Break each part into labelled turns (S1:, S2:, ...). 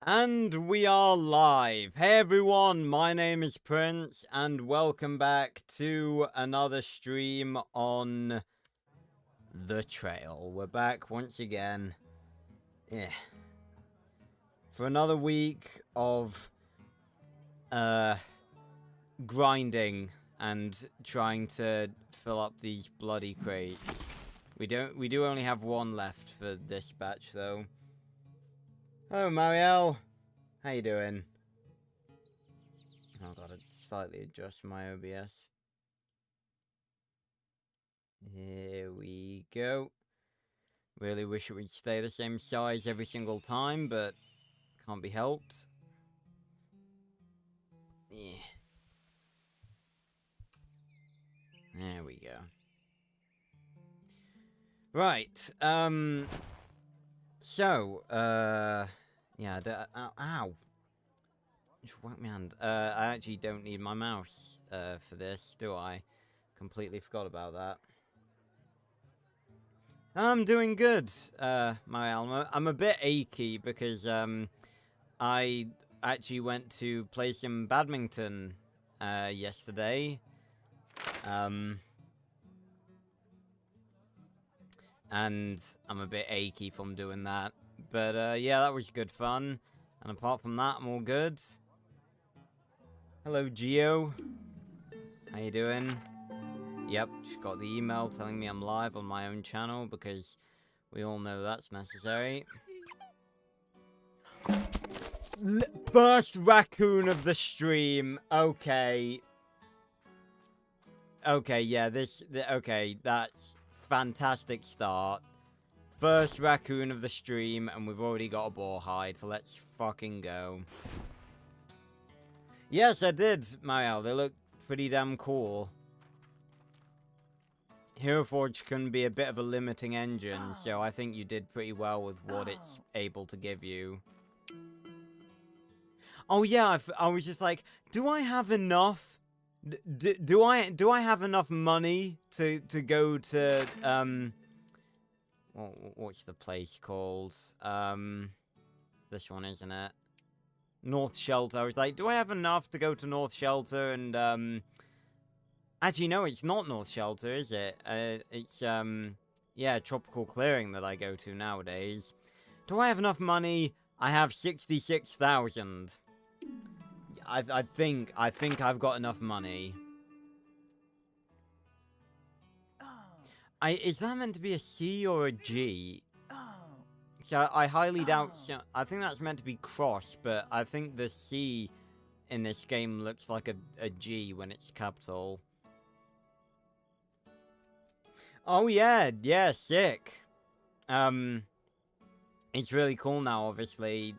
S1: And we are live. Hey everyone, my name is Prince, and welcome back to another stream on The Trail. We're back once again. Yeah. For another week of grinding and trying to fill up these bloody crates. We do only have one left for this batch though. Oh, Marielle. How you doing? Oh, gotta slightly adjust my OBS. Here we go. Really wish it would stay the same size every single time, but can't be helped. Yeah. There we go. Right, so, yeah, ow. Just whacked my hand. I actually don't need my mouse, for this, do I? Completely forgot about that. I'm doing good, my Alma. I'm a bit achy because, I actually went to play some badminton, yesterday. And I'm a bit achy from doing that. But, yeah, that was good fun. And apart from that, I'm all good. Hello, Geo. How you doing? Yep, just got the email telling me I'm live on my own channel because we all know that's necessary. First raccoon of the stream. Okay. Okay, yeah, okay, that's fantastic start. First raccoon of the stream, and we've already got a boar hide, so let's fucking go. Yes, I did, Marielle. They look pretty damn cool. Hero Forge can be a bit of a limiting engine, so I think you did pretty well with what it's able to give you. Oh yeah, I was just like, do I have enough? Do I have enough money to go to what's the place called? This one, isn't it? North Shelter. I was like, do I have enough to go to North Shelter and actually, no, it's not North Shelter, is it? It's, yeah, Tropical Clearing that I go to nowadays. Do I have enough money? I have 66,000. I think I've got enough money. Is that meant to be a C or a G? So I highly doubt... I think that's meant to be cross, but I think the C in this game looks like a G when it's capital. Oh yeah, yeah, sick. It's really cool now, obviously,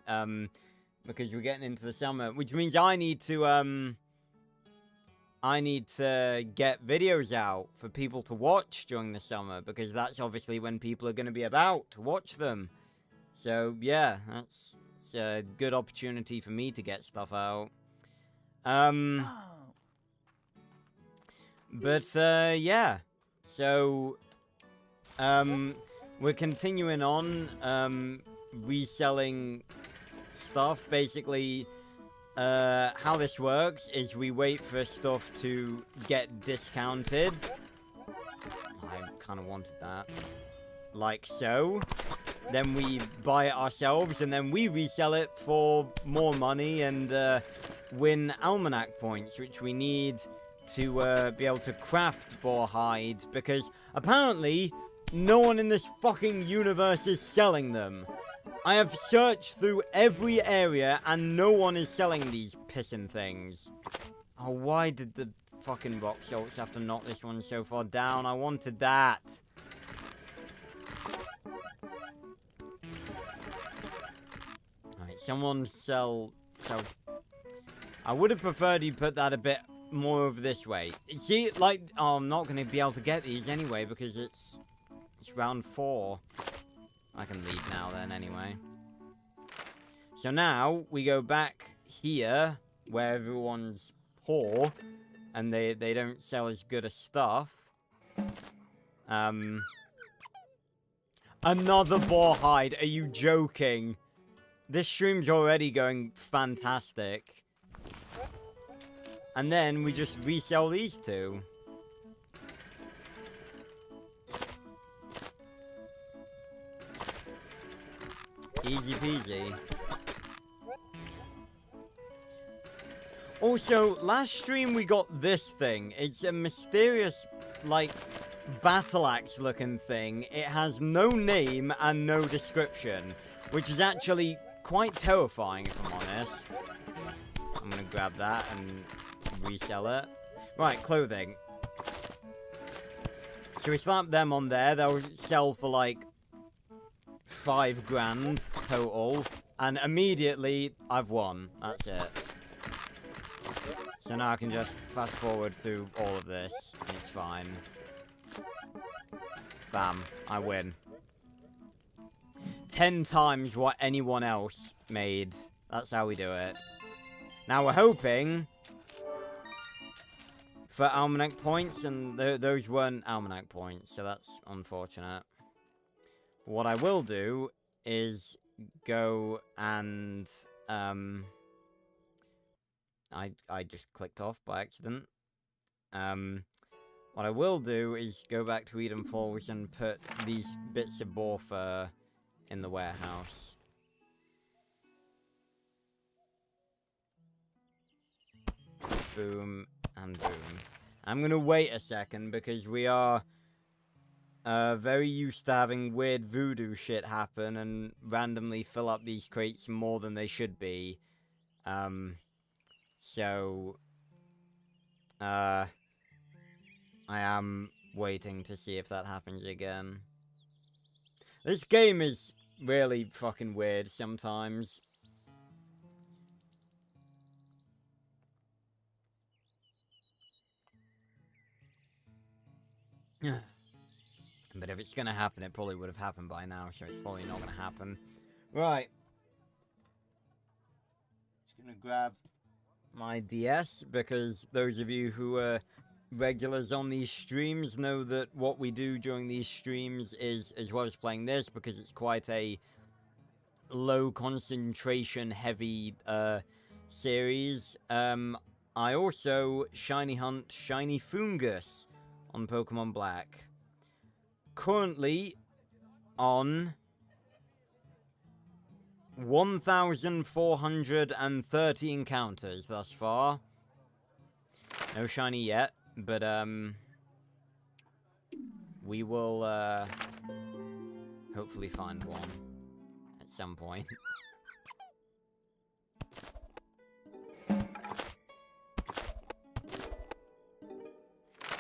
S1: because we're getting into the summer, which means I need to get videos out for people to watch during the summer, because that's obviously when people are going to be about to watch them. So, yeah, it's a good opportunity for me to get stuff out. But, yeah. So, we're continuing on, reselling stuff. Basically, how this works is we wait for stuff to get discounted. I kind of wanted that. Like so. Then we buy it ourselves, and then we resell it for more money and win almanac points, which we need to be able to craft boar hides, because apparently no one in this fucking universe is selling them. I have searched through every area and no one is selling these pissin' things. Oh, why did the fucking rock salts have to knock this one so far down? I wanted that. Alright, someone sell... I would have preferred you put that a bit more over this way. See, like, oh, I'm not going to be able to get these anyway because it's round 4. I can leave now then anyway. So now we go back here where everyone's poor and they don't sell as good as stuff. Another boar hide. Are you joking? This stream's already going fantastic. And then we just resell these two. Easy peasy. Also, last stream we got this thing. It's a mysterious, like, battle axe looking thing. It has no name and no description, which is actually quite terrifying if I'm honest. I'm gonna grab that and resell it. Right, clothing. So we slap them on there. They'll sell for like 5 grand total. And immediately I've won. That's it. So now I can just fast forward through all of this. And it's fine. Bam. I win. 10 times what anyone else made. That's how we do it. Now we're hoping for almanac points, and those weren't almanac points, so that's unfortunate. What I will do is go and I just clicked off by accident. What I will do is go back to Eden Falls and put these bits of boar fur in the warehouse. Boom and boom. I'm gonna wait a second because we are very used to having weird voodoo shit happen and randomly fill up these crates more than they should be. So I am waiting to see if that happens again. This game is really fucking weird sometimes. But if it's gonna happen, it probably would have happened by now, so it's probably not gonna happen. Right. Just gonna grab my DS, because those of you who are regulars on these streams know that what we do during these streams is, as well as playing this, because it's quite a low concentration heavy series, I also shiny hunt shiny fungus on Pokemon Black. Currently on 1,430 encounters thus far. No shiny yet, but we will hopefully find one at some point.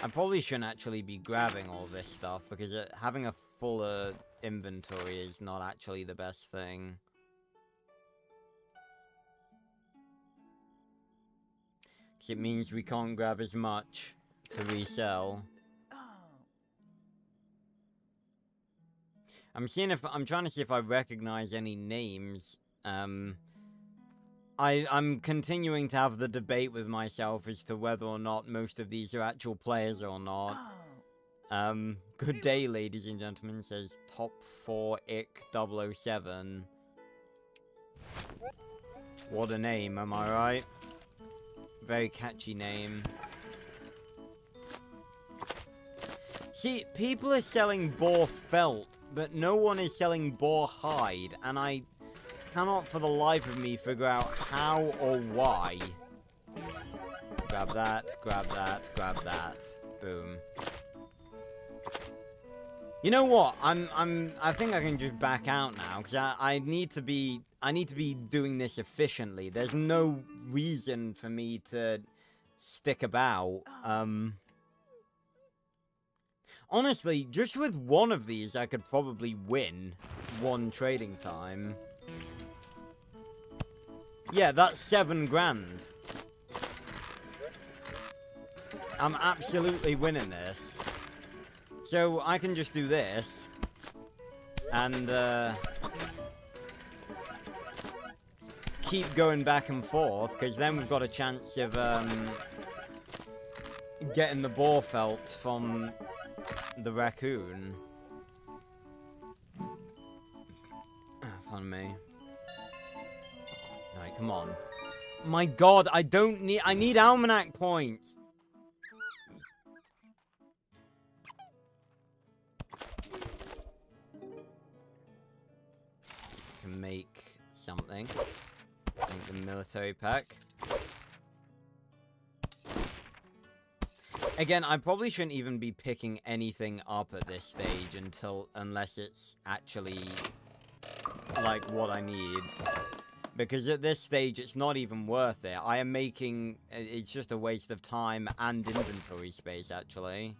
S1: I probably shouldn't actually be grabbing all this stuff, because having a fuller inventory is not actually the best thing. Because it means we can't grab as much to resell. I'm trying to see if I recognize any names. I'm continuing to have the debate with myself as to whether or not most of these are actual players or not. Good day, ladies and gentlemen, says Top 4 Ick 007. What a name, am I right? Very catchy name. See, people are selling boar felt, but no one is selling boar hide, and I cannot for the life of me figure out how or why. Grab that, grab that, grab that. Boom. You know what? I think I can just back out now, because I need to be doing this efficiently. There's no reason for me to stick about. Honestly, just with one of these, I could probably win one trading time. Yeah, that's 7 grand. I'm absolutely winning this. So, I can just do this. And, keep going back and forth, because then we've got a chance of, getting the boar felt from the raccoon. Pardon me. Come on. My god, I need almanac points. Can make something. Make the military pack. Again, I probably shouldn't even be picking anything up at this stage unless it's actually like what I need. Because at this stage, it's not even worth it. I am making... It's just a waste of time and inventory space, actually.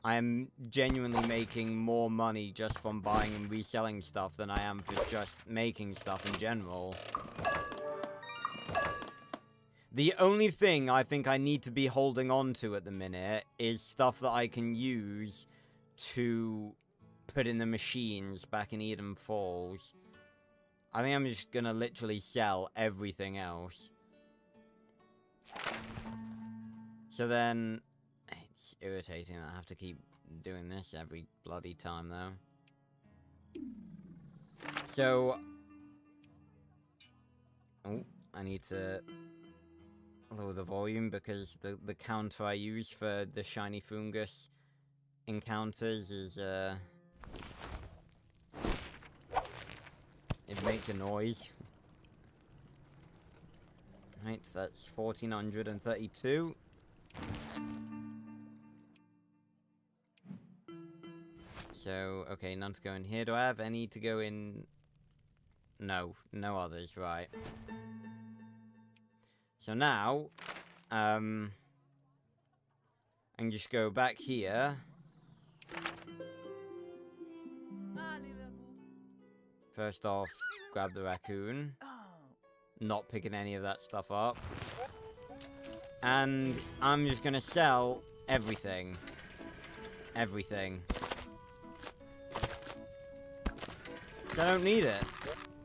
S1: I am genuinely making more money just from buying and reselling stuff than I am for just making stuff in general. The only thing I think I need to be holding on to at the minute is stuff that I can use to put in the machines back in Eden Falls. I think I'm just gonna literally sell everything else. So then... It's irritating that I have to keep doing this every bloody time, though. So... Oh, I need to lower the volume because the counter I use for the shiny fungus encounters is, it makes a noise. Right, that's 1432. So, okay, none to go in here. Do I have any to go in? No, no others, right. So now, I can just go back here. First off, grab the raccoon. Not picking any of that stuff up. And I'm just gonna sell everything. Everything. I don't need it.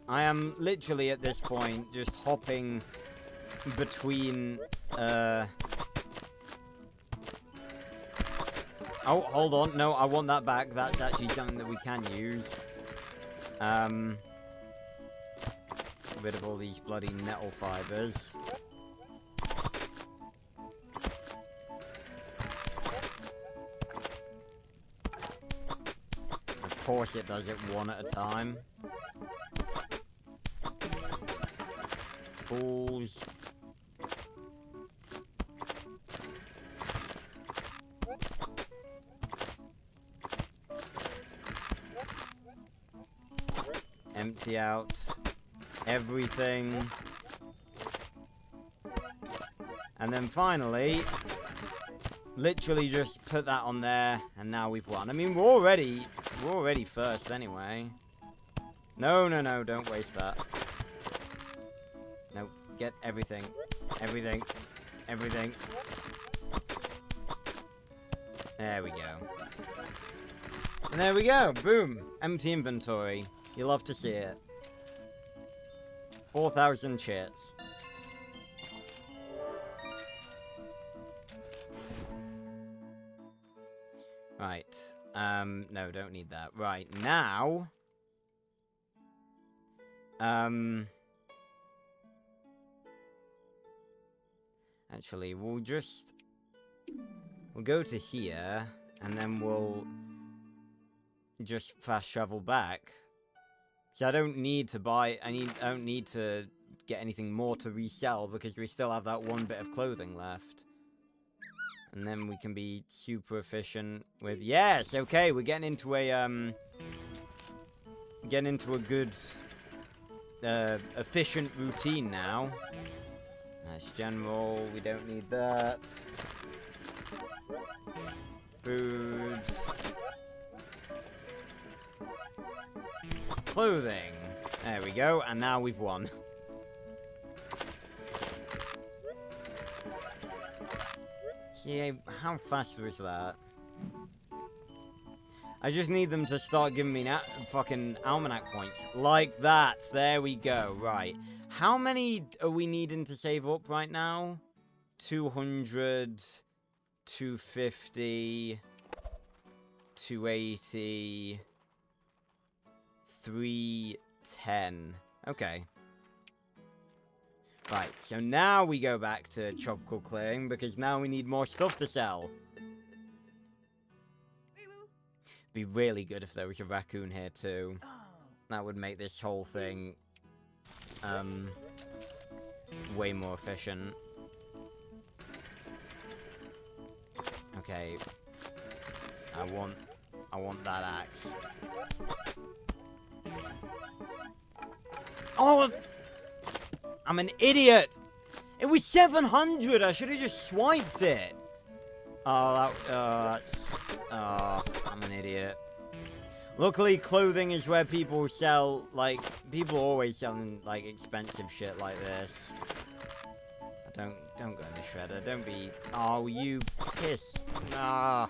S1: I am literally at this point just hopping between, Oh, hold on. No, I want that back. That's actually something that we can use. Get rid of all these bloody nettle fibers. Of course it does it one at a time. Fools. Empty out everything. And then finally, literally just put that on there, and now we've won. I mean, we're already first anyway. No, no, no, don't waste that. No, get everything. Everything. Everything. There we go. And there we go. Boom. Empty inventory. You love to see it. 4,000 chits. Right. No, don't need that. Right, now... Actually, we'll go to here, and then we'll just fast travel back. So I don't need to buy, I don't need to get anything more to resell, because we still have that one bit of clothing left. And then we can be super efficient with, yes, okay, we're getting into a, good, efficient routine now. Nice general, we don't need that. Food. Clothing. There we go, and now we've won. See, how fast was that? I just need them to start giving me fucking almanac points. Like that. There we go. Right. How many are we needing to save up right now? 200, 250, 280, 310. Okay. Right, so now we go back to tropical clearing because now we need more stuff to sell. Be really good if there was a raccoon here too. That would make this whole thing way more efficient. Okay. I want that axe. Oh, I'm an idiot. It was 700. I should have just swiped it. Oh, I'm an idiot. Luckily, clothing is where people sell, like, people are always selling, like, expensive shit like this. Don't go in the shredder. Don't be, oh, you piss. Ah.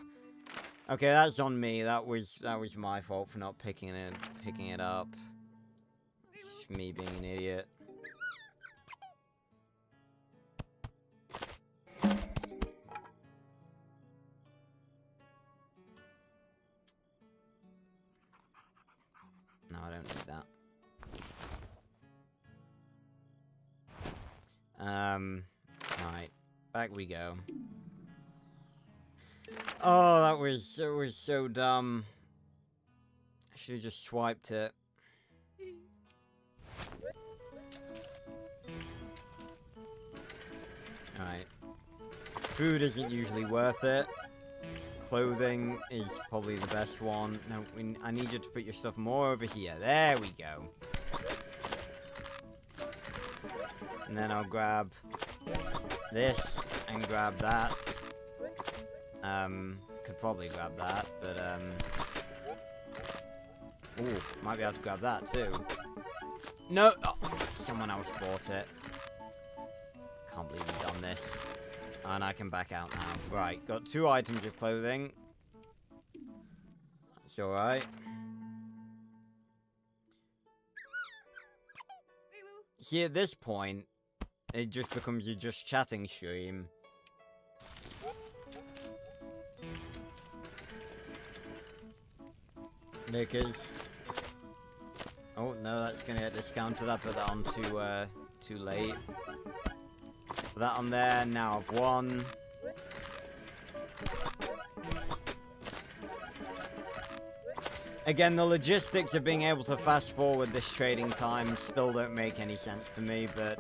S1: Okay, that's on me. That was my fault for not picking it up. It's me being an idiot. No, I don't need that. Right. Back we go. Oh, that was so dumb. I should have just swiped it. Alright. Food isn't usually worth it. Clothing is probably the best one. No, I need you to put your stuff more over here. There we go. And then I'll grab this and grab that. Could probably grab that, but ooh, might be able to grab that too. No, oh, someone else bought it. Can't believe we've done this. And I can back out now. Right, got 2 items of clothing. That's alright. See, at this point, it just becomes your just chatting stream. Because... oh, no, that's gonna get discounted. I put that on too late. Put that on there, now I've won. Again, the logistics of being able to fast forward this trading time still don't make any sense to me, but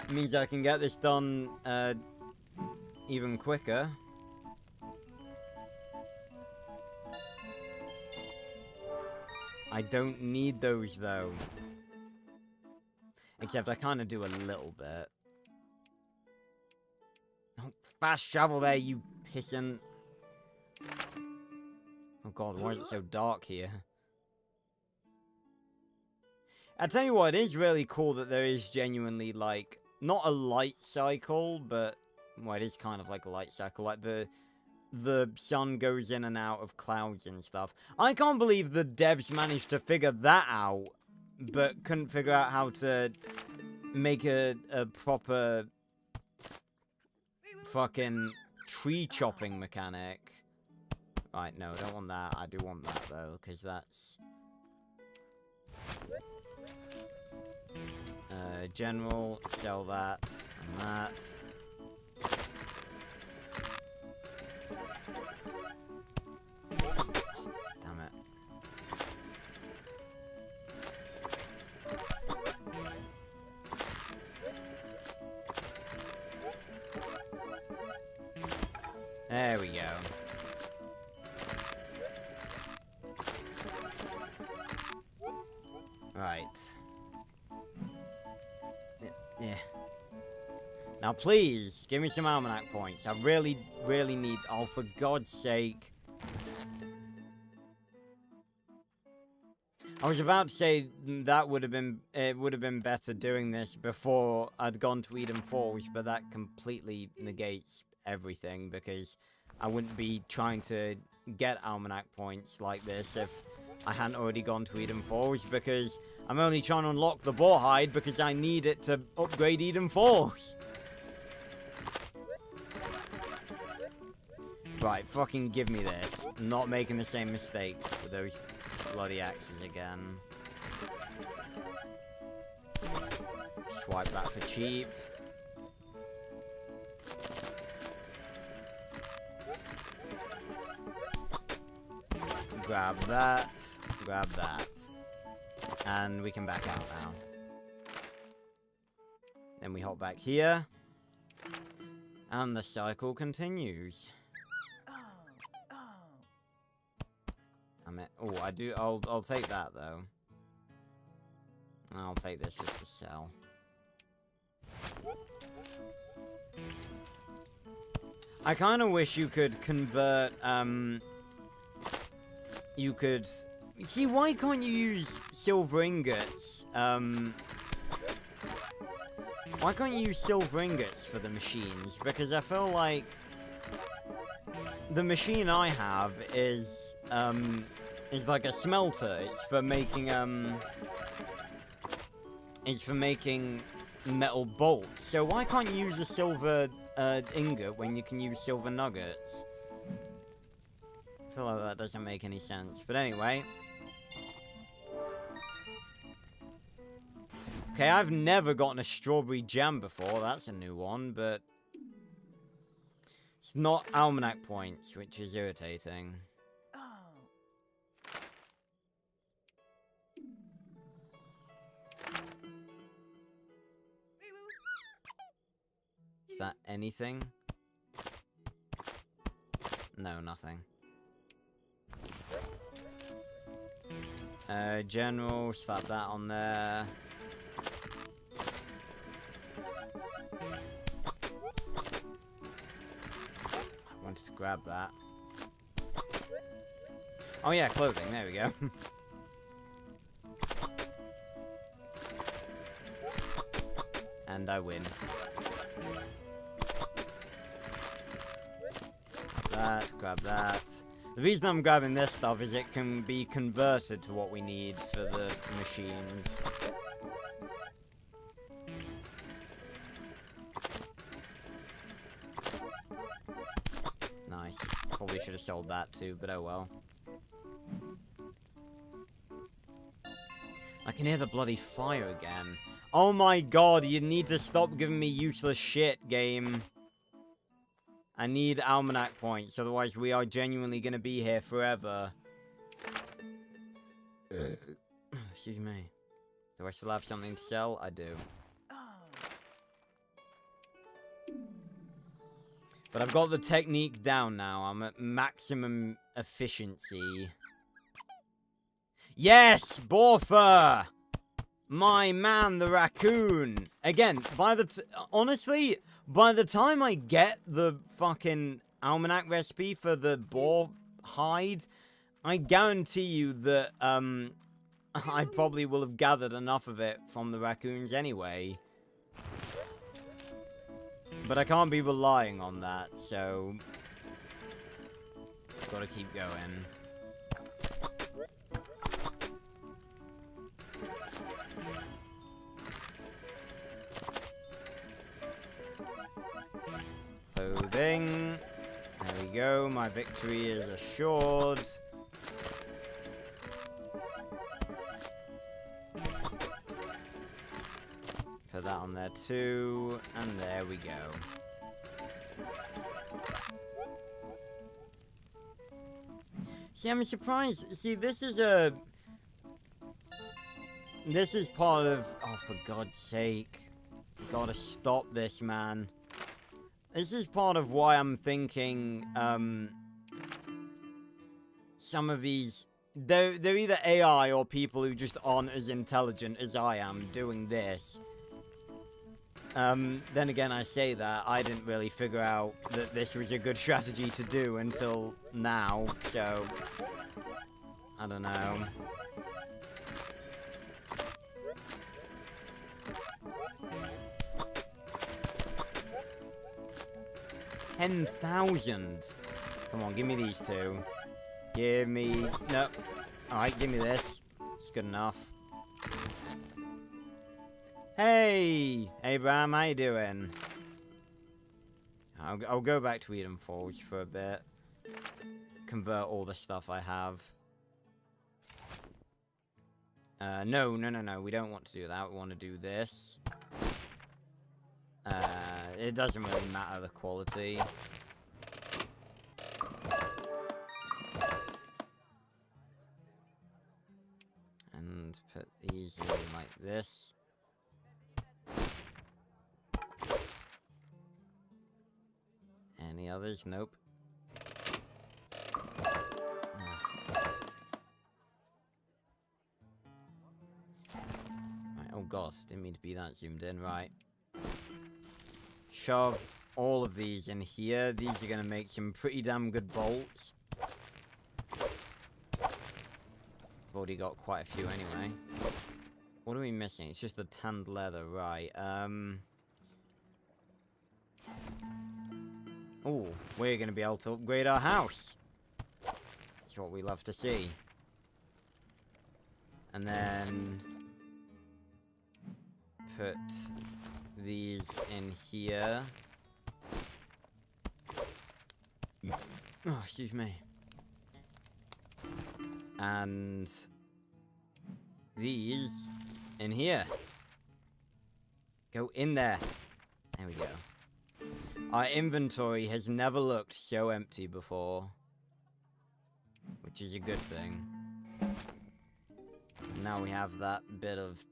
S1: it means I can get this done even quicker. I don't need those, though. Except I kind of do a little bit. Oh, fast travel there, you pissant. Oh god, why is it so dark here? I tell you what, it is really cool that there is genuinely, like, not a light cycle, but, well, it is kind of like a light cycle. Like, the sun goes in and out of clouds and stuff. I can't believe the devs managed to figure that out, but couldn't figure out how to make a proper fucking tree chopping mechanic. Right, no, I don't want that. I do want that, though, because that's... general, sell that, and that. Damn it. There we go. Right. Yeah. Now please, give me some almanac points. I really, really need... oh, for God's sake. I was about to say that would have been... it would have been better doing this before I'd gone to Eden Falls, but that completely negates everything, because I wouldn't be trying to get almanac points like this if I hadn't already gone to Eden Falls, because I'm only trying to unlock the boar hide because I need it to upgrade Eden Falls. Right, fucking give me this. I'm not making the same mistake with those bloody axes again. swipe that for cheap. Grab that. Grab that. And we can back out now. Then we hop back here. And the cycle continues. Oh, I do. I'll take that though. I'll take this just to sell. I kind of wish you could convert. You could. See, why can't you use silver ingots? Why can't you use silver ingots for the machines? Because I feel like the machine I have is like a smelter. It's for making metal bolts. So why can't you use a silver ingot when you can use silver nuggets? I feel like that doesn't make any sense. But anyway. Okay, I've never gotten a strawberry jam before. That's a new one, but it's not almanac points, which is irritating. Is that anything? No, nothing. General, slap that on there. I wanted to grab that. Oh yeah, clothing, there we go. And I win. Grab that. The reason I'm grabbing this stuff is it can be converted to what we need for the machines. Nice. Probably should have sold that too, but oh well. I can hear the bloody fire again. Oh my god, you need to stop giving me useless shit, game. I need almanac points, otherwise we are genuinely going to be here forever. Excuse me. Do I still have something to sell? I do. But I've got the technique down now. I'm at maximum efficiency. Yes! Borfer! My man, the raccoon! Again, honestly, by the time I get the fucking almanac recipe for the boar hide, I guarantee you that, I probably will have gathered enough of it from the raccoons anyway. But I can't be relying on that, so gotta keep going. Clothing. There we go, my victory is assured. Put that on there too, and there we go. See, I'm surprised. See, this is part of... Oh, for God's sake. Gotta stop this, man. This is part of why I'm thinking, some of these... They're either AI or people who just aren't as intelligent as I am doing this. Then again, I say that, I didn't really figure out that this was a good strategy to do until now, so... I don't know. $10,000! Come on, give me these two. Give me... No. Alright, give me this. It's good enough. Hey! Abraham, how you doing? I'll go back to Eden Falls for a bit. Convert all the stuff I have. No. We don't want to do that. We want to do this. It doesn't really matter the quality. And put these in like this. Any others? Nope. Right, oh god, didn't mean to be that zoomed in, right. Shove all of these in here. These are gonna make some pretty damn good bolts. I've already got quite a few anyway. What are we missing? It's just the tanned leather, right. Oh, we're gonna be able to upgrade our house. That's what we love to see. And then put these in here. Oh, excuse me. And these in here. Go in there. There we go. Our inventory has never looked so empty before. Which is a good thing. Now we have that bit of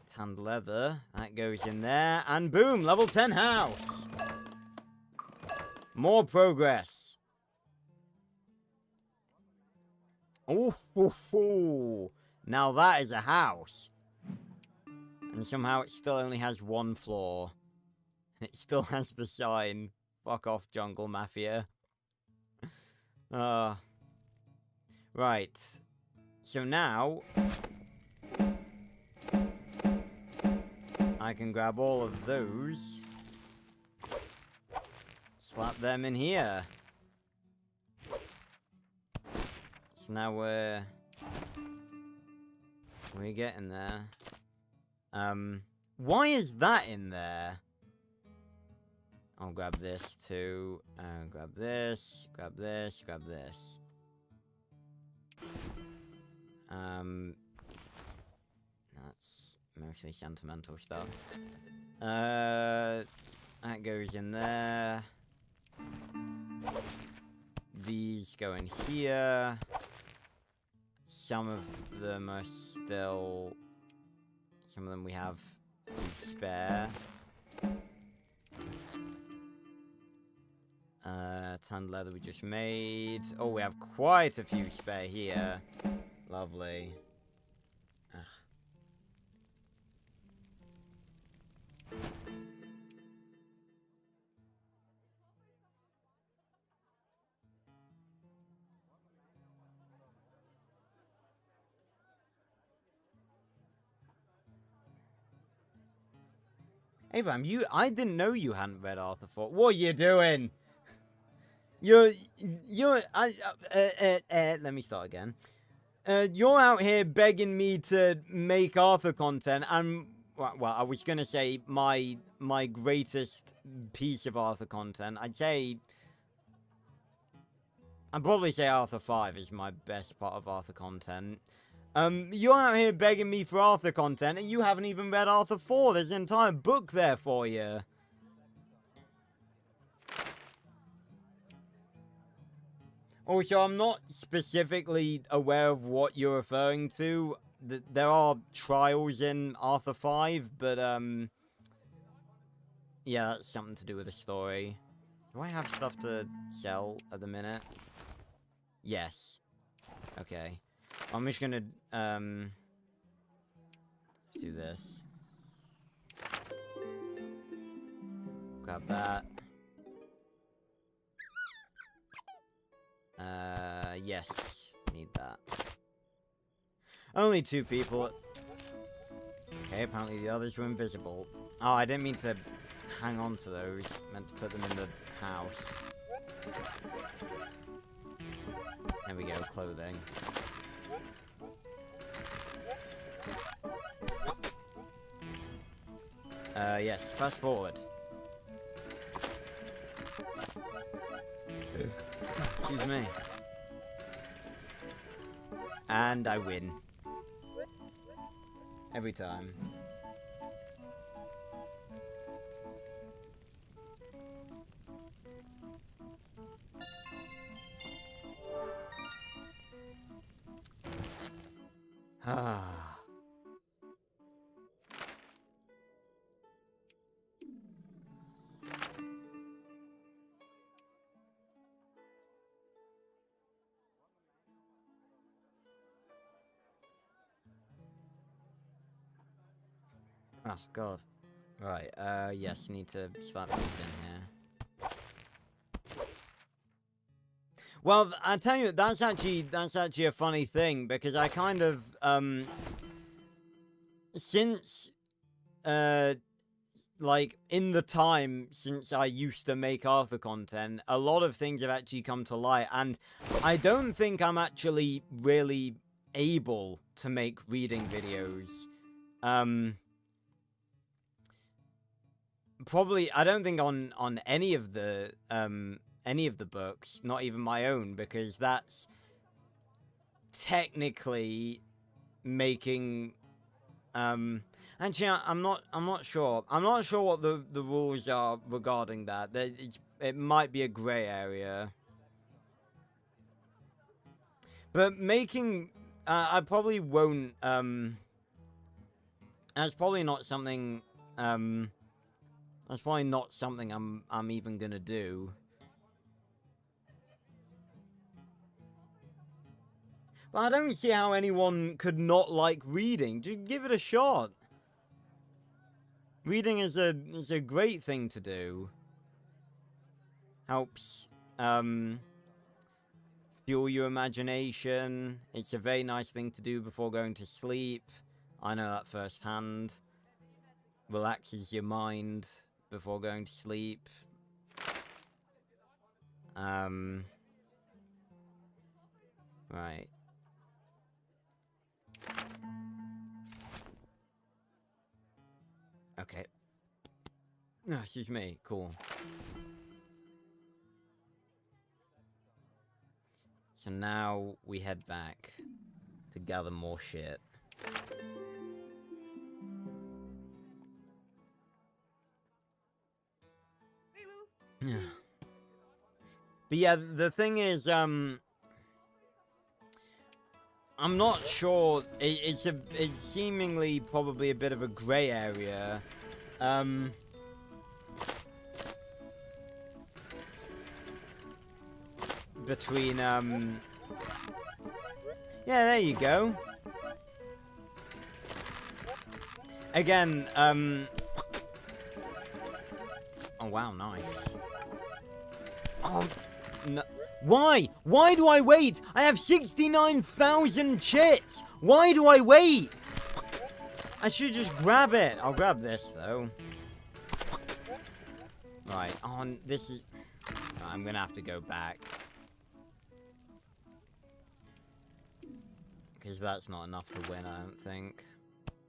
S1: tanned leather. That goes in there. And boom! Level 10 house! More progress. Ooh, now that is a house. And somehow it still only has one floor. It still has the sign, "Fuck off, Jungle Mafia." Right. So now I can grab all of those. Slap them in here. So now we're getting there. Why is that in there? I'll grab this too. Grab this, grab this, grab this. That's mostly sentimental stuff. That goes in there. These go in here. Some of them are still... Some of them we have to spare. Tanned leather we just made. Oh, we have quite a few spare here. Lovely. Ugh. Abraham, I didn't know you hadn't read Arthur 4. What are you doing? Let me start again. You're out here begging me to make Arthur content, and, well, I was gonna say my greatest piece of Arthur content. I'd probably say Arthur 5 is my best part of Arthur content. You're out here begging me for Arthur content, and you haven't even read Arthur 4. There's an entire book there for you. Also, I'm not specifically aware of what you're referring to. There are trials in Arthur 5, but, yeah, that's something to do with the story. Do I have stuff to sell at the minute? Yes. Okay. I'm just gonna, let's do this. Grab that. Yes. Need that. Only 2 people. Okay, apparently the others were invisible. Oh, I didn't mean to hang on to those. I meant to put them in the house. There we go, clothing. Yes, fast forward. Excuse me. And I win. Every time. Ah. Oh, God. Right, yes, need to slap these in here. Well, I tell you, that's actually a funny thing, because I kind of, since, like, in the time since I used to make Arthur content, a lot of things have actually come to light, and I don't think I'm actually really able to make reading videos. Probably, I don't think on any of the books, not even my own, because that's technically making, actually, I'm not sure. I'm not sure what the rules are regarding that. It might be a gray area. But making, I probably won't, that's probably not something, that's probably not something I'm even gonna do. But I don't see how anyone could not like reading. Just give it a shot. Reading is a great thing to do. Helps fuel your imagination. It's a very nice thing to do before going to sleep. I know that firsthand. Relaxes your mind before going to sleep. Right. Okay. Oh, excuse me. Cool. So now we head back to gather more shit. Yeah. But yeah, the thing is, I'm not sure. It's seemingly probably a bit of a grey area. Between, yeah, there you go. Again, oh wow, nice. Oh, no. Why? Why do I wait? I have 69,000 chits! Why do I wait? I should just grab it. I'll grab this, though. Right, on, this is... I'm gonna have to go back. Because that's not enough to win, I don't think.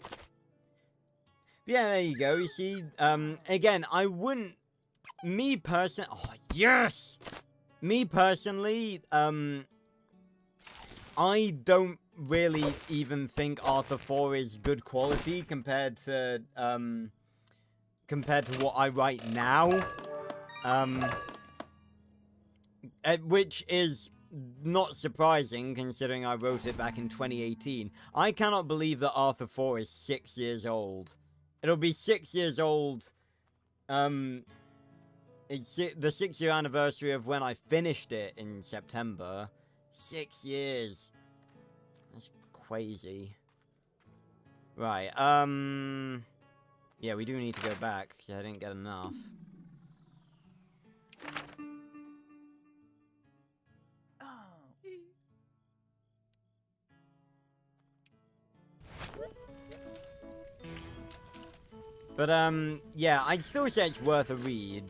S1: But yeah, there you go. You see, again, I wouldn't... Me personally... Oh, yes! Me personally, I don't really even think Arthur 4 is good quality compared to what I write now. Which is not surprising, considering I wrote it back in 2018. I cannot believe that Arthur 4 is 6 years old. It'll be 6 years old, it's the 6-year anniversary of when I finished it in September. 6 years. That's crazy. Right, yeah, we do need to go back, because I didn't get enough. But, yeah, I'd still say it's worth a read.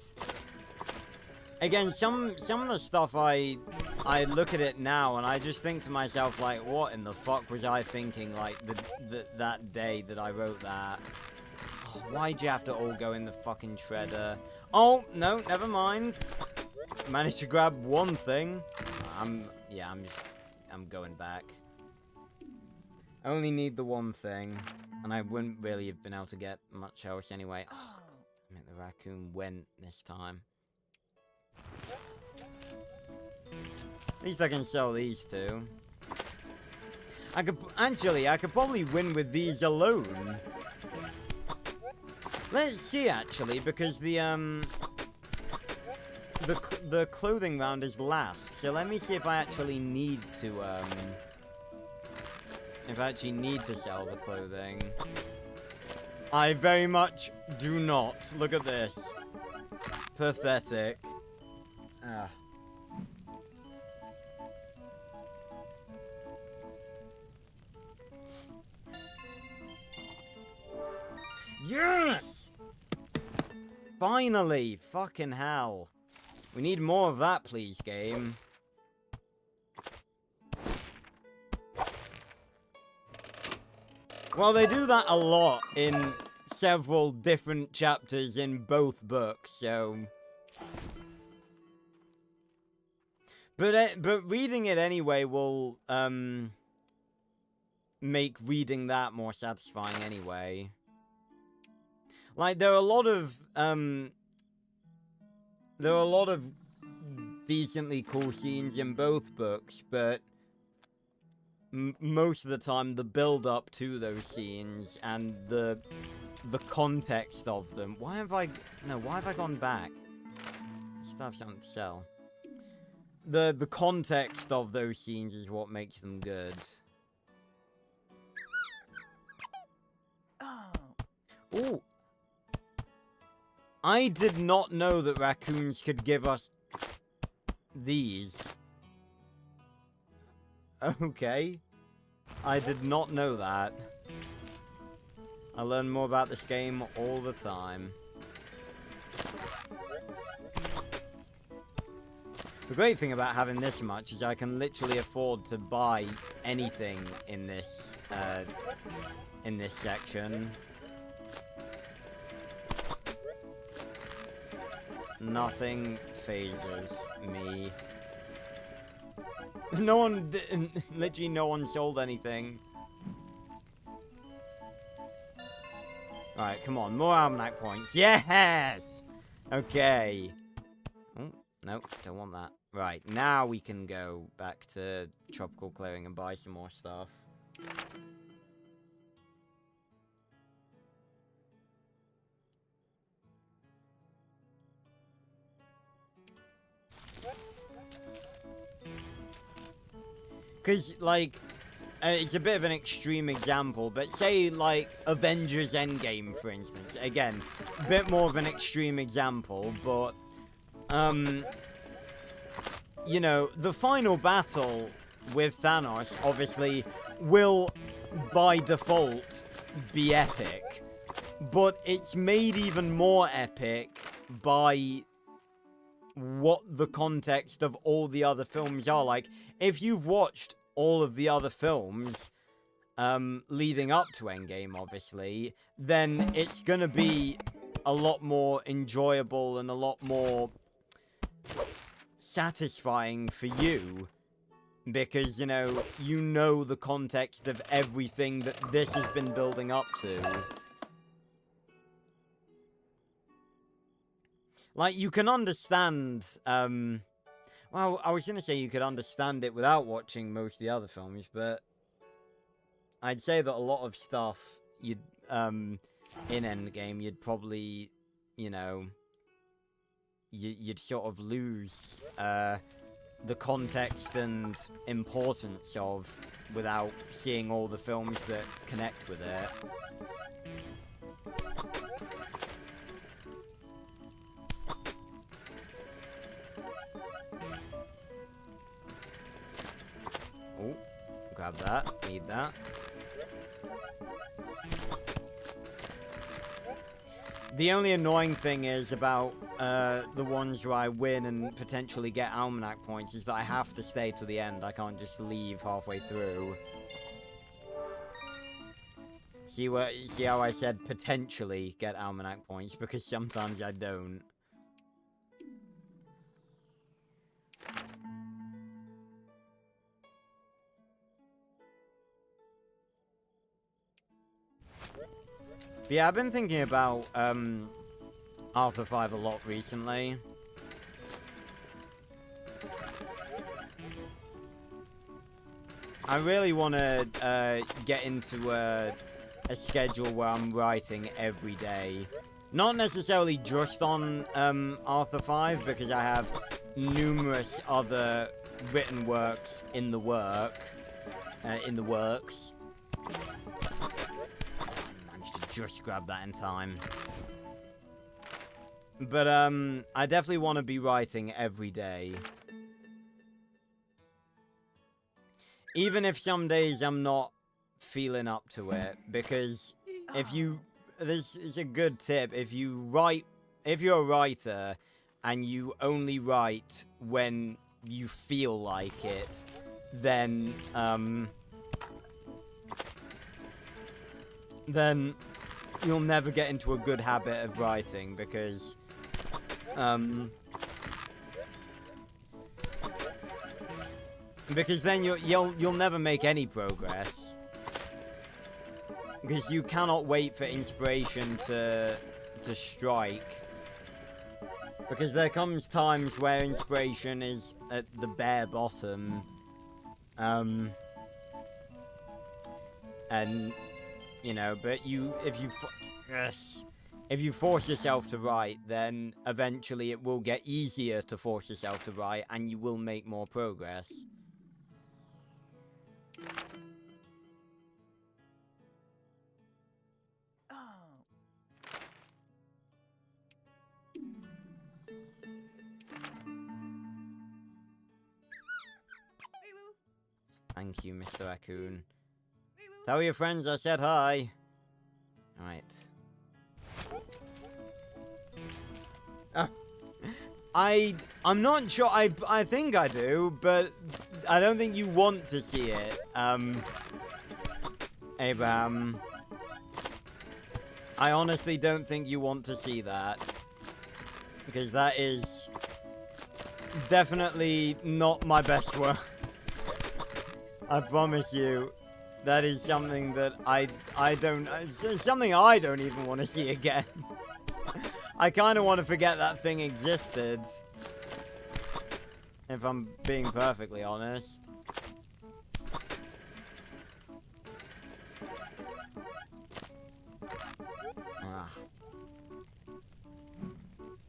S1: Again, some of the stuff I look at it now and I just think to myself, like, what in the fuck was I thinking, like, that day that I wrote that? Oh, why'd you have to all go in the fucking shredder? Oh, no, never mind. Managed to grab one thing. I'm going back. I only need the one thing, and I wouldn't really have been able to get much else anyway. Oh, I mean, the raccoon went this time. At least I can sell these two. I could probably win with these alone. Let's see, actually, because the clothing round is last. So let me see if I actually need to, if I actually need to sell the clothing. I very much do not. Look at this. Pathetic. Ah. Yes! Finally! Fucking hell. We need more of that, please, game. Well, they do that a lot in several different chapters in both books, so... But reading it anyway will, make reading that more satisfying anyway. Like, there are a lot of decently cool scenes in both books, but most of the time the build-up to those scenes and the context of them. Why have I gone back? I still have something to sell. The context of those scenes is what makes them good. Ooh. I did not know that raccoons could give us these. Okay. I did not know that. I learn more about this game all the time. The great thing about having this much is I can literally afford to buy anything in this section. Nothing phases me. No one, literally no one sold anything. Alright, come on, more almanac points. Yes! Okay. Oh, no, don't want that. Right, now we can go back to Tropical Clearing and buy some more stuff. Because, like, it's a bit of an extreme example, but say, like, Avengers Endgame, for instance. Again, a bit more of an extreme example, but, you know, the final battle with Thanos, obviously, will, by default, be epic. But it's made even more epic by what the context of all the other films are. Like, if you've watched all of the other films leading up to Endgame, obviously, then it's gonna be a lot more enjoyable and a lot more satisfying for you, because, you know the context of everything that this has been building up to. Like, you can understand, well, I was gonna say you could understand it without watching most of the other films, but I'd say that a lot of stuff you'd, in Endgame, you'd probably, you know, you'd sort of lose, the context and importance of without seeing all the films that connect with it. Oh, grab that. Need that. The only annoying thing is about the ones where I win and potentially get almanac points is that I have to stay to the end. I can't just leave halfway through. See how I said potentially get almanac points, because sometimes I don't. But yeah, I've been thinking about Alpha 5 a lot recently. I really want to get into a schedule where I'm writing every day. Not necessarily just on Arthur 5, because I have numerous other written works in the works. I managed to just grab that in time. But I definitely want to be writing every day. Even if some days I'm not feeling up to it, because if you, this is a good tip, if you're a writer and you only write when you feel like it, then you'll never get into a good habit of writing, because then you'll never make any progress, because you cannot wait for inspiration to strike, because there comes times where inspiration is at the bare bottom, and you know, but if you force yourself to write, then eventually it will get easier to force yourself to write, and you will make more progress. Thank you, Mr. Raccoon. Tell your friends I said hi. Alright. I'm not sure. I think I do, but I don't think you want to see it. Abraham. I honestly don't think you want to see that, because that is definitely not my best work. I promise you, that is something that it's something I don't even want to see again. I kind of want to forget that thing existed, if I'm being perfectly honest.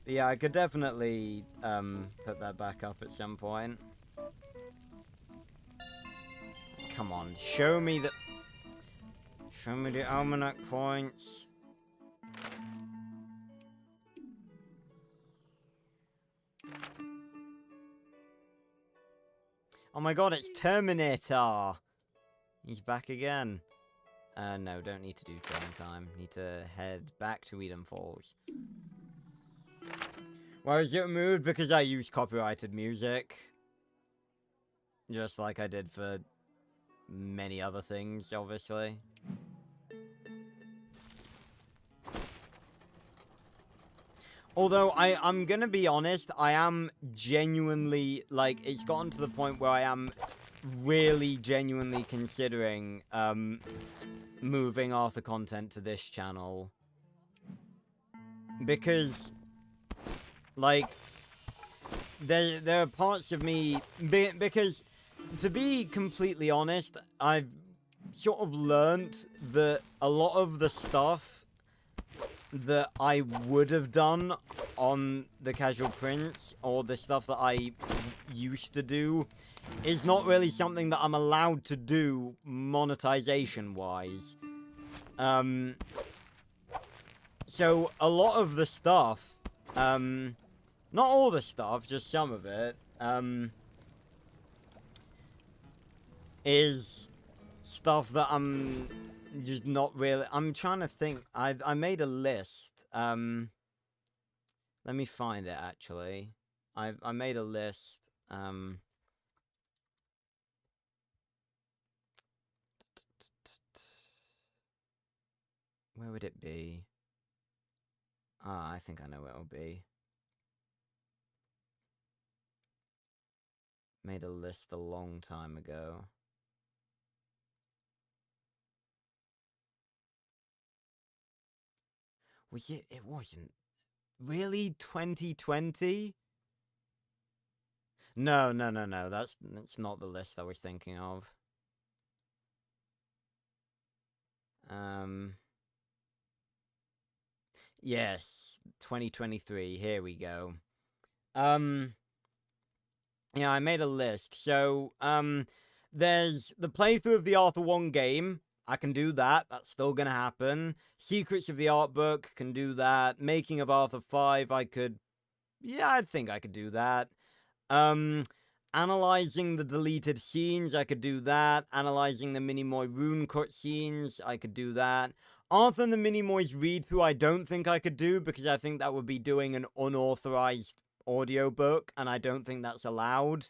S1: Yeah, I could definitely put that back up at some point. Come on, show me the almanac points. Oh my god, it's Terminator! He's back again. No, don't need to do train time. Need to head back to Eden Falls. Why is it removed? Because I use copyrighted music. Just like I did for many other things, obviously. Although, I'm gonna be honest, I am genuinely, like, it's gotten to the point where I am really genuinely considering, moving Arthur content to this channel. Because, like, there are parts of me, because, to be completely honest, I've sort of learnt that a lot of the stuff that I would have done on the Casual Prince, or the stuff that I used to do, is not really something that I'm allowed to do monetization-wise. So, a lot of the stuff, not all the stuff, just some of it, is stuff that I'm just not really... I'm trying to think. I made a list. Let me find it, actually. I made a list. Where would it be? Ah, I think I know where it'll be. Made a list a long time ago. Was it? It wasn't. Really? 2020? No. That's not the list I was thinking of. Yes, 2023. Here we go. Yeah, I made a list. So, there's the playthrough of the Arthur 1 game. I can do that. That's still gonna happen. Secrets of the Art Book, can do that. Making of Arthur 5, I could... Yeah, I think I could do that. Analyzing the deleted scenes, I could do that. Analyzing the Minimoy rune cutscenes, I could do that. Arthur and the Minimoy's read-through, I don't think I could do, because I think that would be doing an unauthorized audiobook, and I don't think that's allowed.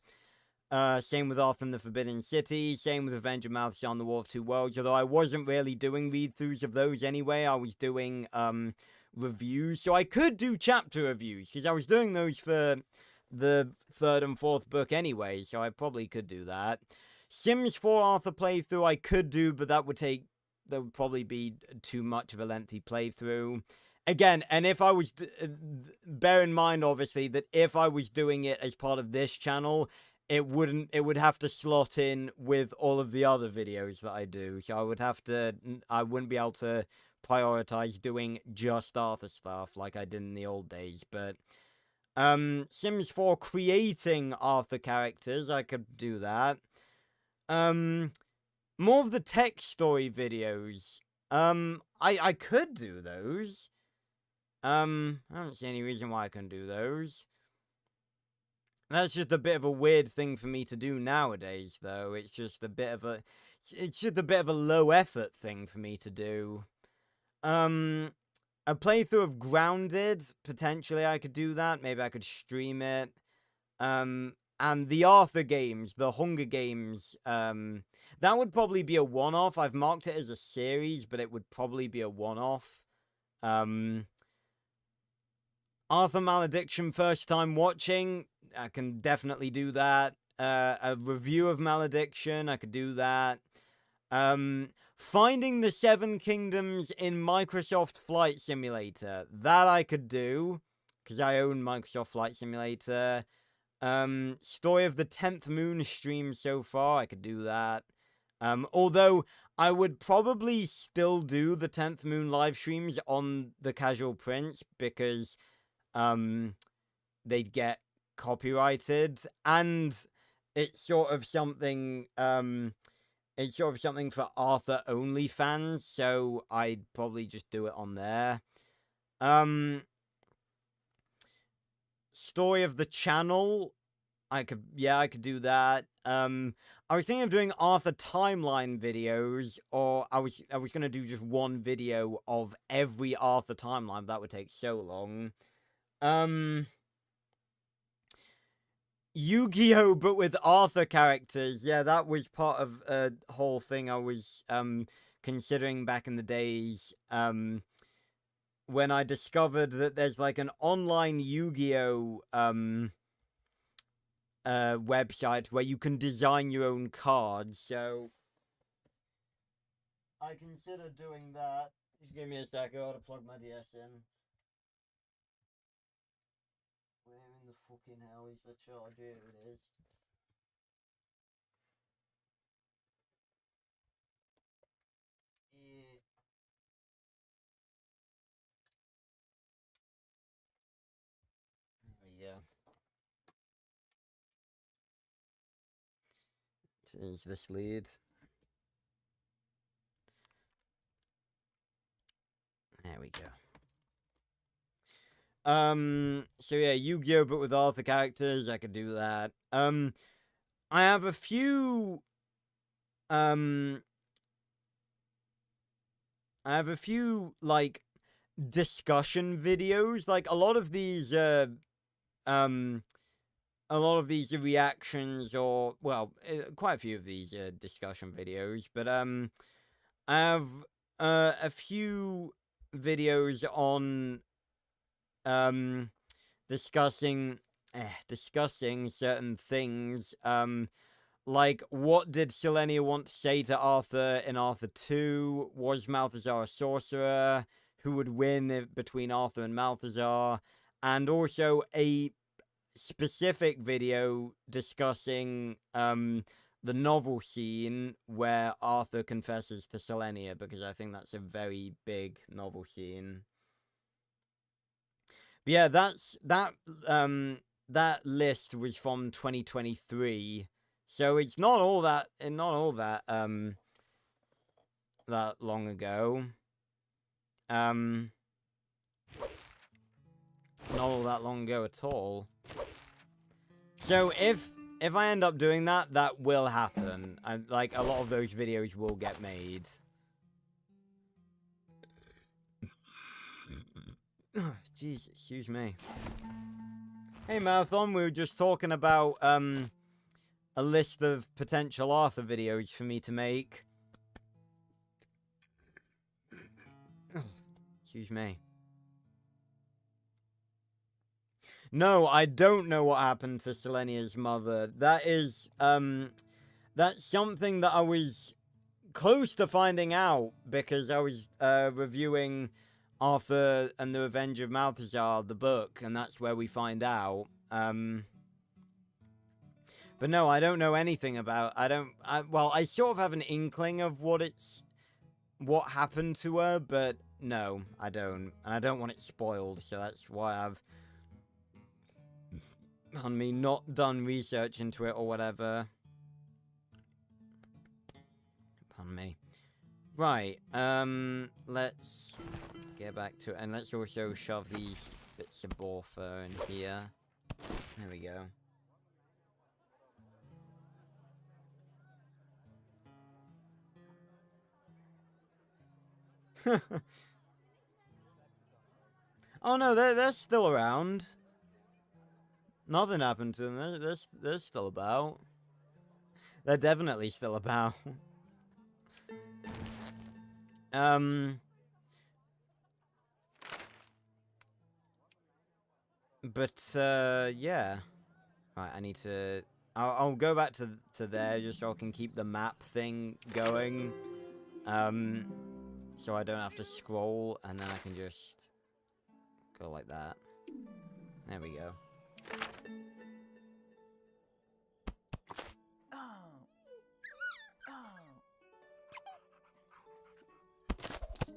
S1: Same with Arthur and the Forbidden City, same with Revenge of Malthus on the War of Two Worlds, although I wasn't really doing read-throughs of those anyway, I was doing, reviews, so I could do chapter reviews, because I was doing those for the third and fourth book anyway, so I probably could do that. Sims 4 Arthur playthrough I could do, but that would probably be too much of a lengthy playthrough. Again, and if I was... bear in mind, obviously, that if I was doing it as part of this channel, it would have to slot in with all of the other videos that I do. So I wouldn't be able to prioritize doing just Arthur stuff like I did in the old days. But, Sims 4 creating Arthur characters, I could do that. More of the tech story videos. I could do those. I don't see any reason why I couldn't do those. That's just a bit of a weird thing for me to do nowadays, though. It's just a bit of a low effort thing for me to do. A playthrough of Grounded, potentially I could do that. Maybe I could stream it. And the Arthur games, the Hunger Games, that would probably be a one-off. I've marked it as a series, but it would probably be a one-off. Arthur Malediction, first time watching, I can definitely do that. A review of Malediction, I could do that. Finding the Seven Kingdoms in Microsoft Flight Simulator, that I could do, because I own Microsoft Flight Simulator. Story of the 10th Moon stream so far, I could do that. Although, I would probably still do the 10th Moon live streams on the Casual Prince, because, they'd get copyrighted, and it's sort of something, for Arthur only fans, so I'd probably just do it on there. Story of the channel, I could do that. I was thinking of doing Arthur timeline videos, or I was gonna do just one video of every Arthur timeline, that would take so long. Yu-Gi-Oh! But with Arthur characters, yeah, that was part of a whole thing I was, considering back in the days, when I discovered that there's, like, an online Yu-Gi-Oh! Website where you can design your own cards, so I consider doing that. Just give me a sec, I gotta plug my DS in. Where in the fucking hell is the charger? Here it is. Yeah. There we go. Is this lead? There we go. So yeah, Yu-Gi-Oh! But with Arthur characters, I could do that. I have a few, like, discussion videos. Like, a lot of these reactions, or, well, quite a few of these, discussion videos, but, I have, a few videos on, discussing certain things, like, what did Selenia want to say to Arthur in Arthur 2? Was Malthazar a sorcerer? Who would win between Arthur and Malthazar? And also a specific video discussing, the novel scene where Arthur confesses to Selenia, because I think that's a very big novel scene. But yeah, that list was from 2023, so it's not all that that long ago. Not all that long ago at all. So if I end up doing that, that will happen. Like, a lot of those videos will get made. Jeez, excuse me. Hey, Marathon, we were just talking about, a list of potential Arthur videos for me to make. Excuse me. No, I don't know what happened to Selenia's mother. That is, that's something that I was close to finding out, because I was, reviewing Arthur and the Revenge of Malthazar, the book, and that's where we find out. But no, I don't know anything about, well, I sort of have an inkling of what happened to her, but no, I don't. And I don't want it spoiled, so that's why I've, on me, not done research into it or whatever. Pardon me. Right, let's get back to it, and let's also shove these bits of Borfa in here. There we go. Oh no, they're still around. Nothing happened to them. They're still about. They're definitely still about. But yeah. Right, I need to. I'll go back to there just so I can keep the map thing going. So I don't have to scroll, and then I can just go like that. There we go.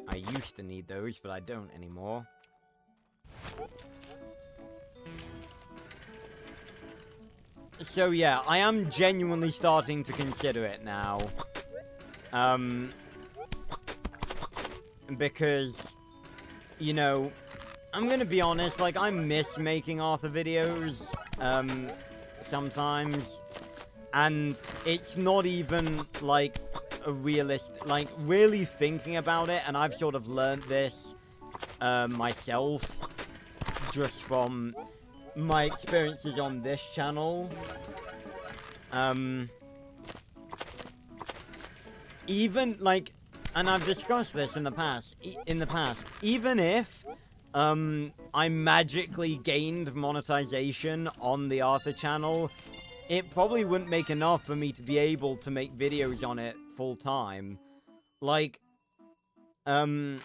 S1: I used to need those, but I don't anymore. So yeah, I am genuinely starting to consider it now. Because, you know, I'm gonna be honest, like, I miss making Arthur videos, sometimes, and it's not even, like, a realistic, like, really thinking about it, and I've sort of learned this, myself, just from my experiences on this channel. Even, like, and I've discussed this in the past, even if, I magically gained monetization on the Arthur channel, it probably wouldn't make enough for me to be able to make videos on it full time. Like, the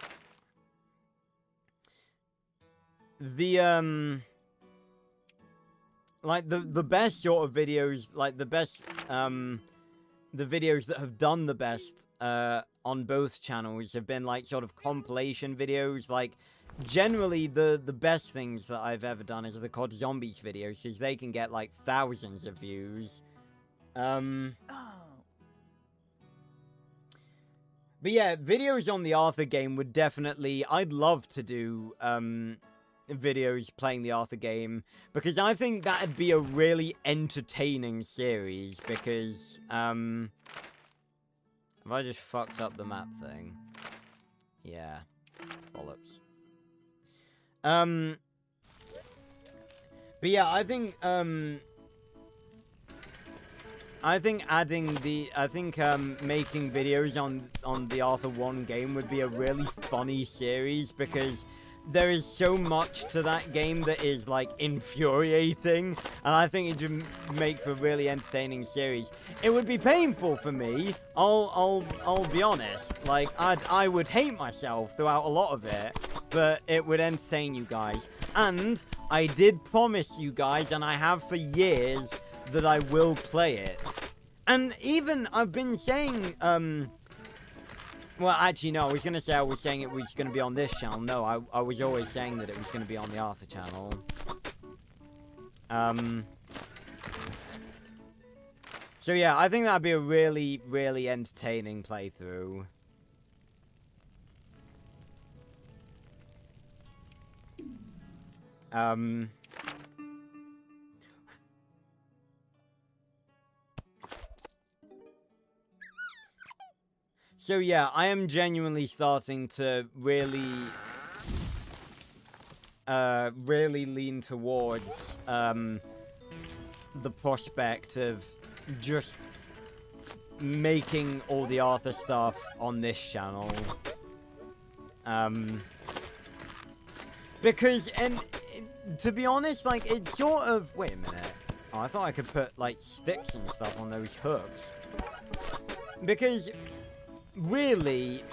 S1: best sort of videos, like, the best, the videos that have done the best, on both channels have been, like, sort of compilation videos. Like, generally, the best things that I've ever done is the COD Zombies videos, because they can get, like, thousands of views. But yeah, videos on the Arthur game would definitely, I'd love to do, videos playing the Arthur game, because I think that'd be a really entertaining series, because, have I just fucked up the map thing? Yeah. Bollocks. But yeah, I think making videos on the Arthur 1 game would be a really funny series, because there is so much to that game that is, like, infuriating, and I think it would make for a really entertaining series. It would be painful for me, I'll be honest. Like, I would hate myself throughout a lot of it, but it would entertain you guys. And I did promise you guys, and I have for years, that I will play it. And even I've been saying, well, actually, no, I was going to say I was saying it was going to be on this channel. No, I was always saying that it was going to be on the Arthur channel. So yeah, I think that'd be a really, really entertaining playthrough. So yeah, I am genuinely starting to really lean towards, the prospect of just making all the Arthur stuff on this channel. Because, and to be honest, like, it's sort of, wait a minute. Oh, I thought I could put, like, sticks and stuff on those hooks. Because, really,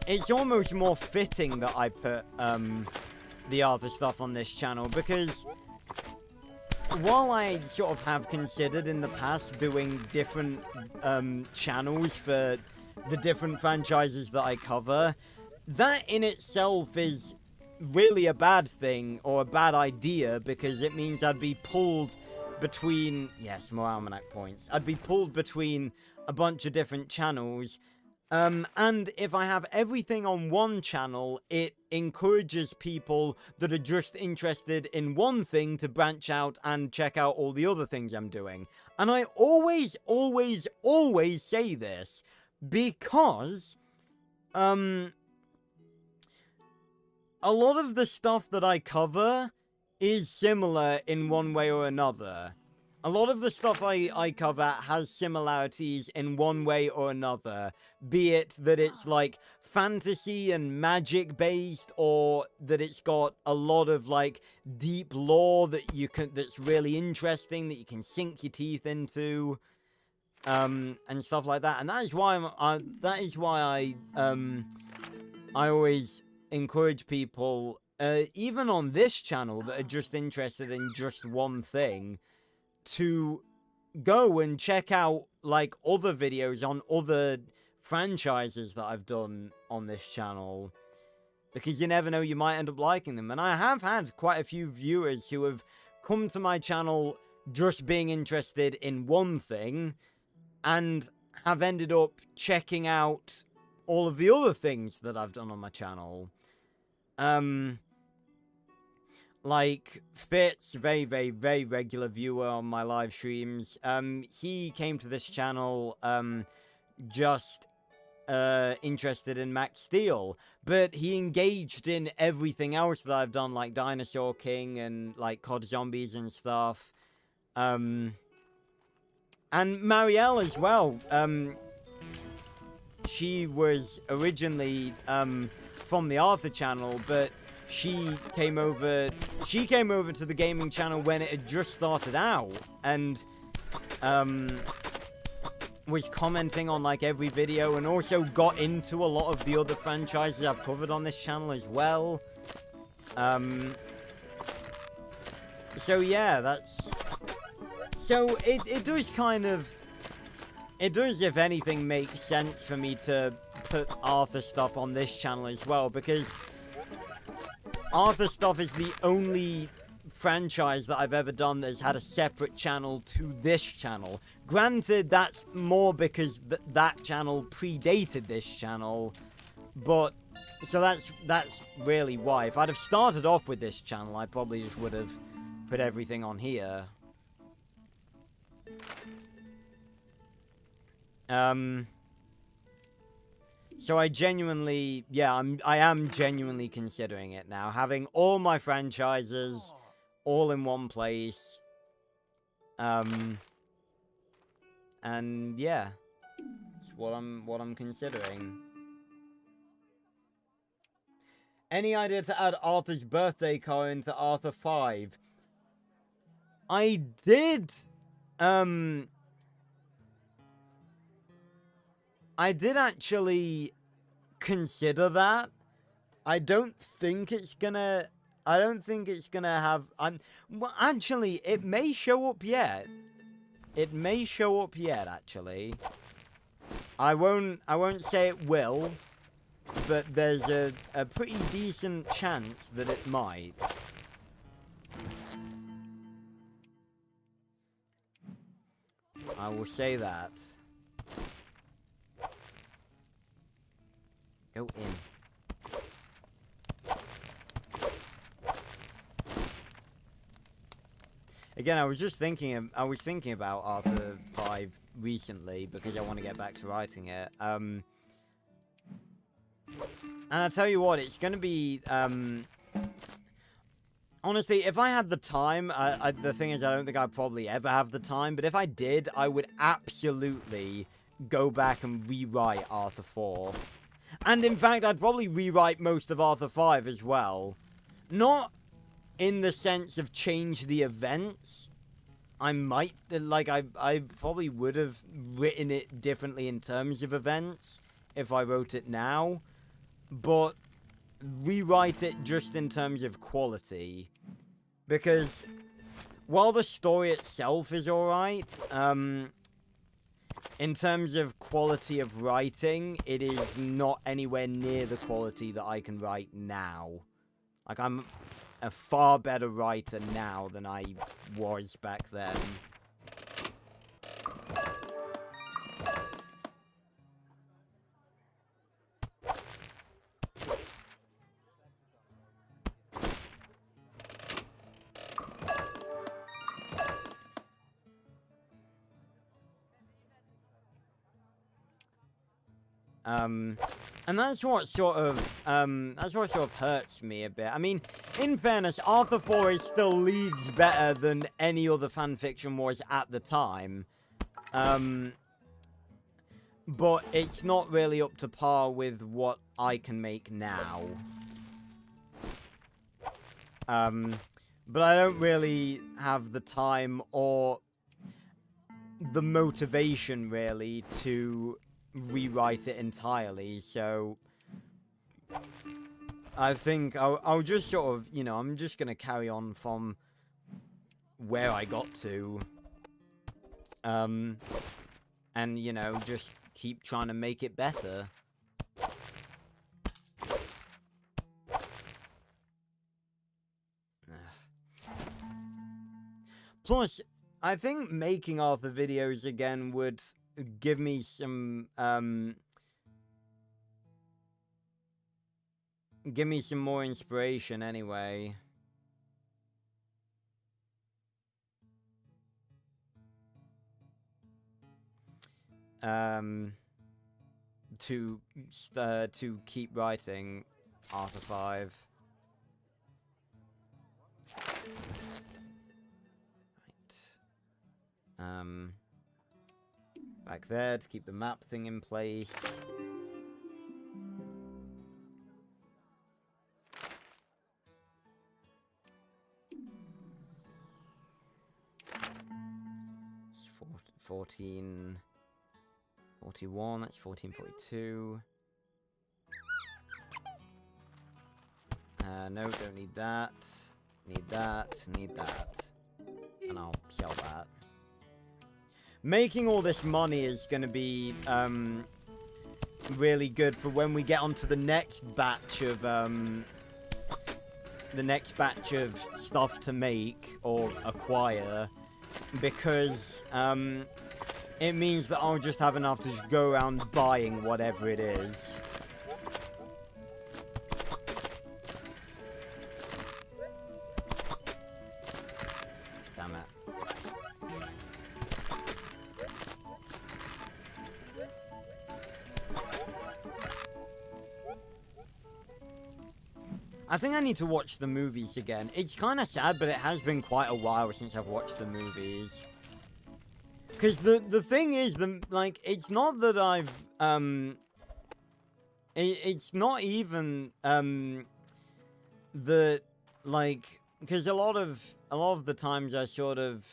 S1: it's almost more fitting that I put, the Arthur stuff on this channel, because while I sort of have considered in the past doing different, channels for the different franchises that I cover, that in itself is really a bad thing, or a bad idea, because it means I'd be pulled between, yes, more almanac points, I'd be pulled between a bunch of different channels, and if I have everything on one channel, it encourages people that are just interested in one thing to branch out and check out all the other things I'm doing. And I always, always, always say this, because, a lot of the stuff that I cover is similar in one way or another. A lot of the stuff I cover has similarities in one way or another. Be it that it's like fantasy and magic based, or that it's got a lot of like deep lore that that's really interesting, that you can sink your teeth into, and stuff like that. And that is why I always encourage people, even on this channel, that are just interested in just one thing, to go and check out, like, other videos on other franchises that I've done on this channel. Because you never know, you might end up liking them. And I have had quite a few viewers who have come to my channel just being interested in one thing, and have ended up checking out all of the other things that I've done on my channel. Like, Fitz, very, very, very regular viewer on my live streams, he came to this channel, just, interested in Max Steel, but he engaged in everything else that I've done, like Dinosaur King and, like, COD Zombies and stuff, and Marielle as well. She was originally, from the Arthur channel, but she came over to the gaming channel when it had just started out, and was commenting on like every video, and also got into a lot of the other franchises I've covered on this channel as well. So yeah, so it does kind of, it does, if anything, make sense for me to put Arthur stuff on this channel as well, because Arthur stuff is the only franchise that I've ever done that's had a separate channel to this channel. Granted, that's more because that channel predated this channel, but so that's really why. If I'd have started off with this channel, I probably just would have put everything on here. So I genuinely, yeah, I am genuinely considering it now, having all my franchises all in one place. And yeah, it's what I'm considering. Any idea to add Arthur's birthday car into Arthur 5? I did actually consider that. I don't think it's gonna have, well, actually, it may show up yet. It may show up yet, actually. I won't say it will, but there's a pretty decent chance that it might. I will say that. Go in. Again, I was thinking about Arthur 5 recently because I want to get back to writing it. And I tell you what, it's going to be honestly, if I had the time, the thing is, I don't think I'd probably ever have the time, but if I did, I would absolutely go back and rewrite Arthur 4. And in fact, I'd probably rewrite most of Arthur 5 as well. Not in the sense of change the events. I might, like, I probably would have written it differently in terms of events if I wrote it now. But rewrite it just in terms of quality. Because while the story itself is alright, in terms of quality of writing, it is not anywhere near the quality that I can write now. Like, I'm a far better writer now than I was back then. And that's what sort of hurts me a bit. I mean, in fairness, Arthur 4 is still leagues better than any other fanfiction was at the time. But it's not really up to par with what I can make now. But I don't really have the time or the motivation, really, to rewrite it entirely, so I think I'll just sort of, you know, I'm just gonna carry on from where I got to, and, you know, just keep trying to make it better. Plus, I think making Arthur videos again would give me some, give me some more inspiration anyway. To keep writing Arthur 5. Right. Back there to keep the map thing in place. It's 1441, that's 1442. No, don't need that. Need that, need that. And I'll sell that. Making all this money is going to be really good for when we get onto the next batch of stuff to make or acquire, because it means that I'll just have enough to just go around buying whatever it is. Damn it. I think I need to watch the movies again. It's kind of sad, but it has been quite a while since I've watched the movies. Because the thing is, like, it's not that I've, it's not even, that, like, because a lot of the times I sort of,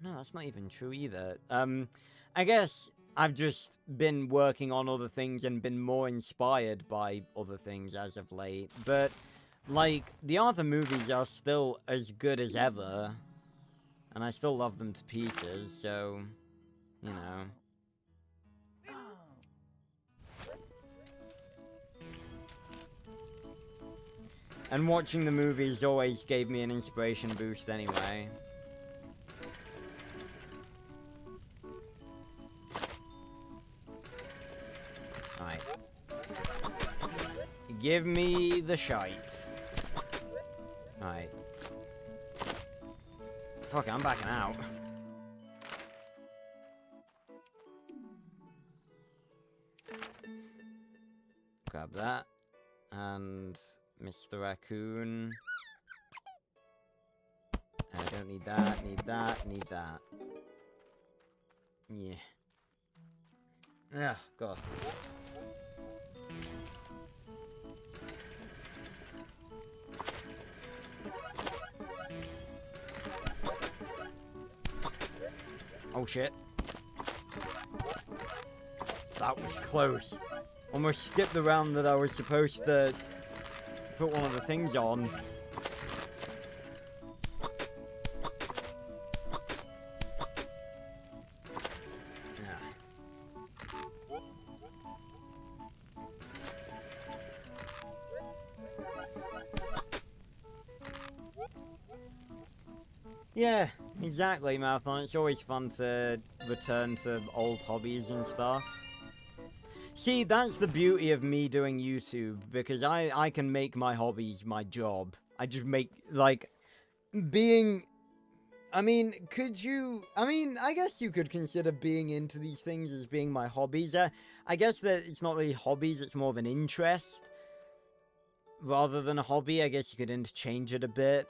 S1: no, that's not even true either. I guess I've just been working on other things and been more inspired by other things as of late, but like, the Arthur movies are still as good as ever. And I still love them to pieces, so, you know. And watching the movies always gave me an inspiration boost anyway. Alright. Give me the shite. Alright. Fuck it, I'm backing out. Grab that. And Mr. Raccoon. I don't need that, need that, need that. Yeah. Yeah, God. Oh shit. That was close. Almost skipped the round that I was supposed to put one of the things on. Yeah, exactly, Marathon. It's always fun to return to old hobbies and stuff. See, that's the beauty of me doing YouTube, because I can make my hobbies my job. I just make, like, being... I mean, could you... I mean, I guess you could consider being into these things as being my hobbies. I guess that it's not really hobbies, it's more of an interest. Rather than a hobby, I guess you could interchange it a bit.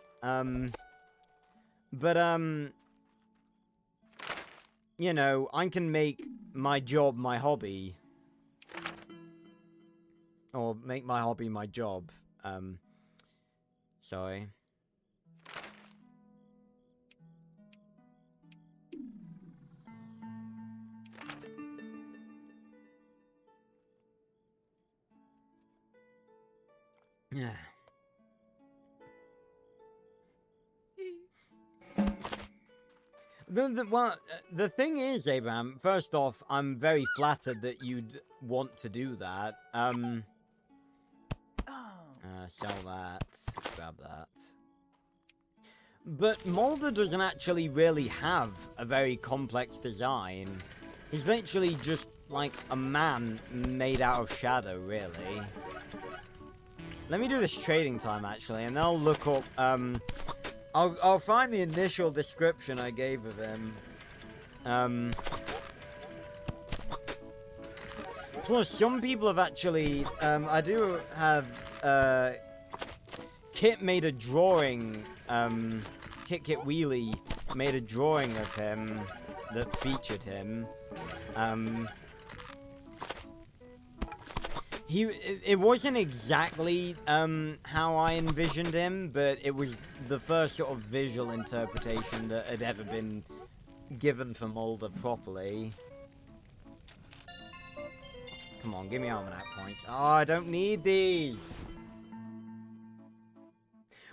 S1: But, you know, I can make my job my hobby. Or make my hobby my job. Sorry. Yeah. The thing is, Abraham, first off, I'm very flattered that you'd want to do that. Sell that. Grab that. But Mulder doesn't actually really have a very complex design. He's literally just, like, a man made out of shadow, really. Let me do this trading time, actually, and then I'll look up, I'll find the initial description I gave of him. Plus, some people have actually, I do have, Kit made a drawing, Kit Wheelie made a drawing of him that featured him. It wasn't exactly, how I envisioned him, but it was the first sort of visual interpretation that had ever been given for Mulder properly. Come on, give me almanac points. Oh, I don't need these!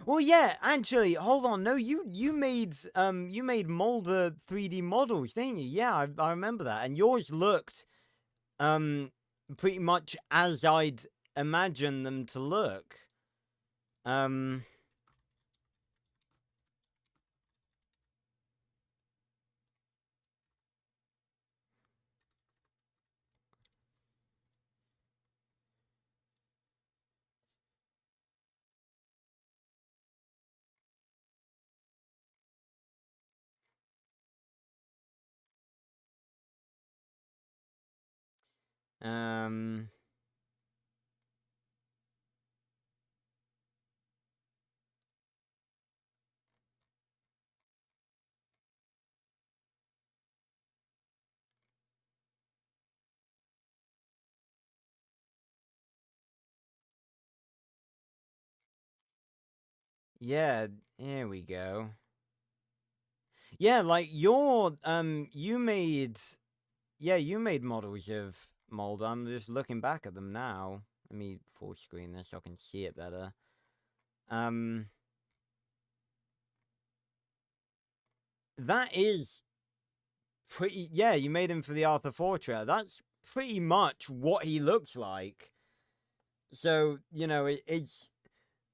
S1: Well, yeah, actually, hold on. No, you made Mulder 3D models, didn't you? Yeah, I remember that. And yours looked, pretty much as I'd imagine them to look. Yeah, here we go. Yeah, like you made models of Mulder. I'm just looking back at them now. Let me full screen this so I can see it better. that is pretty... Yeah, you made him for the Arthur Fortra. That's pretty much what he looks like. So, you know, it's...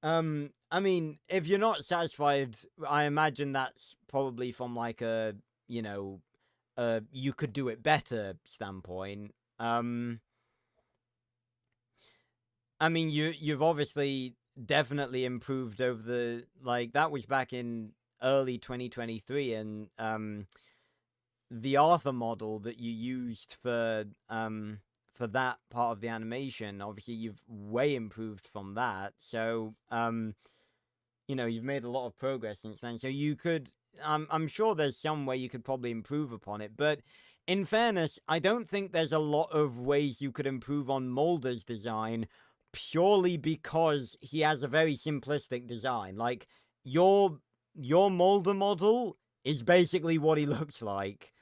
S1: I mean, if you're not satisfied, I imagine that's probably from, like, a, you know, you could do it better standpoint. I mean, you've obviously definitely improved over the... Like, that was back in early 2023, and, the Arthur model that you used for that part of the animation, obviously you've way improved from that. So, you know, you've made a lot of progress since then. So you could, I'm sure there's some way you could probably improve upon it. But in fairness, I don't think there's a lot of ways you could improve on Mulder's design, purely because he has a very simplistic design. Like, your Mulder model is basically what he looks like.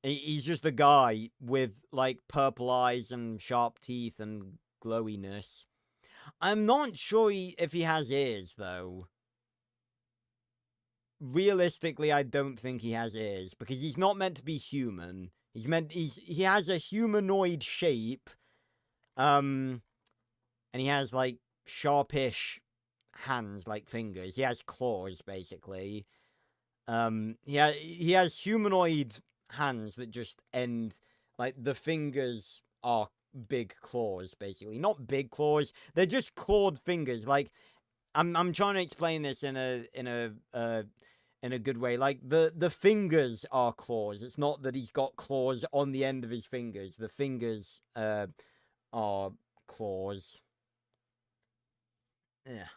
S1: He's just a guy with, like, purple eyes and sharp teeth and glowiness. I'm not sure if he has ears, though. Realistically, I don't think he has ears, because he's not meant to be human. He has a humanoid shape, and he has, like, sharpish hands, like fingers. He has claws, basically. He has humanoid hands that just end, like, the fingers are big claws, basically. Not big claws, they're just clawed fingers. Like, I'm trying to explain this in a good way. Like, the fingers are claws. It's not that he's got claws on the end of his fingers. The fingers are claws. Yeah.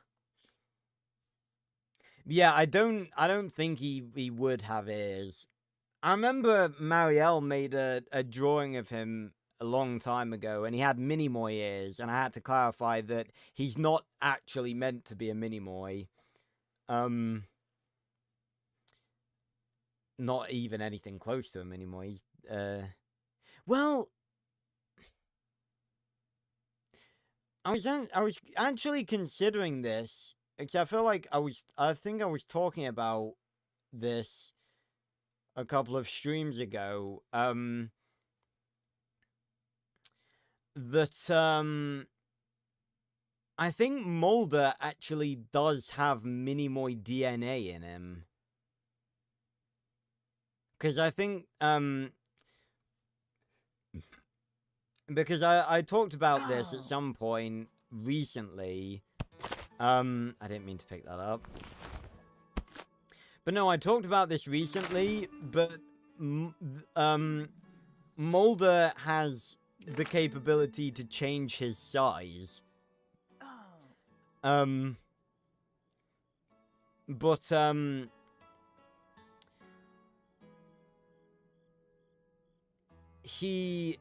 S1: Yeah, I don't think he would have ears. I remember Marielle made a drawing of him a long time ago, and he had Minimoy ears, and I had to clarify that he's not actually meant to be a Minimoy. Not even anything close to a Minimoy. He's, well, I was actually considering this, because I feel like I think I was talking about this a couple of streams ago. That I think Mulder actually does have Minimoy DNA in him. Because I think, because I talked about this at some point recently. I didn't mean to pick that up. But no, I talked about this recently, but, Mulder has the capability to change his size. But, he,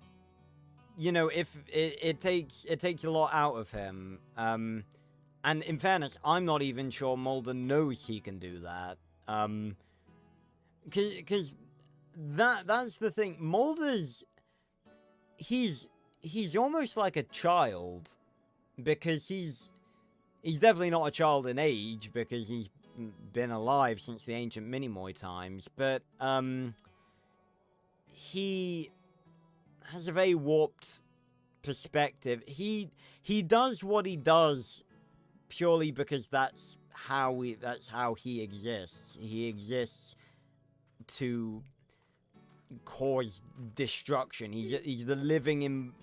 S1: you know, if it takes a lot out of him. And in fairness, I'm not even sure Mulder knows he can do that. Because that's the thing. Mulder's, he's almost like a child, because he's definitely not a child in age, because he's been alive since the ancient Minimoy times, but he has a very warped perspective. He does what he does purely because that's how he exists. He exists to cause destruction. He's the living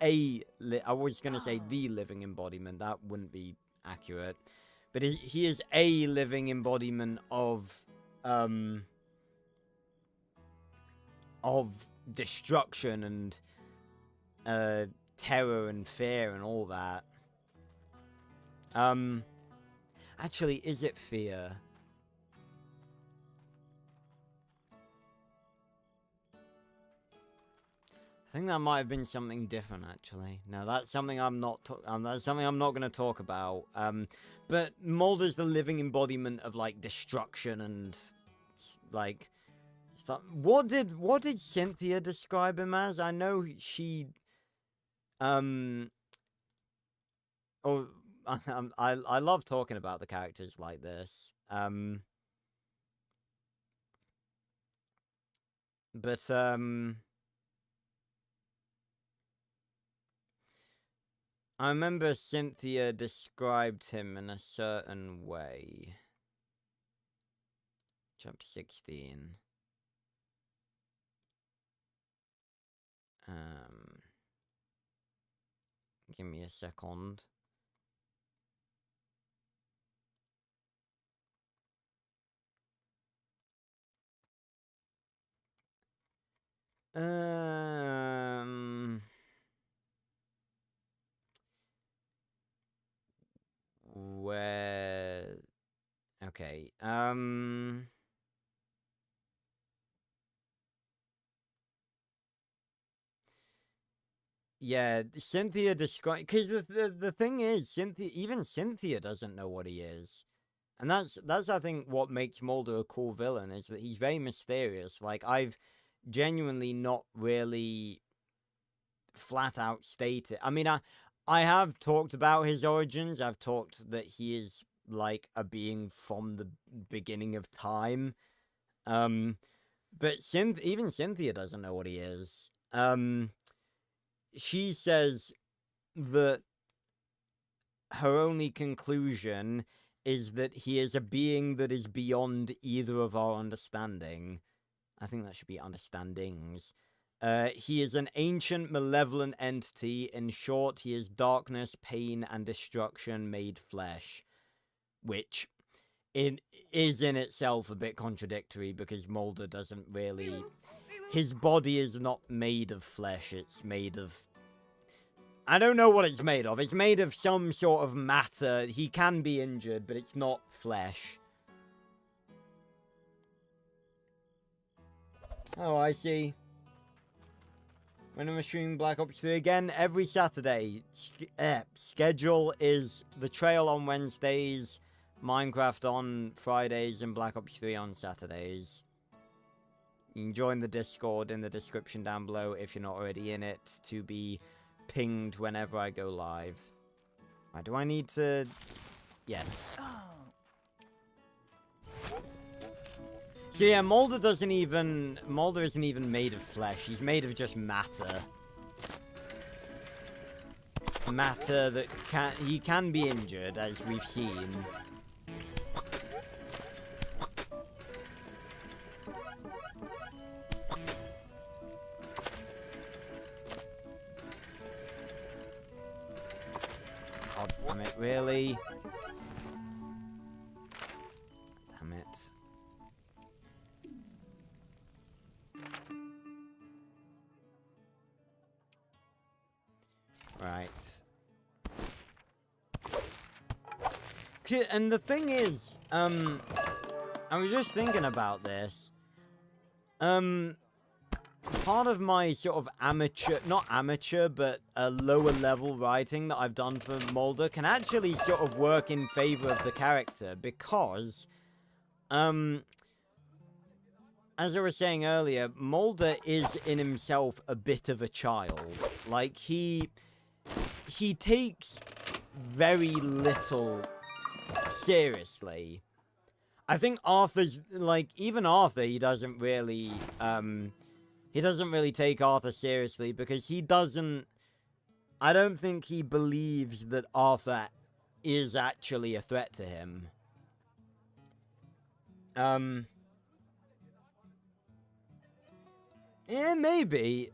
S1: I was gonna say the living embodiment. That wouldn't be accurate, but he is a living embodiment of destruction and terror and fear and all that. Actually, is it fear? I think that might have been something different, actually. No, that's something I'm not going to talk about. But Mulder's the living embodiment of, like, destruction and, like, stuff. What did Cynthia describe him as? I know she, I love talking about the characters like this. But, I remember Cynthia described him in a certain way. Chapter 16. Give me a second. Where... Okay, yeah, Cynthia described... Because the thing is, even Cynthia doesn't know what he is. And that's I think, what makes Mulder a cool villain, is that he's very mysterious. Like, I've genuinely not really flat out stated... I mean, I have talked about his origins. I've talked that he is, like, a being from the beginning of time. But even Cynthia doesn't know what he is. She says that her only conclusion is that he is a being that is beyond either of our understanding. I think that should be understandings. He is an ancient, malevolent entity. In short, he is darkness, pain, and destruction made flesh. Which is in itself a bit contradictory, because Mulder doesn't really... His body is not made of flesh, it's made of... I don't know what it's made of. It's made of some sort of matter. He can be injured, but it's not flesh. Oh, I see. When I'm streaming Black Ops 3 again, every Saturday. Schedule is The Trail on Wednesdays, Minecraft on Fridays, and Black Ops 3 on Saturdays. You can join the Discord in the description down below if you're not already in it, to be pinged whenever I go live. Right, do I need to... Yes. So yeah, Mulder isn't even made of flesh. He's made of just matter. Matter that he can be injured, as we've seen. God damn it, really? Damn it. Right. And the thing is, I was just thinking about this. Part of my sort of not amateur, but lower level writing that I've done for Mulder can actually sort of work in favor of the character, because, as I was saying earlier, Mulder is in himself a bit of a child. Like, he takes very little seriously. I think Arthur's, like, even Arthur, he doesn't really take Arthur seriously, because I don't think he believes that Arthur is actually a threat to him. Yeah, maybe.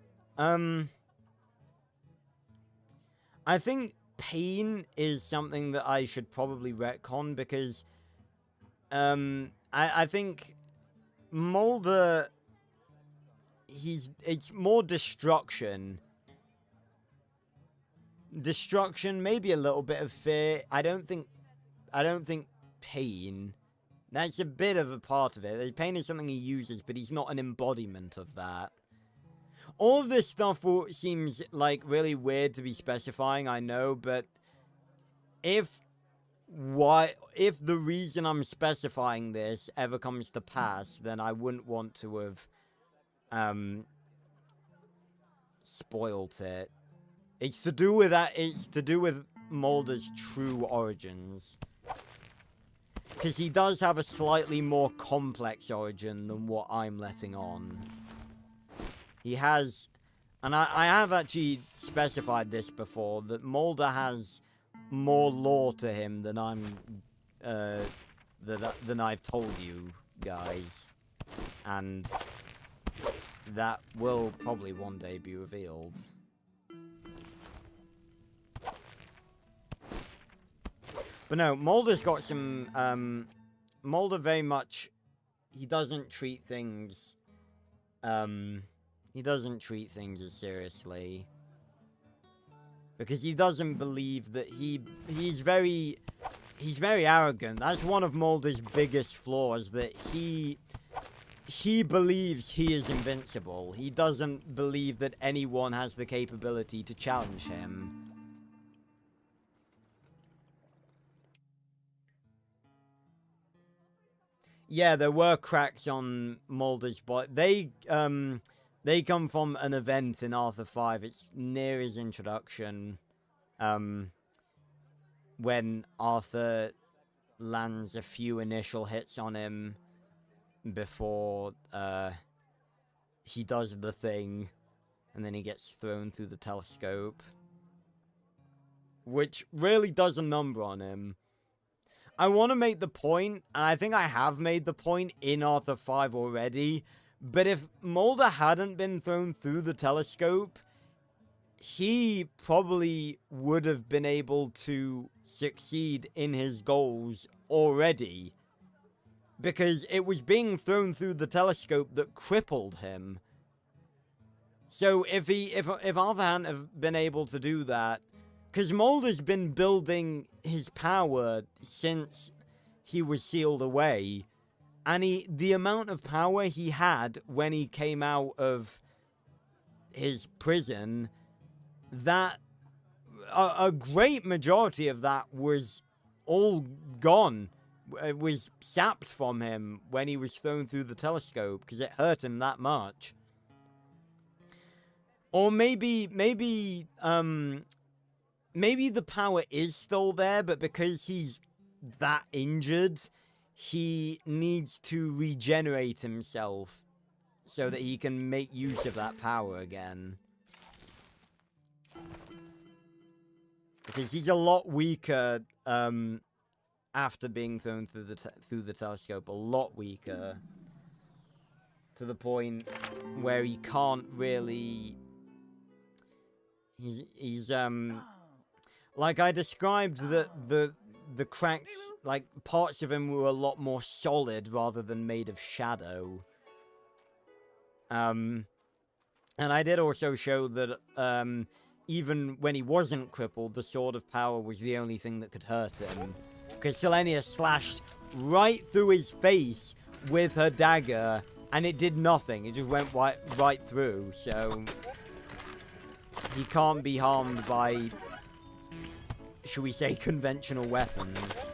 S1: I think pain is something that I should probably retcon, because, I think Mulder, it's more destruction. Destruction, maybe a little bit of fear. I don't think pain. That's a bit of a part of it. Pain is something he uses, but he's not an embodiment of that. All of this stuff seems, like, really weird to be specifying, I know, but if the reason I'm specifying this ever comes to pass, then I wouldn't want to have, spoilt it. It's to do with that, it's to do with Mulder's true origins. Because he does have a slightly more complex origin than what I'm letting on. He has, and I have actually specified this before, that Mulder has more lore to him than than I've told you guys, and that will probably one day be revealed. But no, Mulder's got some, Mulder very much, he doesn't treat things, he doesn't treat things as seriously. Because he doesn't believe that he's very arrogant. That's one of Mulder's biggest flaws, that he believes he is invincible. He doesn't believe that anyone has the capability to challenge him. Yeah, there were cracks on Mulder's body. They come from an event in Arthur 5. It's near his introduction. When Arthur lands a few initial hits on him before he does the thing, and then he gets thrown through the telescope, which really does a number on him. I want to make the point, and I think I have made the point in Arthur 5 already, but if Mulder hadn't been thrown through the telescope, he probably would have been able to succeed in his goals already. Because it was being thrown through the telescope that crippled him. So if Arthur hadn't have been able to do that, because Mulder's been building his power since he was sealed away, and the amount of power he had when he came out of his prison, that a great majority of that was all gone. It was sapped from him when he was thrown through the telescope, because it hurt him that much. Or maybe the power is still there, but because he's that injured, he needs to regenerate himself so that he can make use of that power again. Because he's a lot weaker after being thrown through the telescope, a lot weaker, to the point where he can't really. He's like I described, the cracks, like parts of him were a lot more solid rather than made of shadow. And I did also show that even when he wasn't crippled, the Sword of Power was the only thing that could hurt him. Because Selenia slashed right through his face with her dagger, and it did nothing. It just went right through, so he can't be harmed by, should we say, conventional weapons.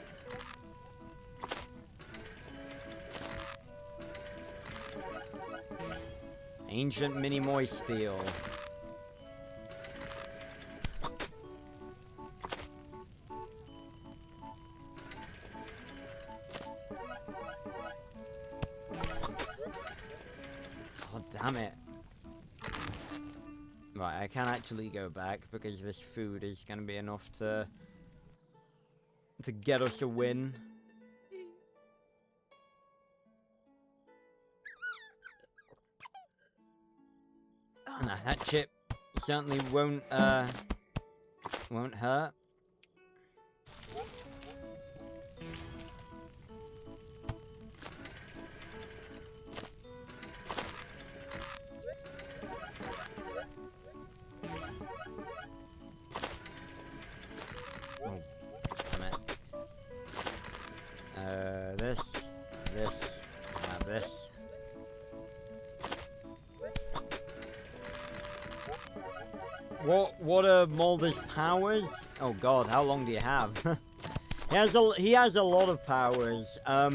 S1: Ancient mini-moy steel. God damn it. Right, I can actually go back because this food is going to be enough to get us a win. And a hatchet certainly won't hurt. Oh, damn it. This. What are Mulder's powers? Oh god, how long do you have? he has a lot of powers. Let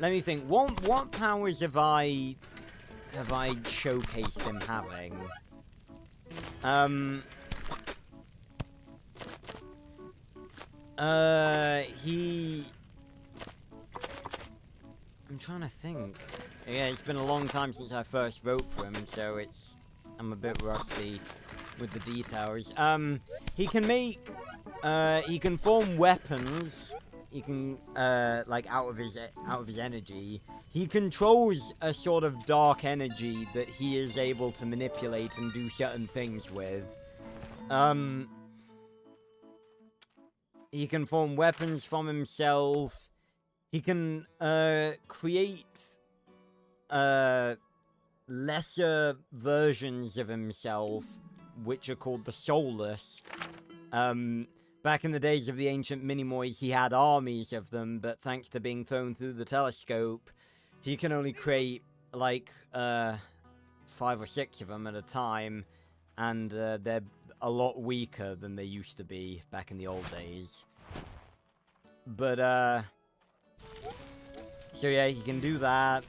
S1: me think. What powers have I showcased him having? I'm trying to think. Yeah, it's been a long time since I first wrote for him, so I'm a bit rusty with the details. He can make, he can form weapons. He can, like, out of his energy. He controls a sort of dark energy that he is able to manipulate and do certain things with. He can form weapons from himself. He can, create, lesser versions of himself, which are called the Soulless. Back in the days of the ancient Minimoys, he had armies of them, but thanks to being thrown through the telescope, he can only create, like, 5 or 6 of them at a time, and, they're a lot weaker than they used to be back in the old days. But, so yeah, he can do that.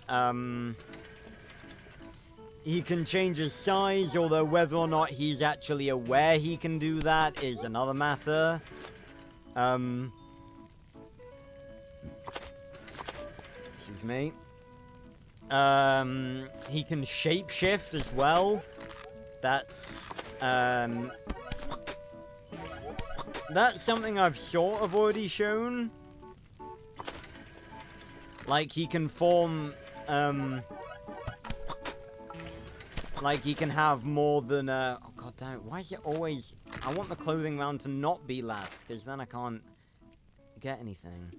S1: He can change his size, although whether or not he's actually aware he can do that is another matter. Excuse me. He can shapeshift as well. That's something I've sort of already shown. Like, he can form, like, he can have more than, oh god damn it, why is it always, I want the clothing round to not be last, because then I can't get anything.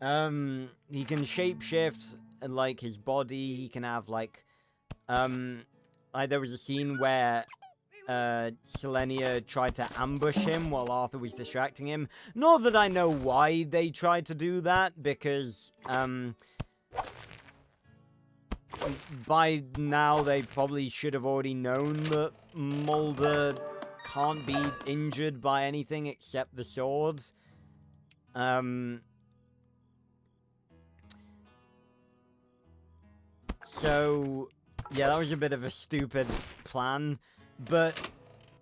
S1: He can shapeshift, like, his body. He can have, like, there was a scene where, Selenia tried to ambush him while Arthur was distracting him. Not that I know why they tried to do that, because, by now they probably should have already known that Mulder can't be injured by anything except the swords. So, yeah, that was a bit of a stupid plan, but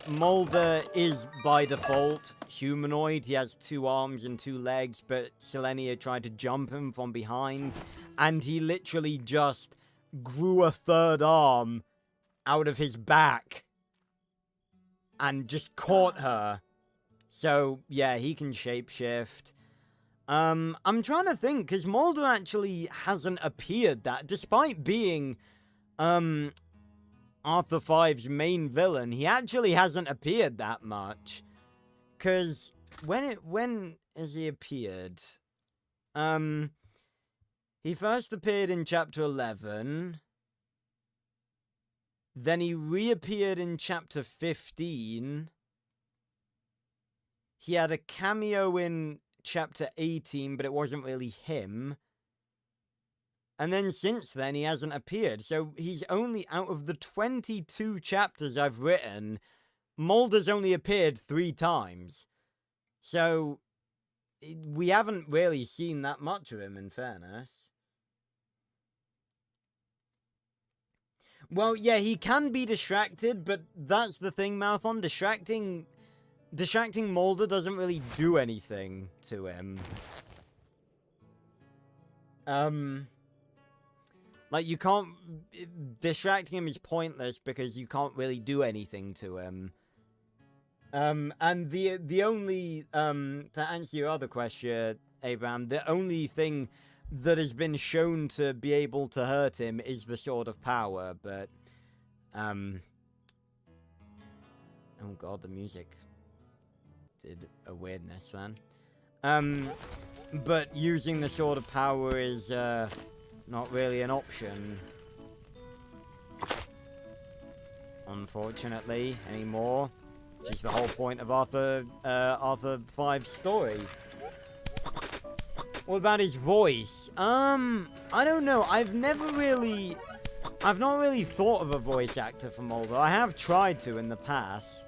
S1: Mulder is, by default, humanoid. He has 2 arms and 2 legs, but Selenia tried to jump him from behind, and he literally just grew a 3rd arm out of his back and just caught her. So, yeah, he can shapeshift. I'm trying to think, because Mulder actually hasn't appeared that, despite being, Arthur 5's main villain, he actually hasn't appeared that much. Because, when has he appeared? He first appeared in Chapter 11. Then he reappeared in Chapter 15. He had a cameo in Chapter 18, but it wasn't really him. And then since then, he hasn't appeared. So he's only, out of the 22 chapters I've written, Mulder's only appeared 3 times. So we haven't really seen that much of him, in fairness. Well, yeah, he can be distracted, but that's the thing, Marathon. Distracting Mulder doesn't really do anything to him. Like, you can't... Distracting him is pointless because you can't really do anything to him. And the only... to answer your other question, Abraham, the only thing that has been shown to be able to hurt him is the Sword of Power, but... Oh god, the music did a weirdness then. But using the Sword of Power is, not really an option. Unfortunately, anymore. Which is the whole point of Arthur 5's story. What about his voice? I don't know. I've not really thought of a voice actor for Mulder. I have tried to in the past.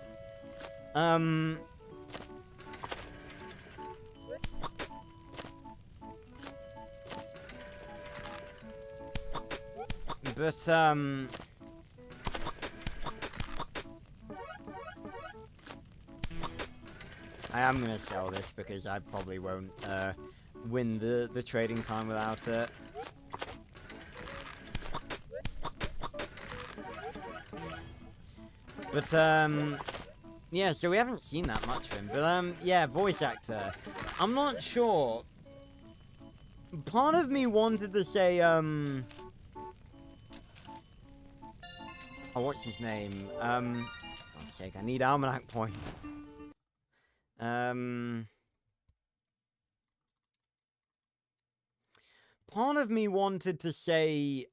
S1: But, I am gonna sell this because I probably won't, win the trading time without it. But, yeah, so we haven't seen that much of him. But, yeah, voice actor. I'm not sure. Part of me wanted to say, oh, what's his name? God's sake, I need almanac points. Part of me wanted to say,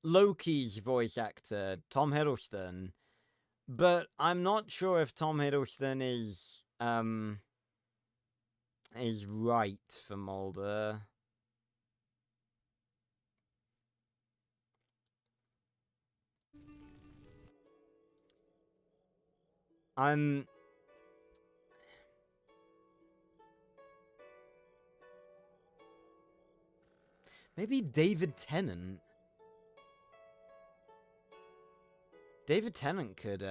S1: Loki's voice actor, Tom Hiddleston. But I'm not sure if Tom Hiddleston is right for Mulder. Maybe David Tennant. David Tennant could,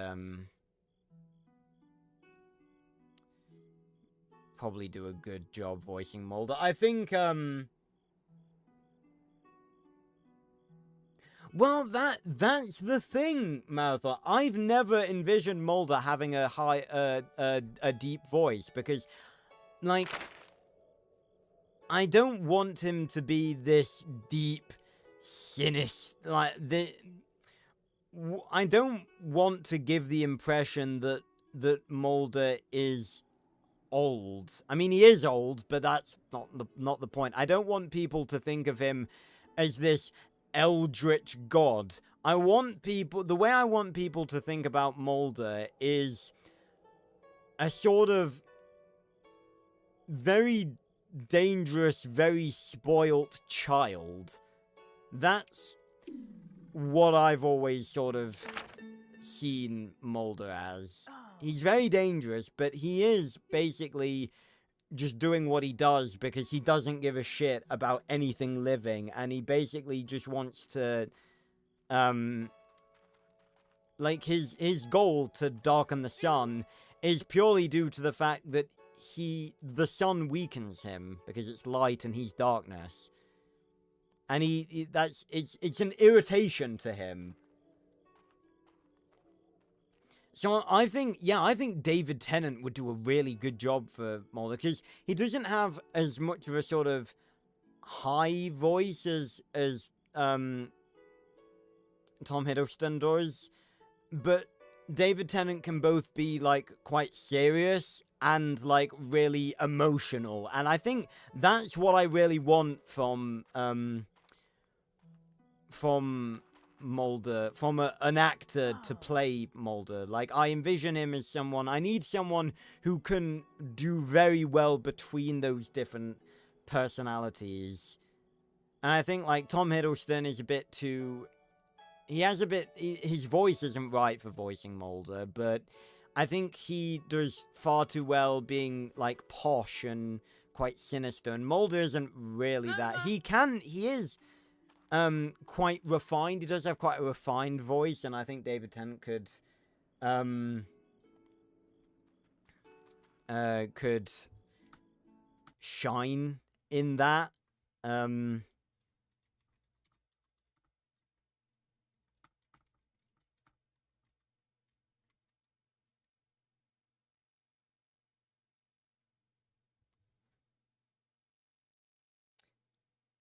S1: probably do a good job voicing Mulder. I think, well, that's the thing, Martha. I've never envisioned Mulder having a a deep voice, because, like, I don't want him to be this deep, sinister, like, I don't want to give the impression that Mulder is old. I mean, he is old, but that's not the point. I don't want people to think of him as this eldritch god. The way I want people to think about Mulder is a sort of very dangerous, very spoilt child. That's what I've always sort of seen Mulder as. He's very dangerous, but he is basically just doing what he does because he doesn't give a shit about anything living, and he basically just wants to, like, his goal to darken the sun is purely due to the fact that the sun weakens him because it's light and he's darkness. And it's an irritation to him. So I think David Tennant would do a really good job for Mulder, because he doesn't have as much of a sort of high voice as Tom Hiddleston does, but David Tennant can both be, like, quite serious and, like, really emotional, and I think that's what I really want from Mulder, from an actor to play Mulder. Like, I envision him as I need someone who can do very well between those different personalities. And I think, like, Tom Hiddleston is a bit too, his voice isn't right for voicing Mulder, but I think he does far too well being, like, posh and quite sinister, and Mulder isn't really that. He is quite refined. He does have quite a refined voice, and I think David Tennant could shine in that.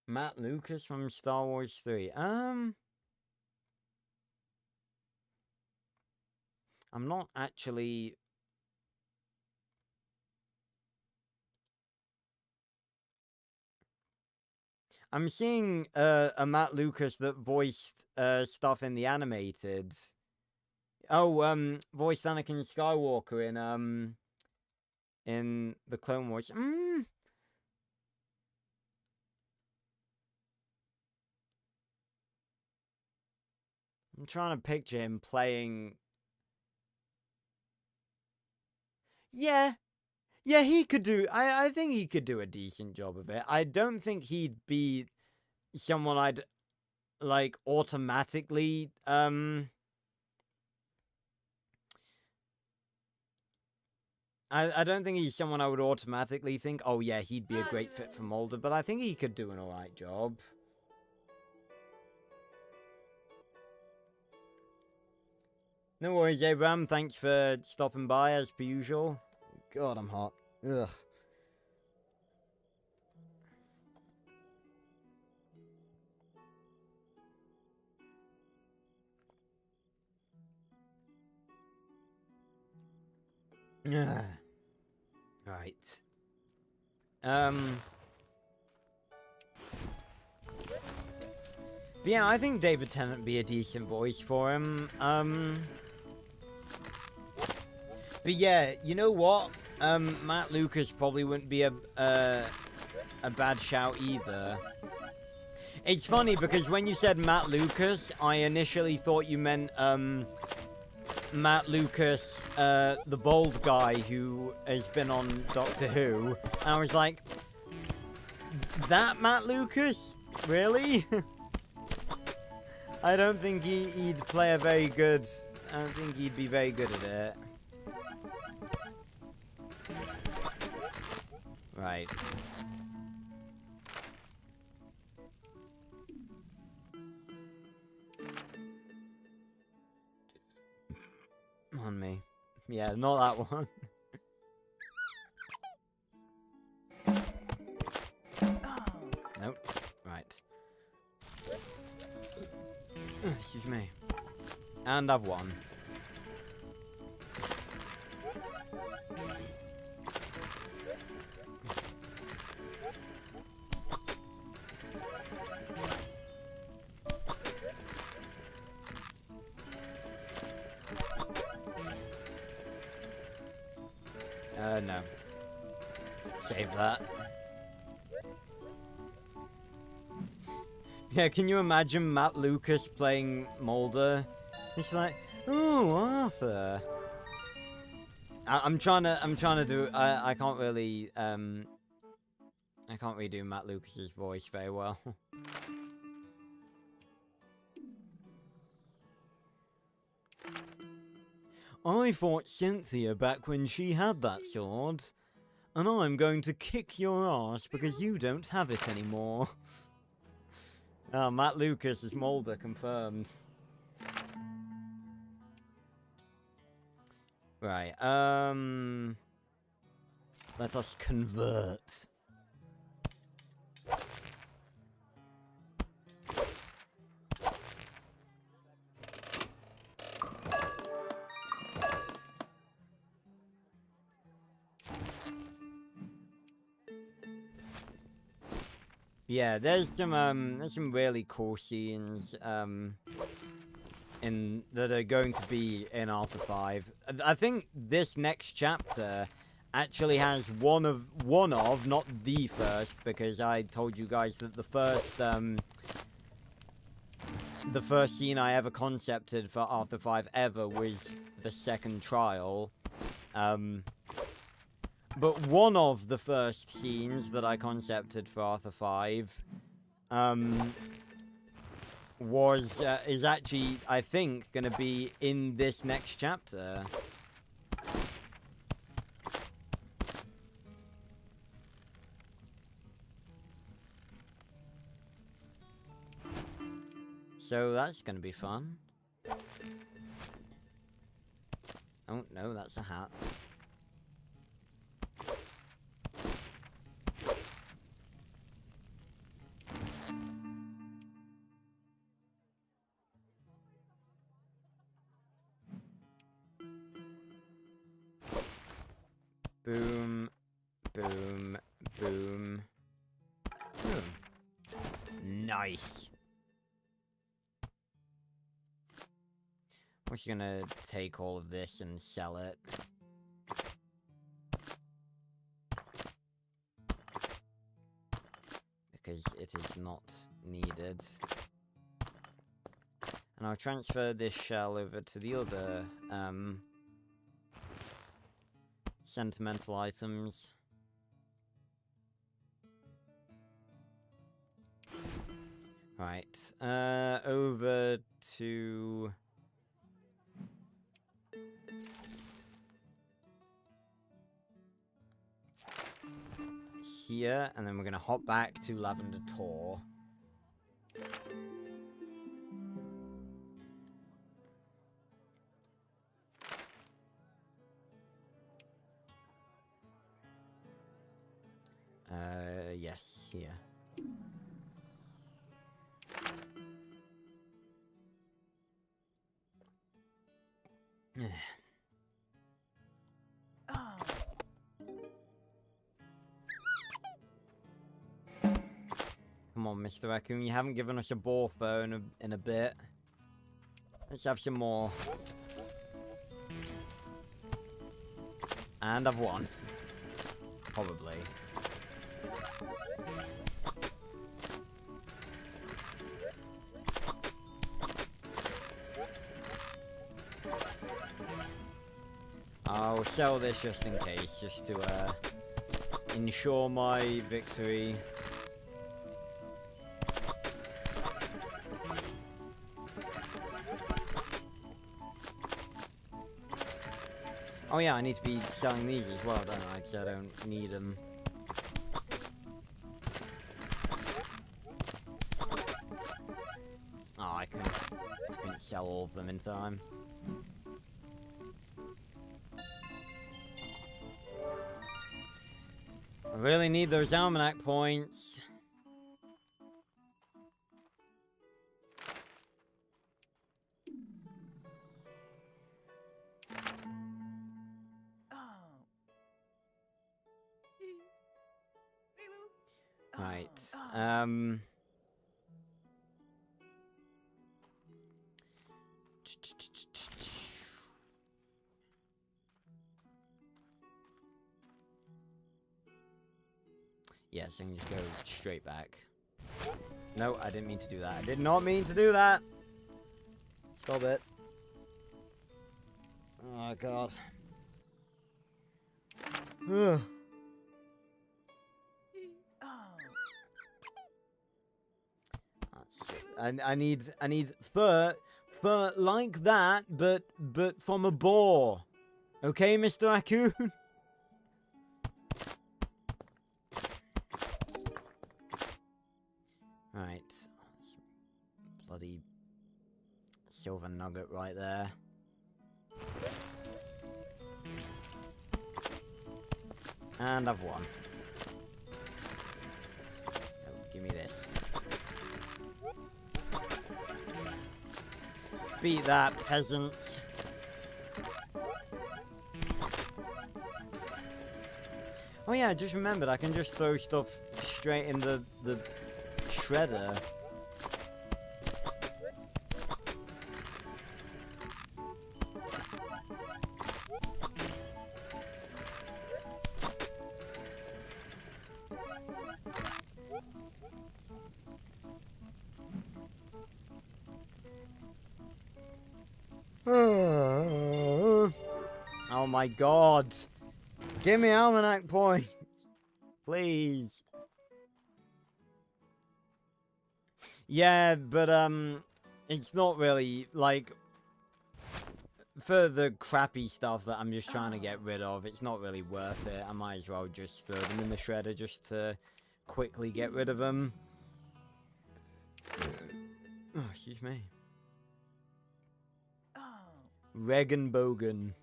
S1: Matt Lucas from Star Wars 3. I'm not actually... I'm seeing a Matt Lucas that voiced stuff in the animated. Oh, voiced Anakin Skywalker in the Clone Wars. I'm trying to picture him playing... Yeah, he could do... I think he could do a decent job of it. I don't think he'd be someone I'd, like, automatically, I don't think he's someone I would automatically think, oh yeah, he'd be a great fit for Mulder, but I think he could do an alright job. No worries, Abraham. Thanks for stopping by as per usual. God, I'm hot. Ugh. Right. But yeah, I think David Tennant would be a decent voice for him. But yeah, you know what? Matt Lucas probably wouldn't be a bad shout either. It's funny because when you said Matt Lucas, I initially thought you meant Matt Lucas, the bald guy who has been on Doctor Who. And I was like, that Matt Lucas? Really? I don't think he'd play a very good... I don't think he'd be very good at it. Right. On me. Yeah, not that one. Nope. Right. Excuse me. And I've won. No. Save that. Yeah, can you imagine Matt Lucas playing Mulder? It's like, oh, Arthur. I'm trying to do. I can't really do Matt Lucas's voice very well. I fought Cynthia back when she had that sword, and I'm going to kick your ass because you don't have it anymore. Oh, Matt Lucas is Mulder, confirmed. Right, let us convert. Yeah, there's some really cool scenes that are going to be in Alpha 5. I think this next chapter actually has one of, not the first, because I told you guys that the first scene I ever concepted for Arthur 5 ever was the second trial. But one of the first scenes that I concepted for Arthur 5 is actually, I think, going to be in this next chapter. So that's going to be fun. Oh, no, that's a hat. Boom, boom, boom. Nice. We're just gonna take all of this and sell it. Because it is not needed. And I'll transfer this shell over to the other, sentimental items. Right, over to... here, and then we're gonna hop back to Lavender Tor. Yes, here. Come on, Mr. Raccoon, you haven't given us a ball phone in a bit. Let's have some more. And I've won. Probably. I'll sell this just in case, just to ensure my victory. Oh yeah, I need to be selling these as well, don't I? Because I don't need them. Oh, I couldn't sell all of them in time. I really need those almanac points. Right. Yes, I can just go straight back. No, I didn't mean to do that. I did not mean to do that. Stop it. Oh, God. Ugh. I need fur like that, but from a boar. Okay, Mr. Raccoon? Right. Bloody silver nugget right there. And I've won. Oh, give me this. Beat that, peasants. Oh yeah, I just remembered I can just throw stuff straight in the shredder. Oh my God. Give me almanac point. Please. Yeah, but it's not really like for the crappy stuff that I'm just trying to get rid of, it's not really worth it. I might as well just throw them in the shredder just to quickly get rid of them. Oh, excuse me. Regenbogen.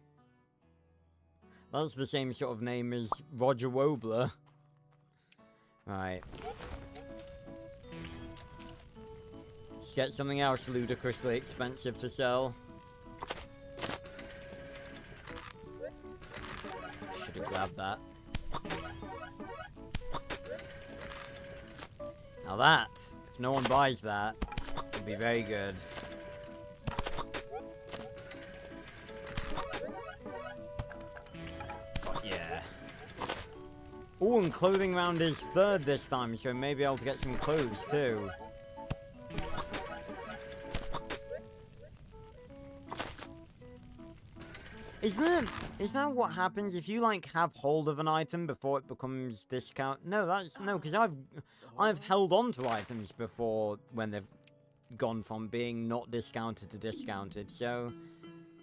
S1: That's the same sort of name as Roger Wobler. Right. Let's get something else ludicrously expensive to sell. Should have grabbed that. Now that, if no one buys that, would be very good. Oh, and clothing round is third this time, so maybe I'll get some clothes too. Is that what happens if you like have hold of an item before it becomes discount? No, no, because I've held on to items before when they've gone from being not discounted to discounted, so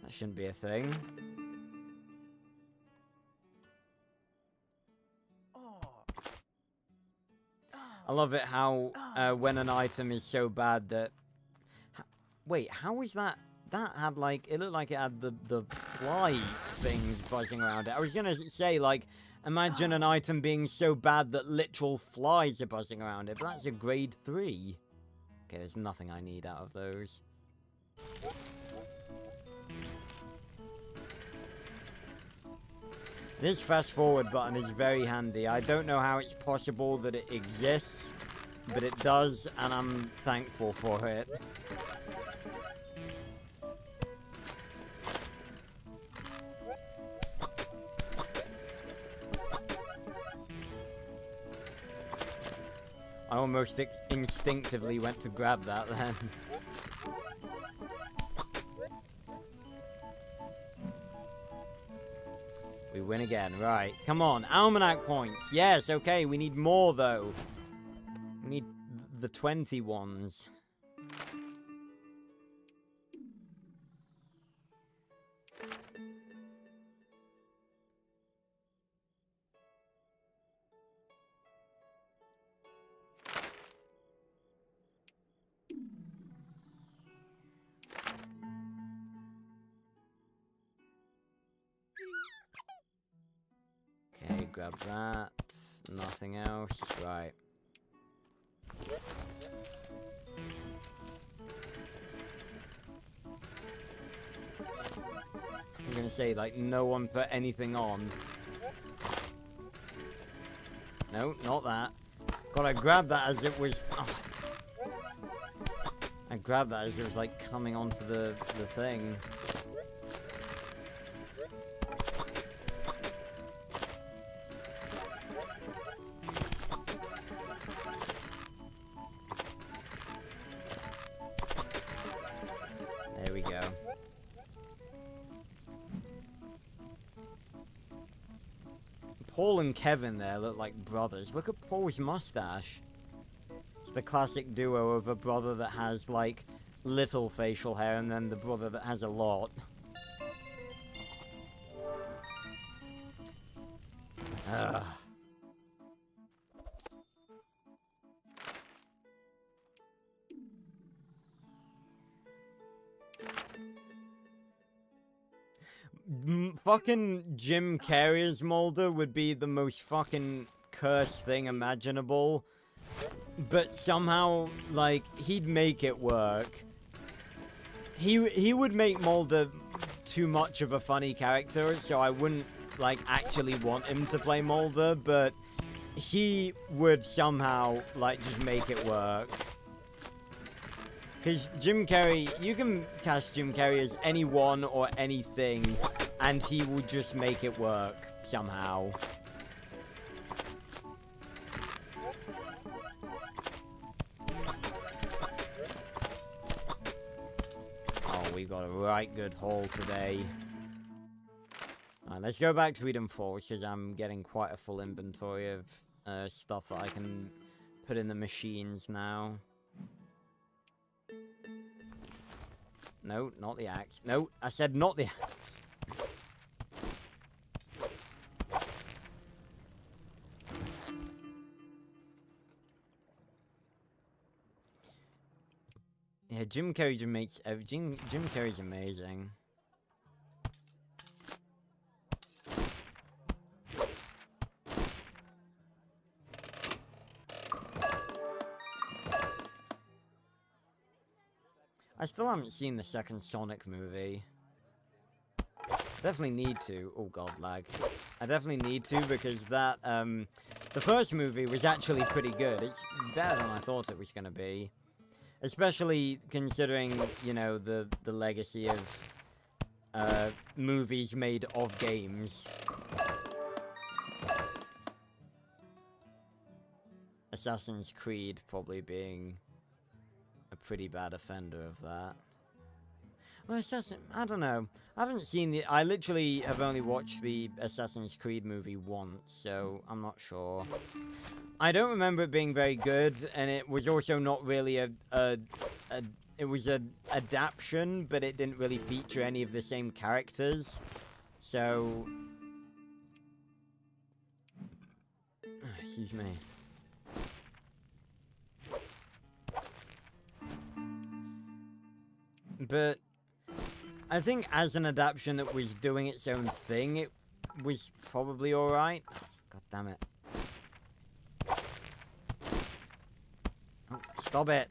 S1: that shouldn't be a thing. I love it how when an item is so bad that... Wait, how was that? That had like... It looked like it had the fly things buzzing around it. I was gonna say like, Imagine an item being so bad that literal flies are buzzing around it, but that's a grade 3. Okay, there's nothing I need out of those. This fast forward button is very handy. I don't know how it's possible that it exists, but it does, and I'm thankful for it. I almost instinctively went to grab that then. We win again, right. Come on, almanac points. Yes, okay, we need more though. We need the 20 ones. Okay, grab that. Nothing else. Right. I'm gonna say, like, no one put anything on. No, not that. God, I grabbed that as it was... Oh. I grabbed that as it was, like, coming onto the thing. There we go. Paul and Kevin there look like brothers. Look at Paul's mustache. It's the classic duo of a brother that has, like, little facial hair and then the brother that has a lot. Ugh. Fucking Jim Carrey's Mulder would be the most fucking cursed thing imaginable. But somehow, like, he'd make it work. He would make Mulder too much of a funny character, so I wouldn't, like, actually want him to play Mulder, but he would somehow, like, just make it work. Because Jim Carrey, you can cast Jim Carrey as anyone or anything, and he will just make it work somehow. Oh, we got a right good haul today. Alright, let's go back to Eden Falls, because I'm getting quite a full inventory of stuff that I can put in the machines now. No, not the axe. No, I said not the axe. Yeah, Jim Carrey just makes... Jim Carrey's amazing. I still haven't seen the second Sonic movie. Definitely need to. Oh god, lag. I definitely need to because that, the first movie was actually pretty good. It's better than I thought it was gonna be. Especially considering, you know, the legacy of, movies made of games. Assassin's Creed probably being a pretty bad offender of that. Well, I don't know. I haven't seen the... I literally have only watched the Assassin's Creed movie once, so I'm not sure. I don't remember it being very good, and it was also not really it was an adaptation, but it didn't really feature any of the same characters. So... Excuse me. But I think as an adaptation that was doing its own thing, it was probably alright. God damn it. Oh, stop it.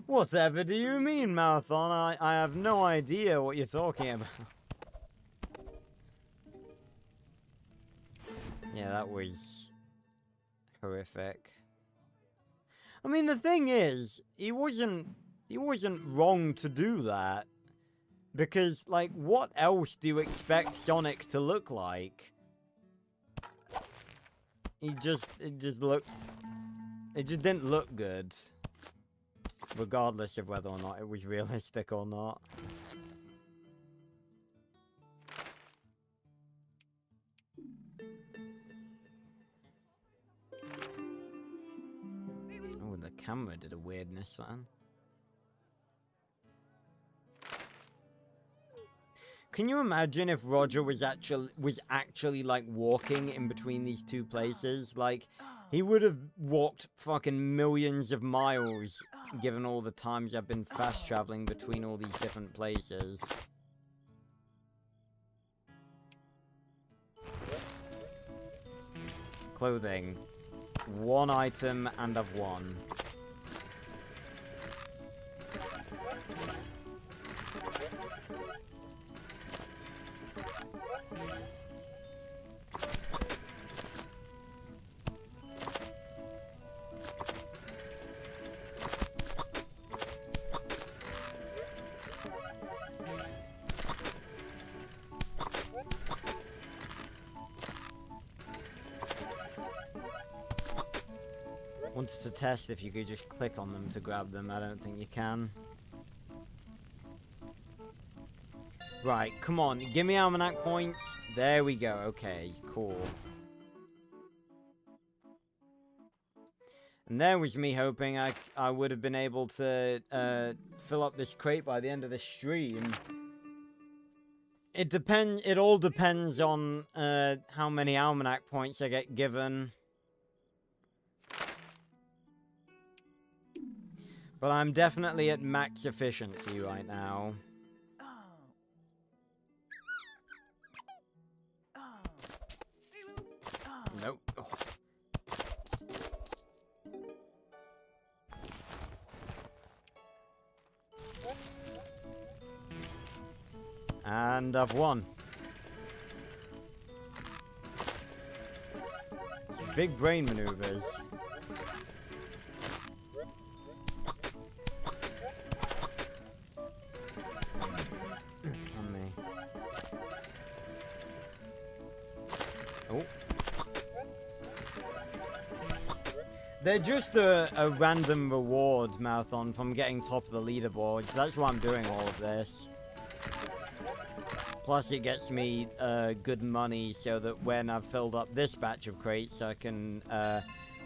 S1: Whatever do you mean, Marathon? I have no idea what you're talking about. Yeah, that was horrific. I mean, the thing is, he wasn't wrong to do that. Because, like, what else do you expect Sonic to look like? It just didn't look good. Regardless of whether or not it was realistic or not. Oh, the camera did a weirdness then. Can you imagine if Roger was actually like walking in between these two places? Like, he would have walked fucking millions of miles, given all the times I've been fast traveling between all these different places. Clothing. 1 item and I've won. Wanted to test if you could just click on them to grab them. I don't think you can. Right, come on. Give me almanac points. There we go. Okay, cool. And there was me hoping I would have been able to fill up this crate by the end of the stream. It all depends on how many almanac points I get given. But I'm definitely at max efficiency right now. Nope. Oh. And I've won. Some big brain maneuvers. On me. Oh. They're just a random reward, Marathon, from getting top of the leaderboard. That's why I'm doing all of this. Plus, it gets me good money so that when I've filled up this batch of crates, I can,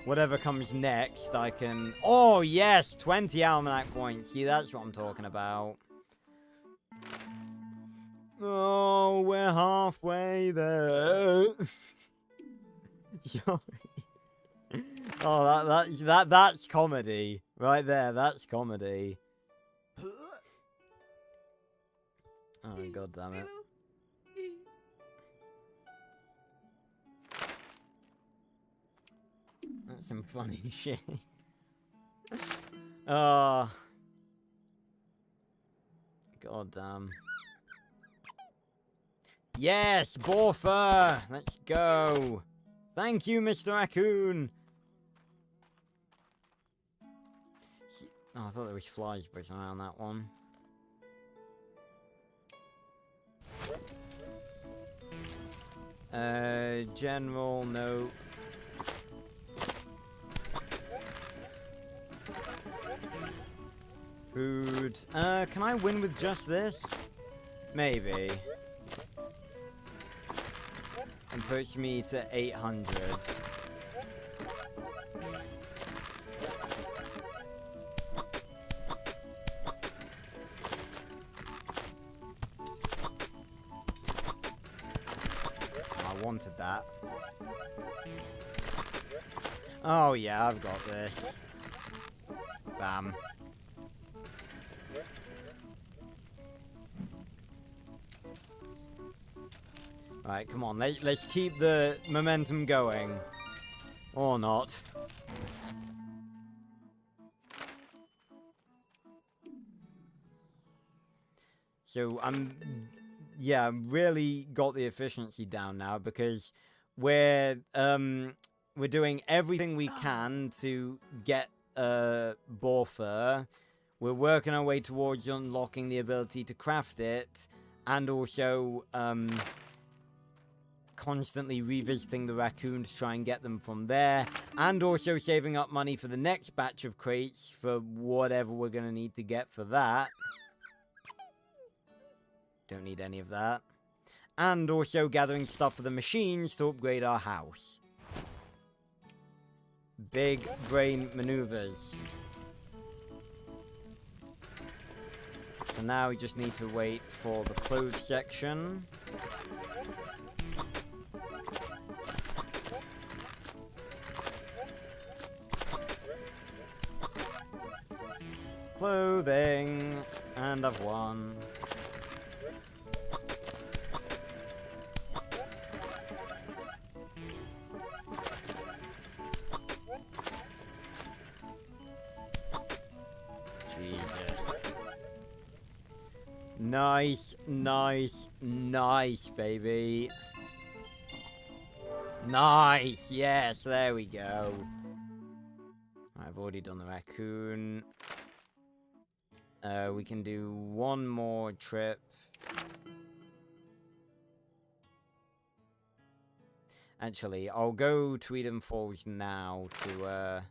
S1: whatever comes next, I can... Oh, yes! 20 almanac points. See, that's what I'm talking about. Oh, we're halfway there. Sorry. Oh, that's comedy. Right there, that's comedy. Oh, god damn it. That's some funny shit. Oh. God damn. Yes, Borfer! Let's go! Thank you, Mr. Raccoon! Oh, I thought there was flies buzzing around that one. General, no. Food. Can I win with just this? Maybe. And push me to 800. I wanted that. Oh yeah, I've got this. Bam. Right, come on. Let's keep the momentum going. Or not. So yeah, really got the efficiency down now because we're doing everything we can to get boar fur. We're working our way towards unlocking the ability to craft it, and also constantly revisiting the raccoon to try and get them from there, and also saving up money for the next batch of crates for whatever we're gonna need to get for that. Don't need any of that. And also gathering stuff for the machines to upgrade our house. Big brain maneuvers. So now we just need to wait for the clothes section. Clothing. And I've won. Nice, nice, nice, baby. Nice, yes, there we go. I've already done the raccoon. We can do one more trip. Actually, I'll go to Eden Falls now to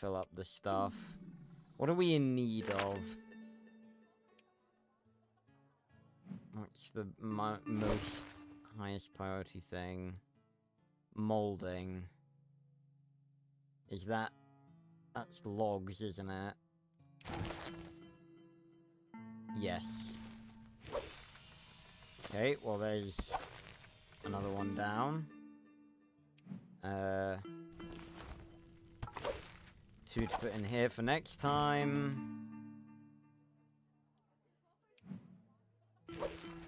S1: fill up the stuff. What are we in need of? What's the most highest priority thing? Molding. Is that... That's logs, isn't it? Yes. Okay, well there's another one down. 2 to put in here for next time.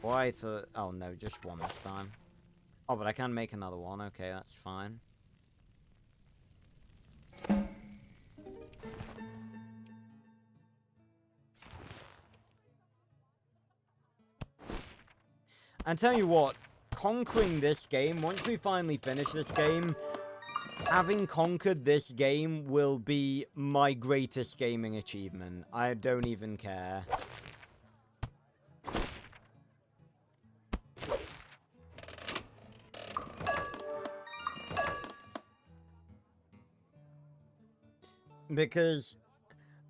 S1: Why to... Oh no, just one this time. Oh, but I can make another one. Okay, that's fine. And tell you what, conquering this game, once we finally finish this game, having conquered this game will be my greatest gaming achievement. I don't even care. Because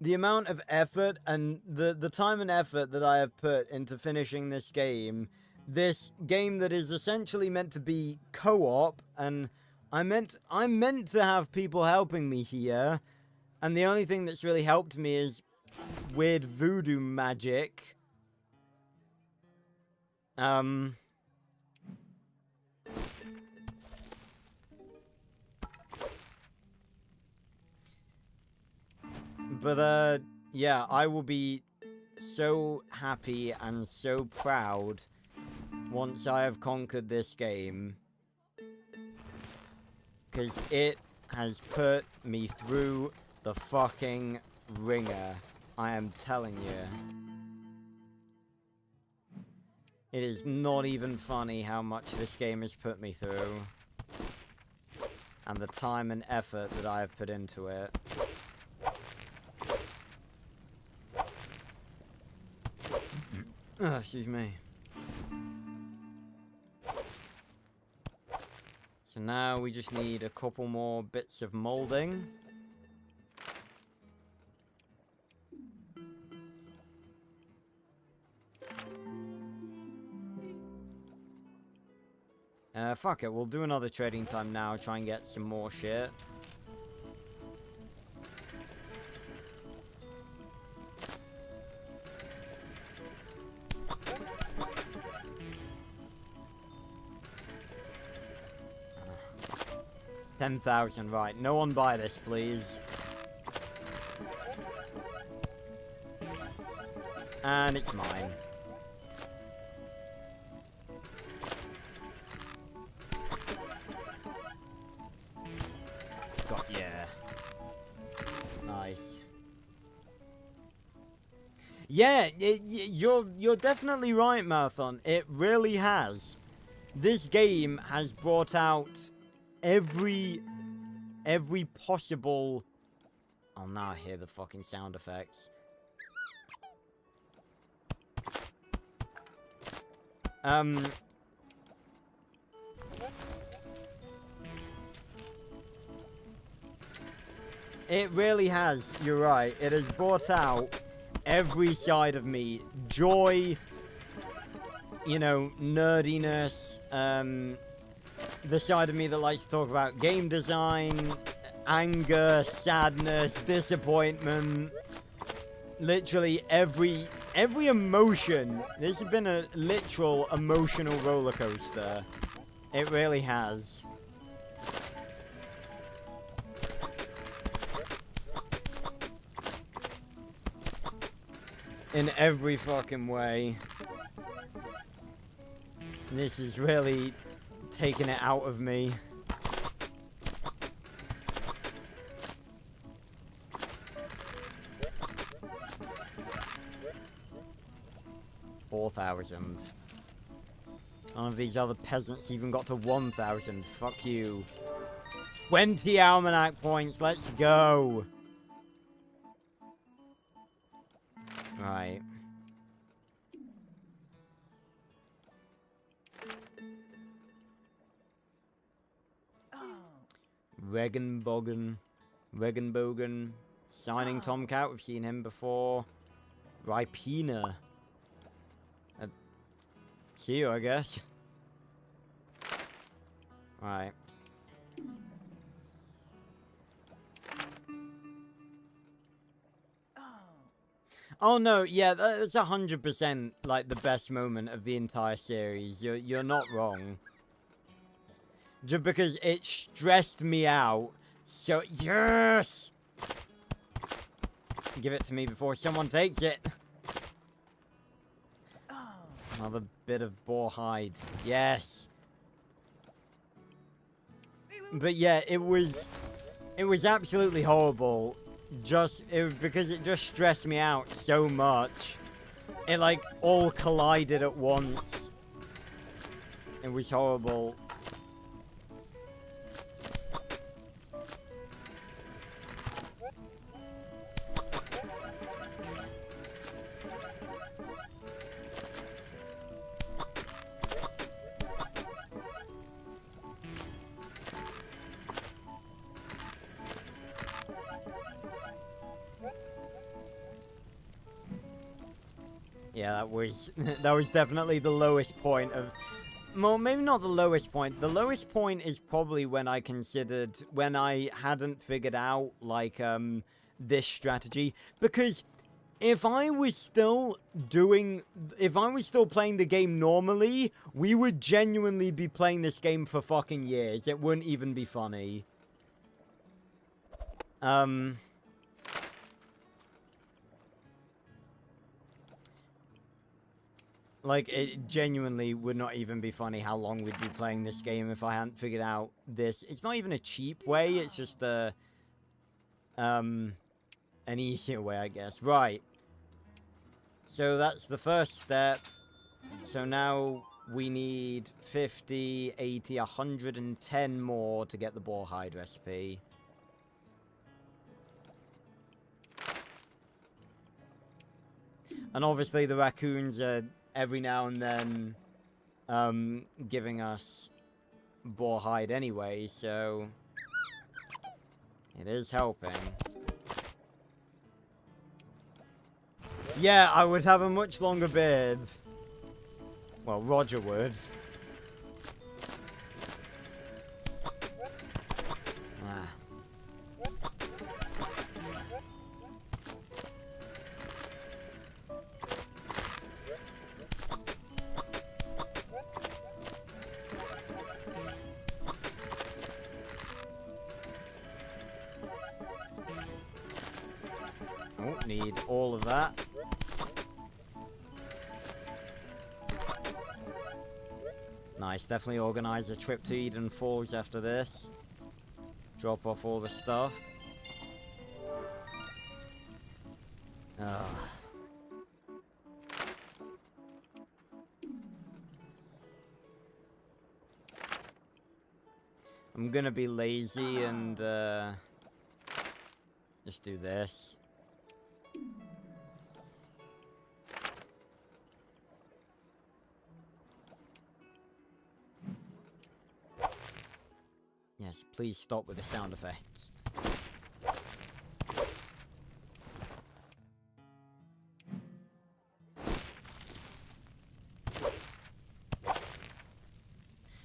S1: the amount of effort and the time and effort that I have put into finishing this game that is essentially meant to be co-op, and I'm meant to have people helping me here, and the only thing that's really helped me is weird voodoo magic. But, yeah, I will be so happy and so proud once I have conquered this game. Because it has put me through the fucking ringer. I am telling you. It is not even funny how much this game has put me through. And the time and effort that I have put into it. Oh, excuse me. So now we just need a couple more bits of molding. Fuck it, we'll do another trading time now, try and get some more shit. $10,000, right. No one buy this, please. And it's mine. Yeah, you're definitely right, Marathon. It really has. This game has brought out every possible... Oh, now I hear the fucking sound effects. It really has, you're right. It has brought out every side of me. Joy, you know, nerdiness, the side of me that likes to talk about game design, anger, sadness, disappointment. Literally every emotion. This has been a literal emotional roller coaster. It really has. In every fucking way. This is really taking it out of me. $4,000. None of these other peasants even got to 1,000. Fuck you. 20 almanac points. Let's go. Right. Regenbogen. Signing Tomcat. We've seen him before. Ripina. See you, I guess. Right. Oh no, yeah, that's 100% like the best moment of the entire series. You're not wrong. Just because it stressed me out. So yes! Give it to me before someone takes it. Another bit of boar hide. Yes. But yeah, it was absolutely horrible. Because it just stressed me out so much. It like all collided at once. It was horrible. Yeah, that was definitely the lowest point of... Well, maybe not the lowest point. The lowest point is probably when I hadn't figured out, like, this strategy. Because if I was still playing the game normally, we would genuinely be playing this game for fucking years. It wouldn't even be funny. Like, it genuinely would not even be funny how long we'd be playing this game if I hadn't figured out this. It's not even a cheap way, it's just an easier way, I guess. Right. So that's the first step. So now we need 50, 80, 110 more to get the boar hide recipe. And obviously the raccoons are... every now and then, giving us boar hide anyway, so it is helping. Yeah, I would have a much longer beard. Well, Roger would. Need all of that. Nice, definitely organize a trip to Eden Falls after this. Drop off all the stuff. I'm gonna be lazy and, just do this. Yes, please stop with the sound effects.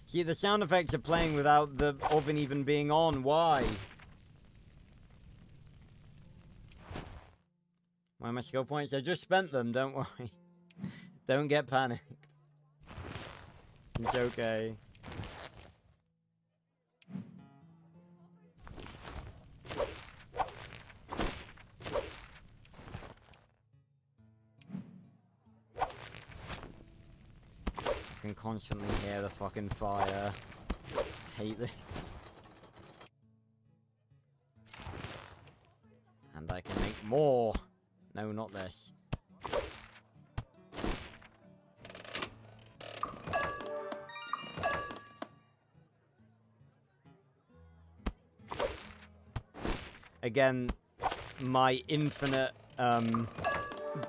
S1: See, the sound effects are playing without the oven even being on. Why? Why are my skill points? I just spent them, don't worry. Don't get panicked. It's okay. I can constantly hear the fucking fire. Hate this. And I can make more. No, not this. Again, my infinite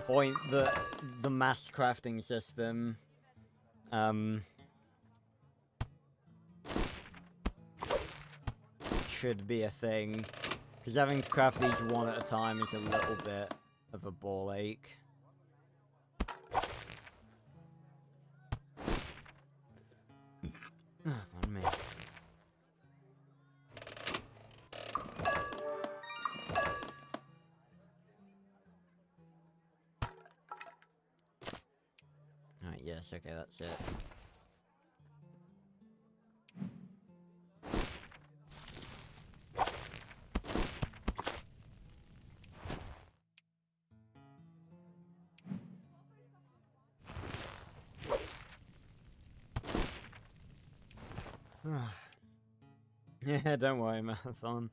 S1: point that the mass crafting system should be a thing, because having to craft these one at a time is a little bit of a ball ache. Pardon me. Alright, yes, okay, that's it. Yeah, don't worry, Marathon.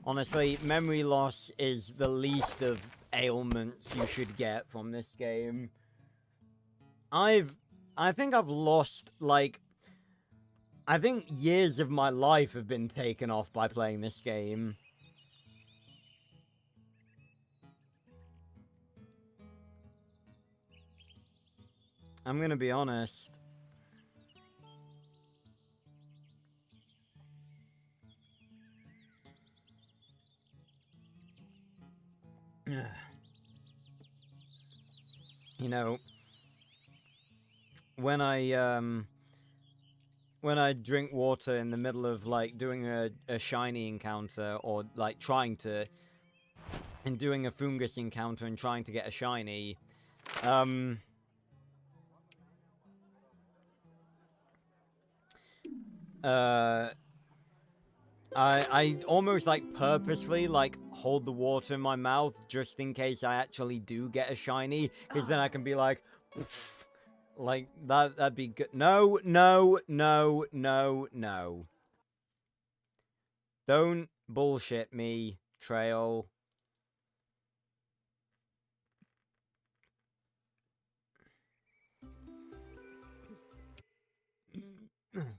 S1: Honestly, memory loss is the least of ailments you should get from this game. I think I've lost, like, I think years of my life have been taken off by playing this game. I'm gonna be honest. You know, when I drink water in the middle of, like, doing a shiny encounter, or, like, trying to, and doing a fungus encounter and trying to get a shiny, I almost, like, purposely, like, hold the water in my mouth just in case I actually do get a shiny, because then I can be like, like, that'd be good. No, no, no, no, no. Don't bullshit me, Trail.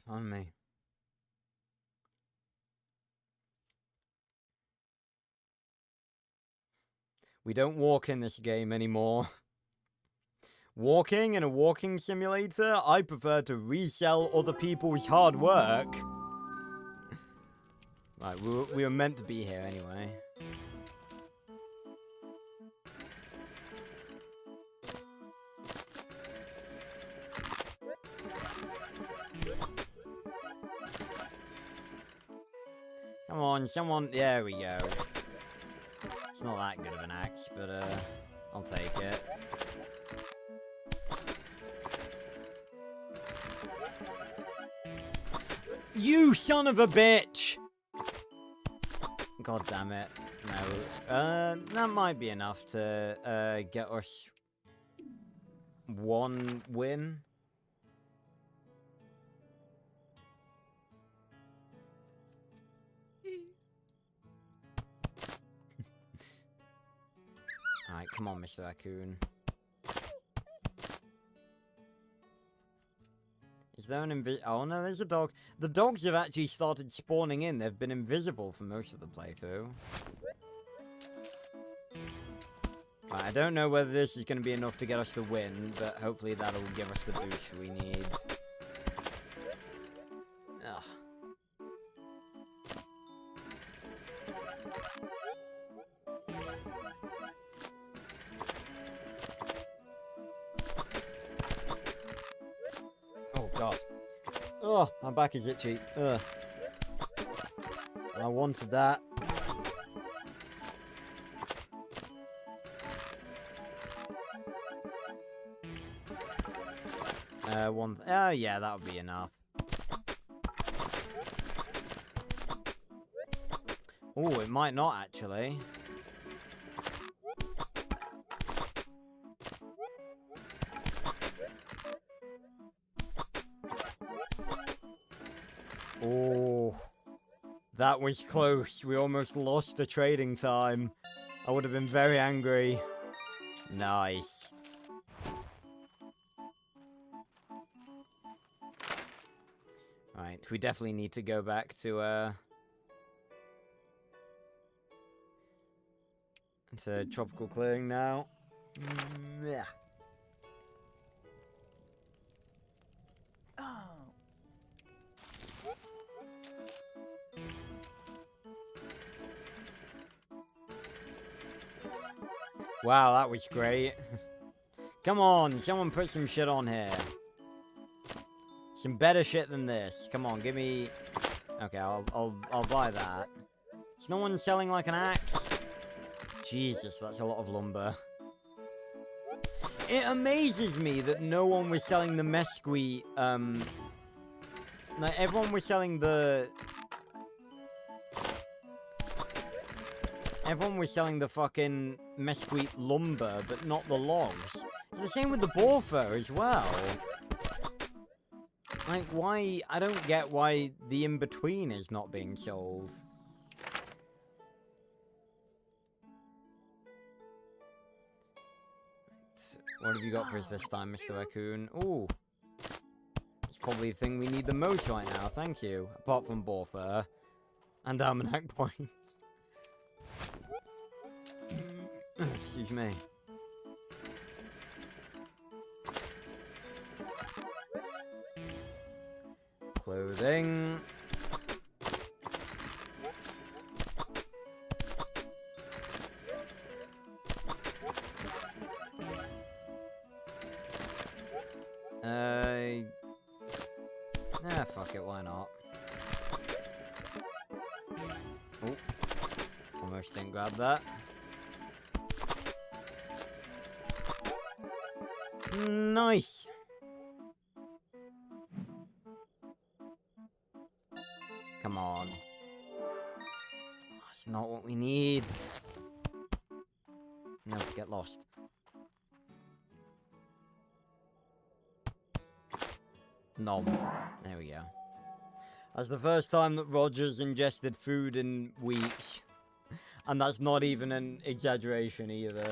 S1: On me. We don't walk in this game anymore. Walking in a walking simulator? I prefer to resell other people's hard work. Right, we were meant to be here anyway. Come on, someone... There we go. It's not that good of an axe, but, I'll take it. You son of a bitch! God damn it. No. That might be enough to, get us one win. Alright, come on, Mr. Raccoon. Is there an oh no, there's a dog. The dogs have actually started spawning in. They've been invisible for most of the playthrough. Right, I don't know whether this is going to be enough to get us the win, but hopefully that'll give us the boost we need. Ugh. Oh god. Oh, my back is itchy. Ugh. I wanted that. Oh yeah, that would be enough. Oh, it might not actually. Oh, that was close. We almost lost the trading time. I would have been very angry. Nice. Right, we definitely need to go back to tropical clearing now. Yeah. Wow, that was great. Come on, someone put some shit on here. Some better shit than this. Come on, give me... Okay, I'll buy that. Is no one selling like an axe? Jesus, that's a lot of lumber. It amazes me that no one was selling the mesquite, like, everyone was selling the... Everyone was selling the fucking mesquite lumber, but not the logs. It's the same with the boar fur as well. Like, why... I don't get why the in-between is not being sold. What have you got for us this time, Mr. Raccoon? Ooh. It's probably the thing we need the most right now, thank you. Apart from boar fur. And almanac points. Excuse me. Clothing. Fuck it, why not? Oh. Almost didn't grab that. Nice! Come on. That's not what we need. No, get lost. Nom. There we go. That's the first time that Roger's ingested food in weeks. And that's not even an exaggeration either.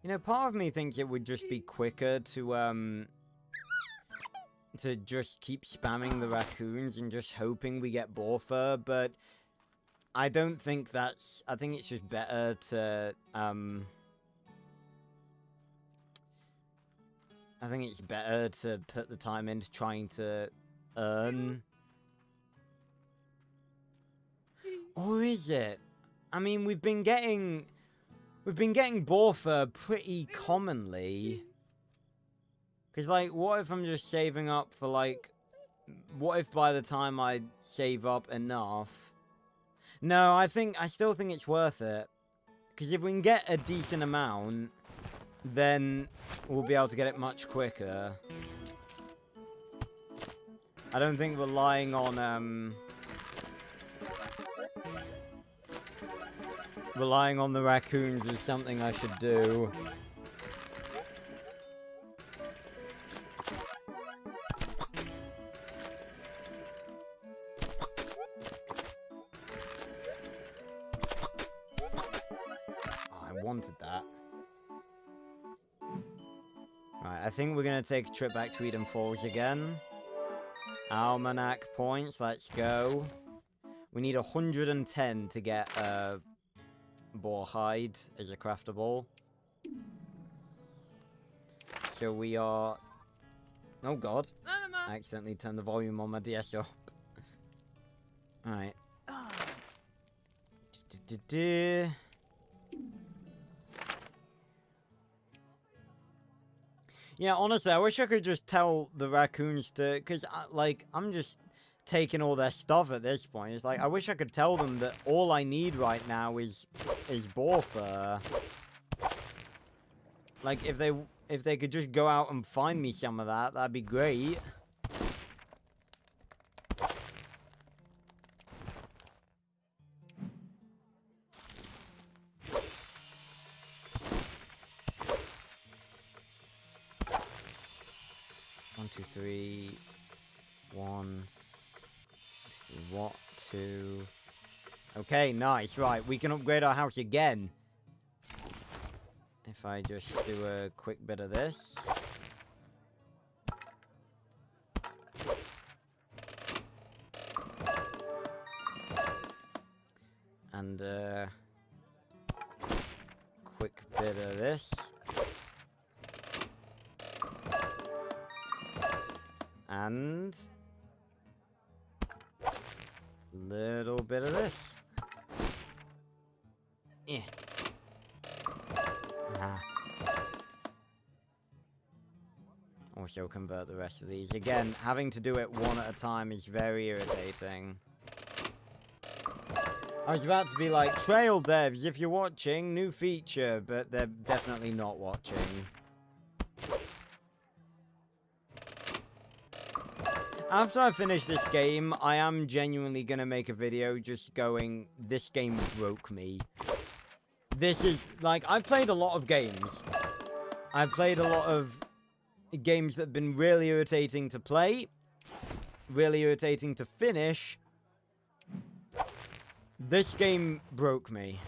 S1: You know, part of me thinks it would just be quicker to just keep spamming the raccoons and just hoping we get boar fur, but I don't think that's... I think it's just better to, I think it's better to put the time into trying to earn... Or is it? I mean, we've been getting boar fur pretty commonly. Because, like, what if I'm just saving up for, like... What if by the time I save up enough... No, I still think it's worth it. Because if we can get a decent amount, then we'll be able to get it much quicker. I don't think relying on, relying on the raccoons is something I should do. wanted that. Right, I think we're gonna take a trip back to Eden Falls again. Almanac points, let's go. We need 110 to get boar hide as a craftable. So we are... Oh god. I accidentally turned the volume on my DS up. Alright. Yeah, honestly, I wish I could just tell the raccoons to... Because, like, I'm just taking all their stuff at this point. It's like, I wish I could tell them that all I need right now is boar fur. Like, if they could just go out and find me some of that, that'd be great. One, two, three. 1. What? 2. Okay, nice. Right, we can upgrade our house again. If I just do a quick bit of this. And quick bit of this. And little bit of this. Yeah. Also convert the rest of these. Again, having to do it one at a time is very irritating. I was about to be like, Trail devs, if you're watching, new feature, but they're definitely not watching. After I finish this game, I am genuinely going to make a video just going, this game broke me. This is, like, I've played a lot of games. I've played a lot of games that have been really irritating to play, really irritating to finish. This game broke me.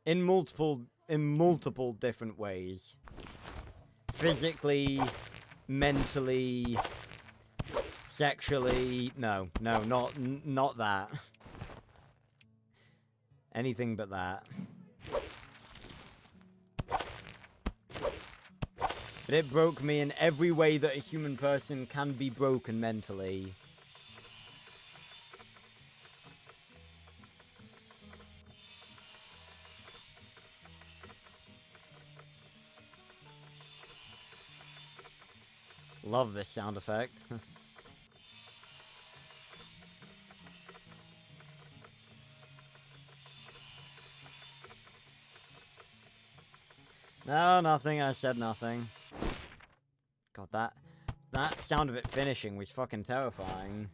S1: In multiple different ways. Physically, mentally, sexually, no, not that. Anything but that. But it broke me in every way that a human person can be broken mentally. Love this sound effect. No, nothing. I said nothing. God, that sound of it finishing was fucking terrifying.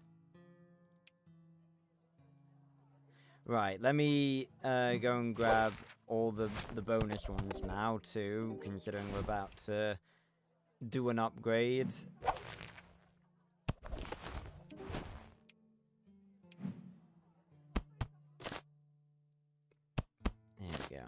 S1: Right, let me go and grab all the bonus ones now too, considering we're about to do an upgrade. There we go.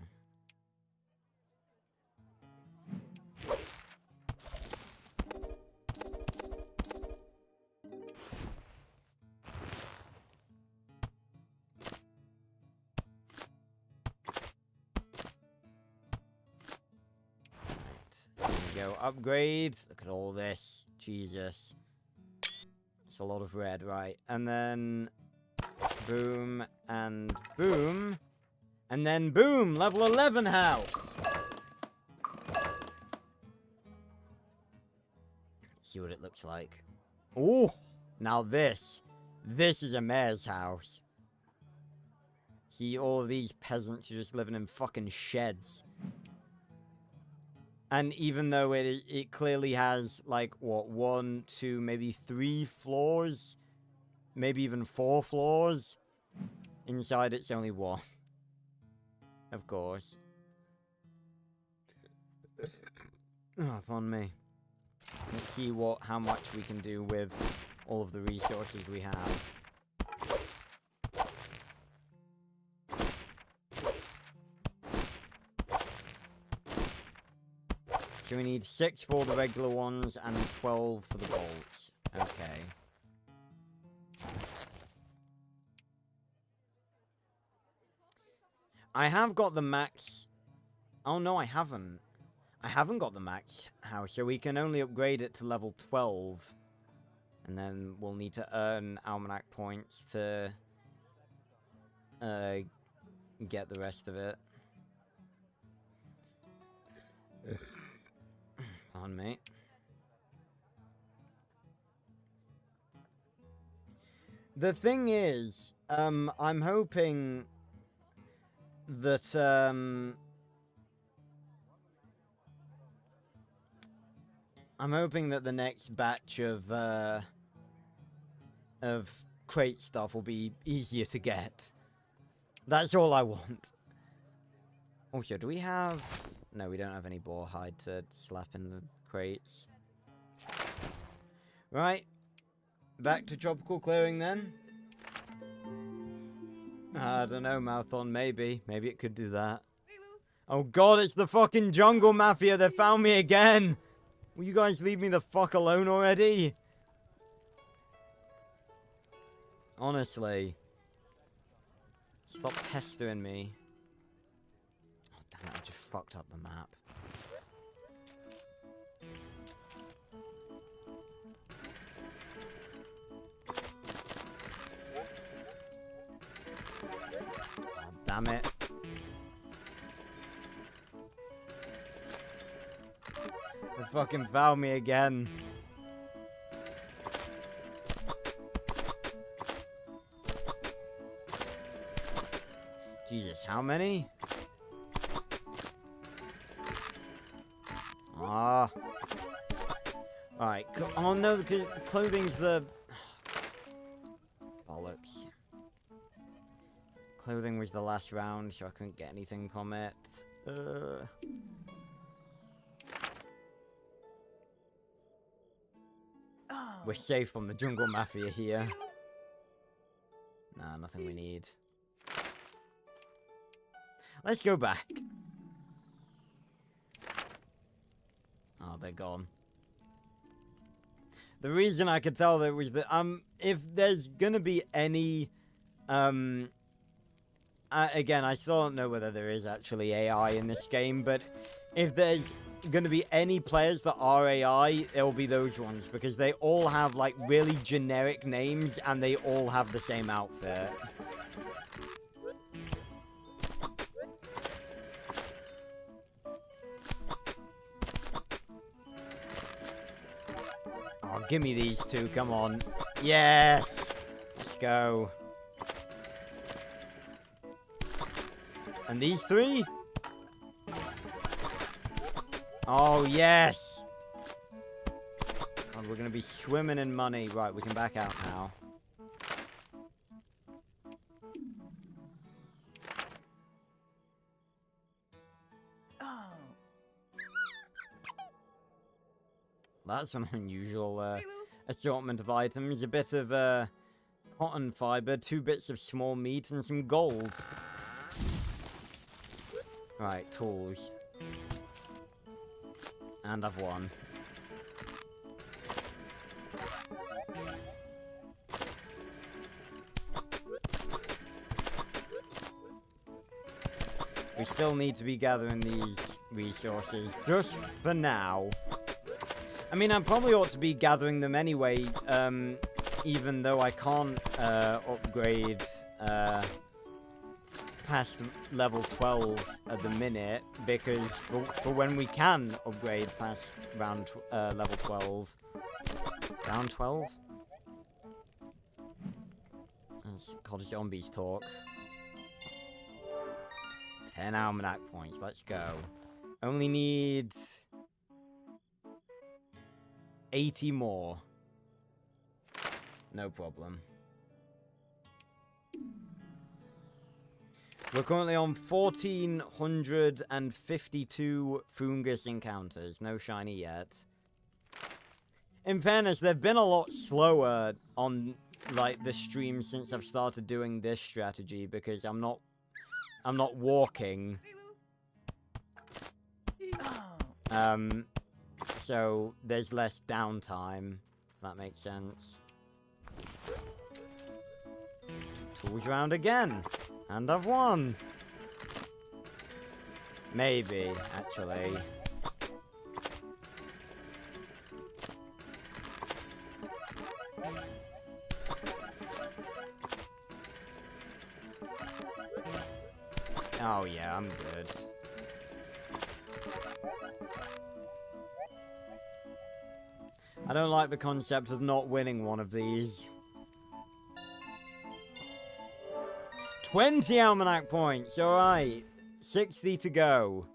S1: Go upgrade. Look at all this. Jesus. It's a lot of red, right? And then boom and boom. And then boom! Level 11 house! See what it looks like. Ooh! Now this. This is a mayor's house. See, all of these peasants are just living in fucking sheds. And even though it clearly has, like, what, 1, 2, maybe 3 floors? Maybe even 4 floors? Inside it's only 1. Of course. Oh, pardon me. Let's see how much we can do with all of the resources we have. So we need 6 for the regular ones and 12 for the bolts. Okay. I have got the max... Oh, no, I haven't. I haven't got the max house, so we can only upgrade it to level 12. And then we'll need to earn almanac points to get the rest of it. Pardon me. The thing is, I'm hoping that, I'm hoping that the next batch of crate stuff will be easier to get. That's all I want. Also, do we have... No, we don't have any boar hide to slap in the crates. Right. Back to tropical clearing then. I don't know, Mouthon, maybe. Maybe it could do that. Oh god, it's the fucking jungle mafia. They found me again. Will you guys leave me the fuck alone already? Honestly. Stop pestering me. Oh, damn it, I just fucked up the map. Oh, damn it. They fucking found me again. Jesus, how many? Ah. Alright, oh no, because clothing's the... Bollocks. Clothing was the last round, so I couldn't get anything from it. We're safe from the jungle mafia here. Nah, nothing we need. Let's go back. Oh, they're gone. The reason I could tell that was that, if there's gonna be any, again, I still don't know whether there is actually AI in this game, but if there's gonna be any players that are AI, it'll be those ones, because they all have, like, really generic names, and they all have the same outfit. Oh, give me these two, come on. Yes! Let's go. And these 3? Oh, yes! Oh, we're gonna be swimming in money. Right, we can back out now. That's an unusual assortment of items. A bit of cotton fiber, 2 bits of small meat, and some gold. Right, tools. And I've won. We still need to be gathering these resources, just for now. I mean, I probably ought to be gathering them anyway, even though I can't upgrade past level 12 at the minute, because for when we can upgrade past level 12. Round 12? That's called zombies talk. 10 almanac points, let's go. Only need 80 more. No problem. We're currently on 1,452 fungus encounters. No shiny yet. In fairness, they've been a lot slower on, like, the stream since I've started doing this strategy, because I'm not walking. so there's less downtime, if that makes sense. Tools round again, and I've won. Maybe, actually. Oh yeah, I'm good. I don't like the concept of not winning one of these. 20 almanac points, alright. 60 to go.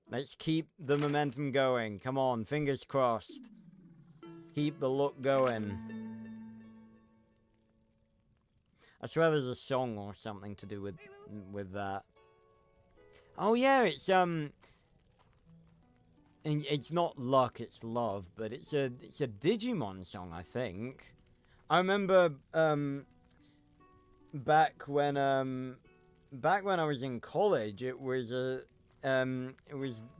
S1: Let's keep the momentum going. Come on, fingers crossed. Keep the luck going. I swear there's a song or something to do with that. Oh yeah, it's not luck, it's love, but it's a Digimon song, I think. I remember back when I was in college, it was the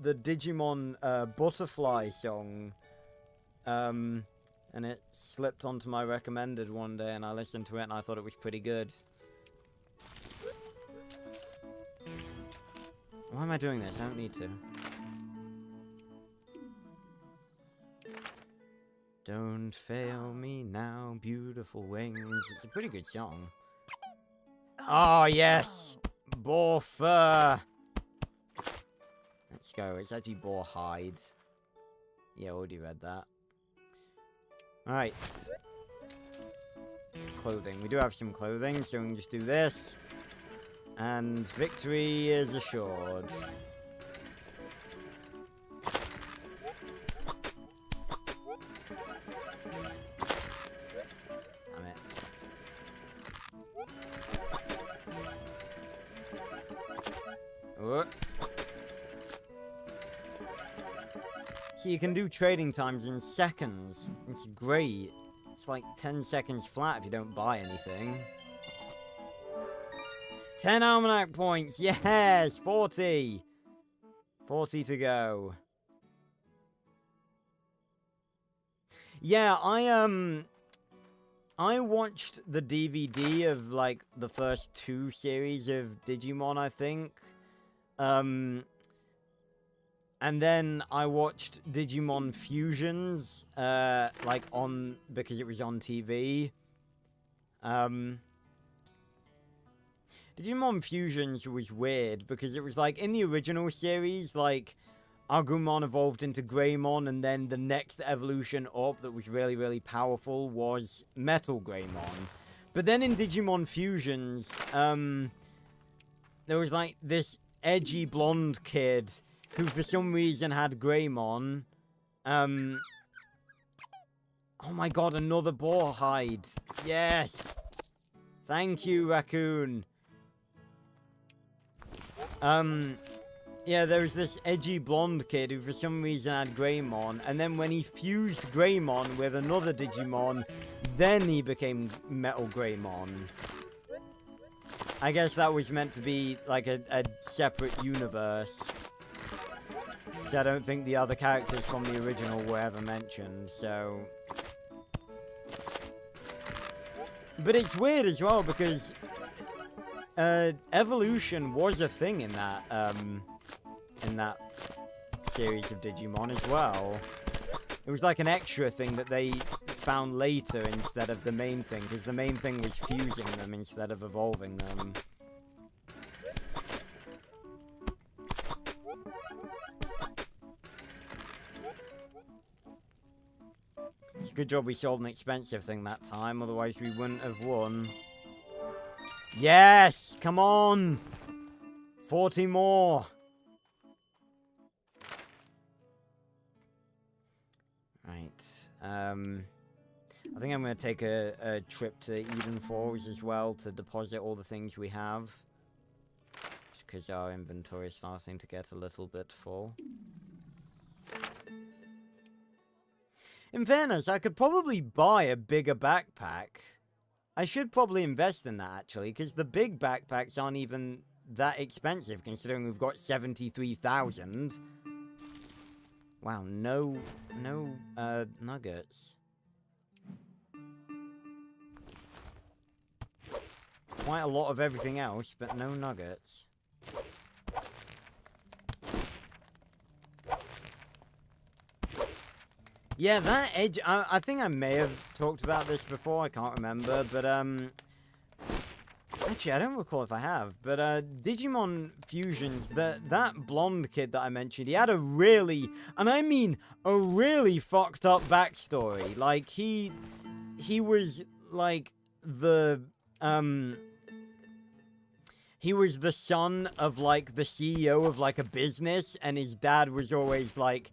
S1: Digimon Butterfly song. And it slipped onto my recommended one day, and I listened to it, and I thought it was pretty good. Why am I doing this? I don't need to. Don't fail me now, beautiful wings. It's a pretty good song. Oh, yes! Boar fur! Let's go. It's actually boar hide. Yeah, already read that. Alright. Clothing. We do have some clothing, so we can just do this. And victory is assured. Damn it. Oh. So you can do trading times in seconds. It's great. It's like 10 seconds flat if you don't buy anything. 10 almanac points. Yes, 40. 40 to go. Yeah, I watched the DVD of like the first 2 series of Digimon, I think. And then I watched Digimon Fusions, like because it was on TV. Digimon Fusions was weird, because it was like, in the original series, like, Agumon evolved into Greymon, and then the next evolution up that was really, really powerful was Metal Greymon. But then in Digimon Fusions, there was like this edgy blonde kid who for some reason had Greymon. Oh my god, another boar hide. Yes! Thank you, raccoon. Yeah, there was this edgy blonde kid who for some reason had Greymon, and then when he fused Greymon with another Digimon, then he became Metal Greymon. I guess that was meant to be like a separate universe. I don't think the other characters from the original were ever mentioned, so... But it's weird as well, because... evolution was a thing in that series of Digimon as well. It was like an extra thing that they found later instead of the main thing, because the main thing was fusing them instead of evolving them. It's a good job we sold an expensive thing that time, otherwise we wouldn't have won. Yes! Come on! 40 more! Right. I think I'm going to take a trip to Eden Falls as well to deposit all the things we have. Just because our inventory is starting to get a little bit full. In fairness, I could probably buy a bigger backpack. I should probably invest in that, actually, because the big backpacks aren't even that expensive, considering we've got 73,000. Wow, no nuggets. Quite a lot of everything else, but no nuggets. Yeah, that edge, I think I may have talked about this before, I can't remember, but, actually, I don't recall if I have, but, Digimon Fusions, that blonde kid that I mentioned, he had a really, and I mean, a really fucked up backstory. Like, he was, like, he was the son of, like, the CEO of, like, a business, and his dad was always, like,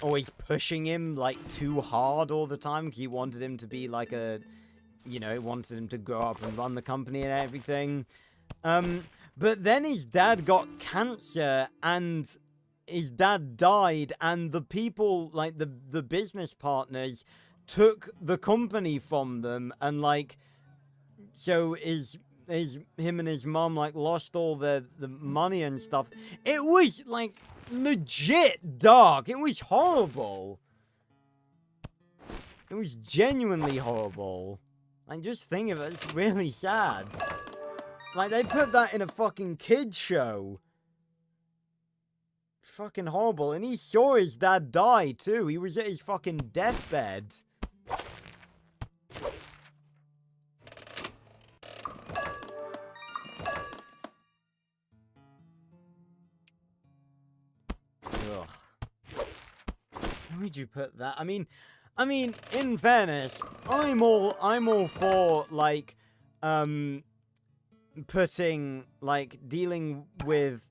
S1: always pushing him, like, too hard all the time, because he wanted him to be, like, a, you know, he wanted him to grow up and run the company and everything. But then his dad got cancer, and his dad died, and the people, like, the business partners took the company from them, and, like, so him and his mom, like, lost all the money and stuff. It was, like, legit dark. It was horrible. It was genuinely horrible. Like, just think of it, it's really sad. Like, they put that in a fucking kid's show. Fucking horrible. And he saw his dad die, too. He was at his fucking deathbed. Ugh. Where would you put that? I mean, in fairness, I'm all for, like, putting, like, dealing with,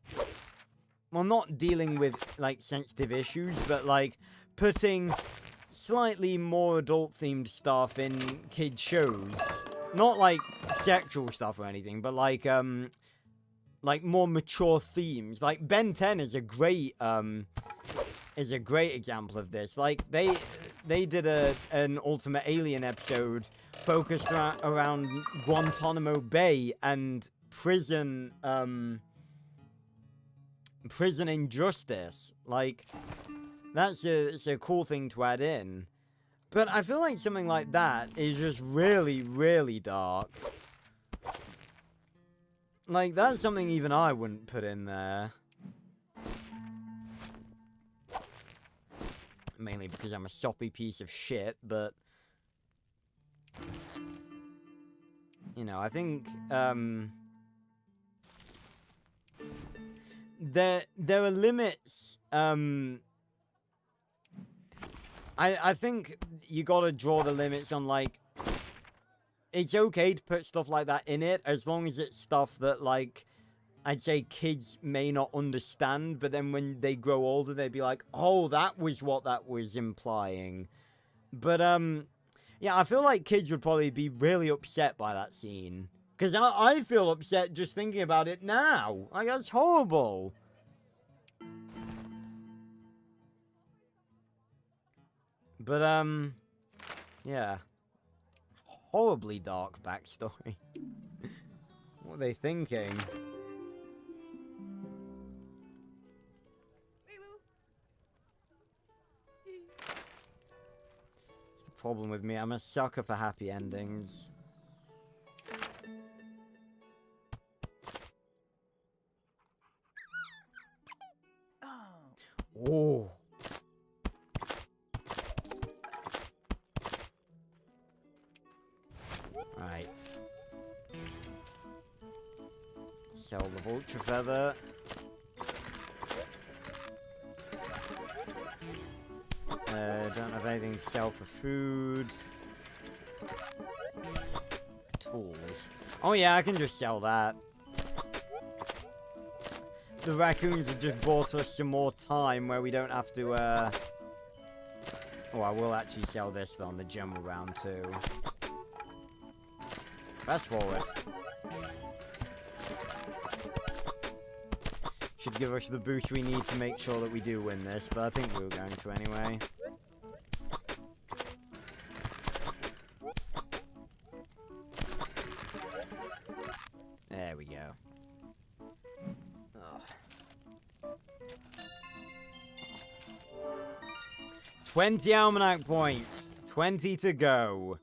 S1: well, not dealing with, like, sensitive issues, but, like, putting slightly more adult-themed stuff in kid shows. Not, like, sexual stuff or anything, but, like, more mature themes. Like, Ben 10 is a great example of this. Like, they did an Ultimate Alien episode focused around Guantanamo Bay and prison injustice. Like, it's a cool thing to add in. But I feel like something like that is just really, really dark. Like, that's something even I wouldn't put in there. Mainly because I'm a soppy piece of shit, but... You know, I think, there are limits, I think you gotta draw the limits on, like, it's okay to put stuff like that in it, as long as it's stuff that, like, I'd say kids may not understand, but then when they grow older, they'd be like, oh, that was what that was implying. But, yeah, I feel like kids would probably be really upset by that scene. Because I feel upset just thinking about it now. Like, that's horrible. But, yeah. Horribly dark backstory. What are they thinking? It's the problem with me. I'm a sucker for happy endings. Oh. Right. Sell the vulture feather. Don't have anything to sell for food. Tools. Oh yeah, I can just sell that. The raccoons have just bought us some more time where we don't have to, Oh, I will actually sell this on the general round too. Fast forward. Should give us the boost we need to make sure that we do win this, but I think we were going to anyway. There we go. Ugh. 20 almanac points. 20 to go.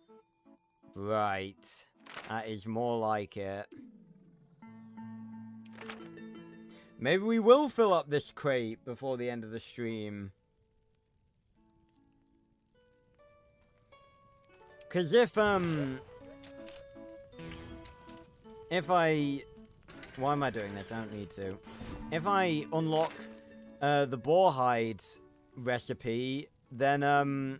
S1: Right. That is more like it. Maybe we will fill up this crate before the end of the stream. Because if I... Why am I doing this? I don't need to. If I unlock the boar hide recipe, then I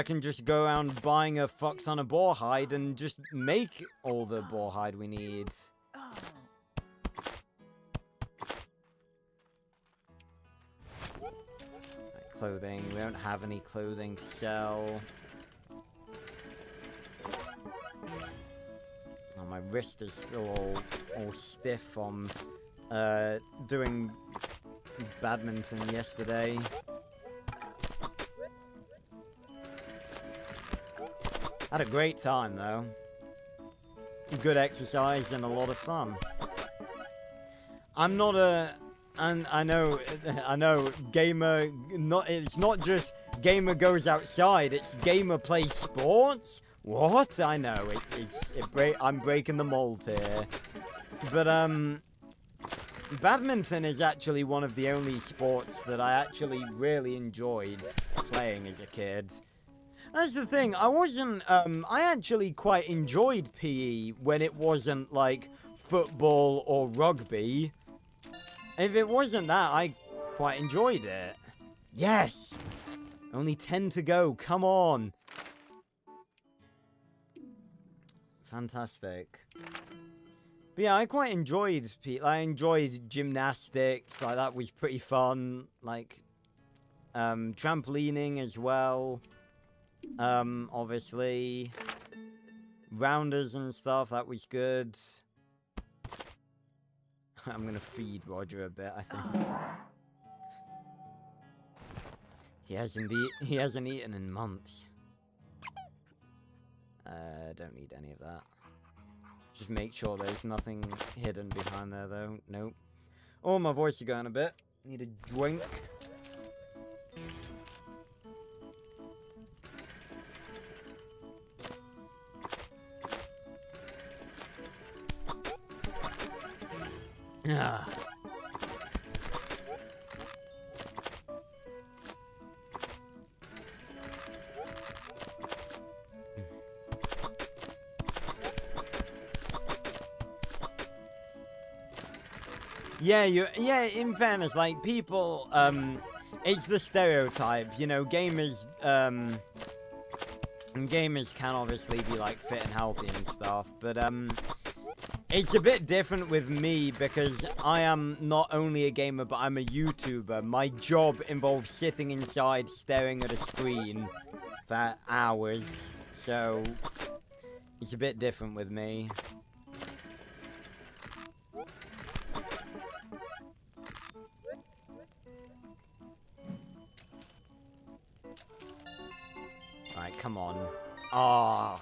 S1: can just go around buying a fuck ton of boar hide and just make all the boar hide we need. Clothing. We don't have any clothing to sell. Oh, my wrist is still all stiff from doing badminton yesterday. Had a great time though. Good exercise and a lot of fun. I'm not a... And I know, gamer, it's not just gamer goes outside, it's gamer plays sports? What? I know, I'm breaking the mold here. But, badminton is actually one of the only sports that I actually really enjoyed playing as a kid. That's the thing, I actually quite enjoyed PE when it wasn't, like, football or rugby. If it wasn't that, I quite enjoyed it. Yes! Only 10 to go, come on! Fantastic. But yeah, I quite enjoyed I enjoyed gymnastics, like that was pretty fun. Like, trampolining as well. Obviously. Rounders and stuff, that was good. I'm gonna feed Roger a bit, I think. He hasn't eaten in months. Don't need any of that. Just make sure there's nothing hidden behind there, though. Nope. Oh, my voice is going a bit. Need a drink. Ah. Yeah, in fairness, like, people, it's the stereotype, you know, gamers can obviously be, like, fit and healthy and stuff, but, it's a bit different with me because I am not only a gamer, but I'm a YouTuber. My job involves sitting inside staring at a screen for hours, so it's a bit different with me. Alright, come on. Ah.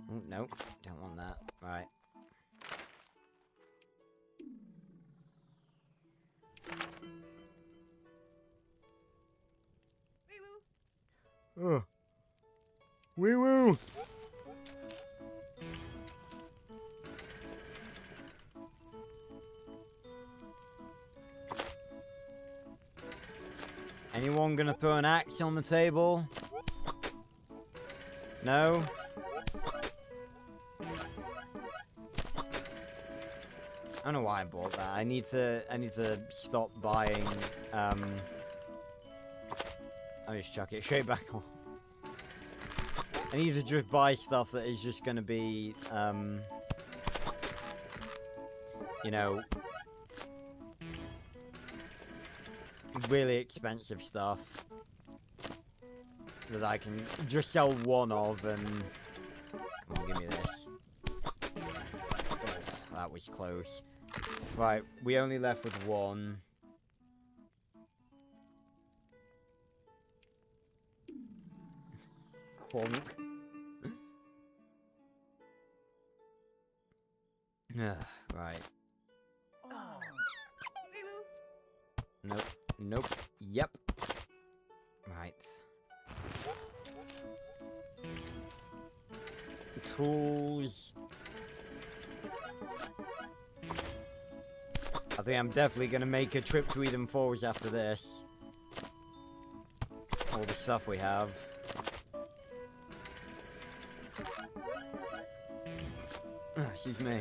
S1: Oh, nope. Don't want that. Right. Wee-woo. Wee-woo. Anyone gonna throw an axe on the table? No? I don't know why I bought that. I need to stop buying, I'll just chuck it straight back on. I need to just buy stuff that is just gonna be, you know, really expensive stuff that I can just sell one of and... Come on, give me this. Oh, that was close. Right, we only left with one. Clunk. Right. Nope. Nope. Yep. Right. Tools. I think I'm definitely gonna make a trip to Eden Falls after this. All the stuff we have. Excuse me.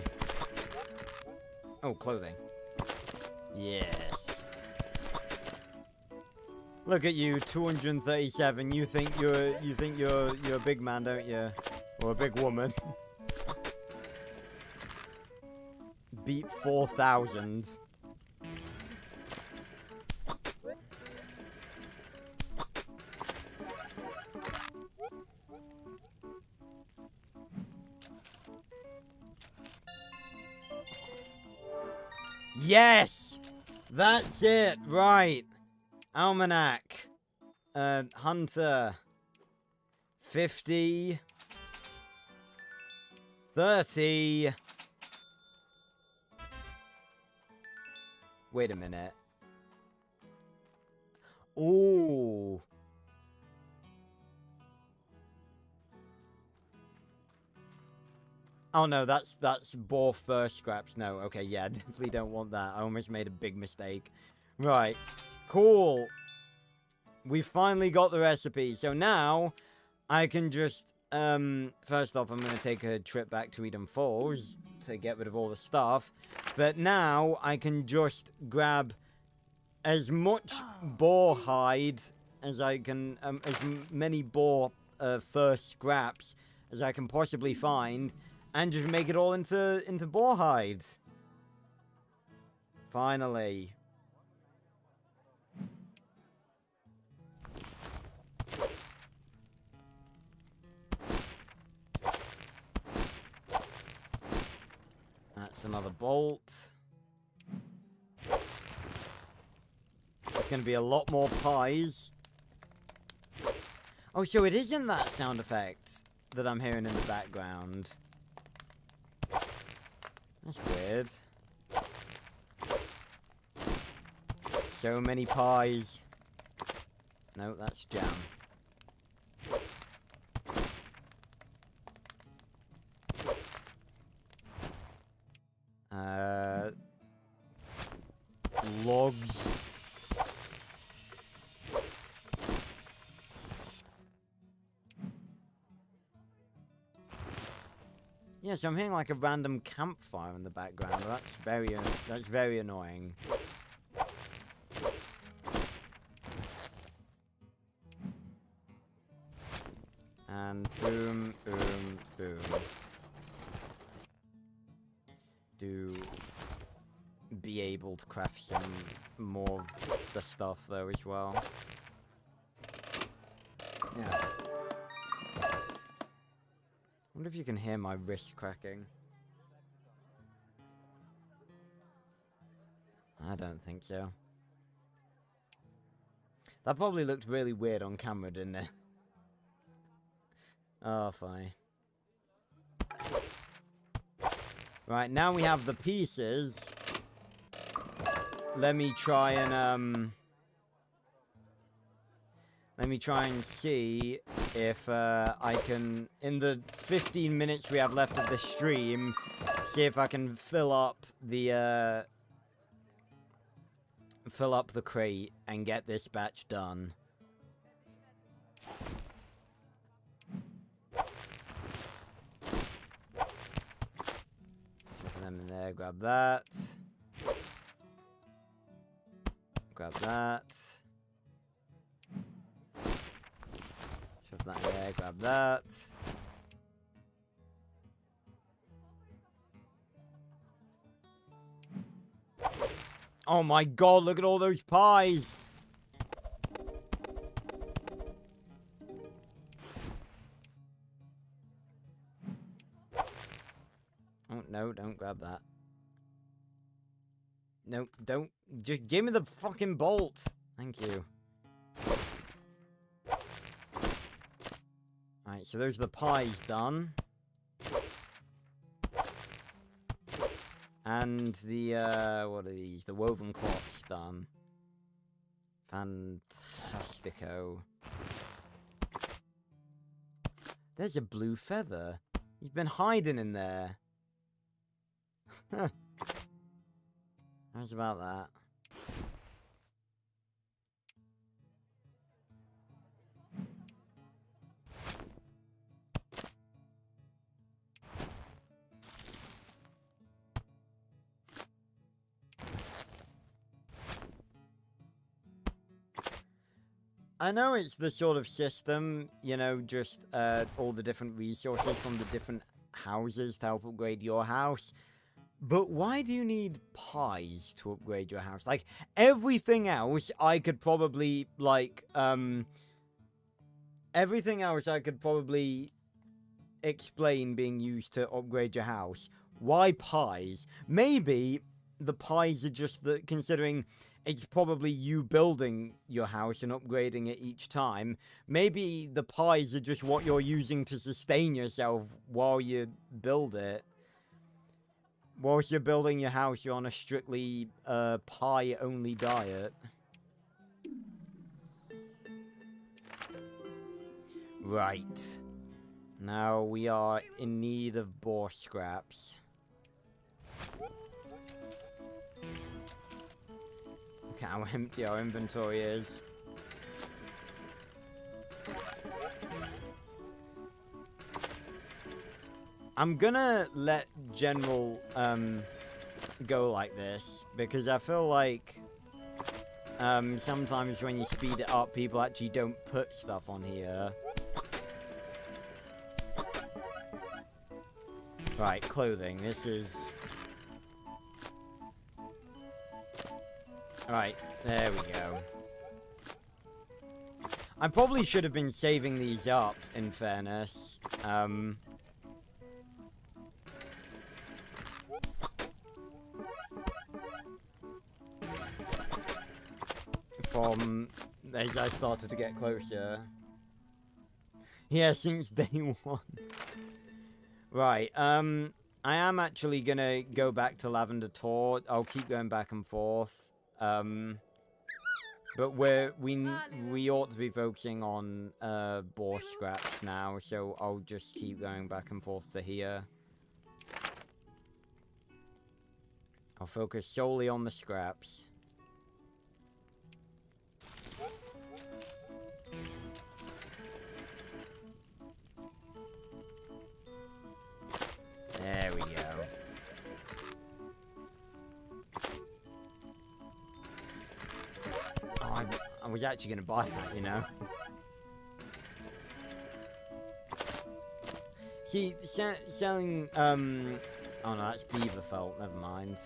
S1: Oh, clothing. Yes. Look at you, 237. You think you're a big man, don't you? Or a big woman. Beat 4,000. Yes! That's it, right. Almanac. Hunter. 50. 30. Wait a minute. Ooh. Oh no, that's boar fur scraps. No, okay, yeah, definitely don't want that. I almost made a big mistake. Right. Cool. We finally got the recipe. So now I can just first off I'm gonna take a trip back to Eden Falls to get rid of all the stuff. But now I can just grab as much boar hide as I can, as many boar fur scraps as I can possibly find, and just make it all into boar hide. Finally. That's another bolt. There's going to be a lot more pies. Oh, so it isn't that sound effect that I'm hearing in the background. That's weird. So many pies. No, that's jam. Logs. Yeah, so I'm hearing like a random campfire in the background. That's very annoying. And boom, boom, boom. Do be able to craft some more of the stuff though as well. Yeah. I wonder if you can hear my wrist cracking. I don't think so. That probably looked really weird on camera, didn't it? Oh, funny. Right, now we have the pieces. Let me try and see if I can, in the 15 minutes we have left of the stream, see if I can fill up the crate and get this batch done. Put them in there, grab that. Grab that. Shove that in there, grab that. Oh my god, look at all those pies! Oh no, don't grab that. No, don't. Just give me the fucking bolt. Thank you. Alright, so those are the pies done. And the, what are these? The woven cloths done. Fantastico. There's a blue feather. He's been hiding in there. How's about that? I know it's the sort of system, you know, just all the different resources from the different houses to help upgrade your house. But why do you need pies to upgrade your house? Like, everything else I could probably, like, everything else I could probably explain being used to upgrade your house. Why pies? Maybe the pies are just the, considering it's probably you building your house and upgrading it each time. Maybe the pies are just what you're using to sustain yourself while you build it. Whilst you're building your house, you're on a strictly pie-only diet. Right. Now we are in need of boar scraps. Look at how empty our inventory is. I'm gonna let General go like this because I feel like sometimes when you speed it up, people actually don't put stuff on here. Right, clothing. This is... Alright, there we go. I probably should have been saving these up, in fairness. As I started to get closer. Yeah, since day one. Right, I am actually gonna go back to Lavender Tor. I'll keep going back and forth. But we ought to be focusing on boar scraps now, so I'll just keep going back and forth to here. I'll focus solely on the scraps. There we go. Oh, I was actually going to buy that, you know. See, selling, oh no, that's beaver felt, never mind.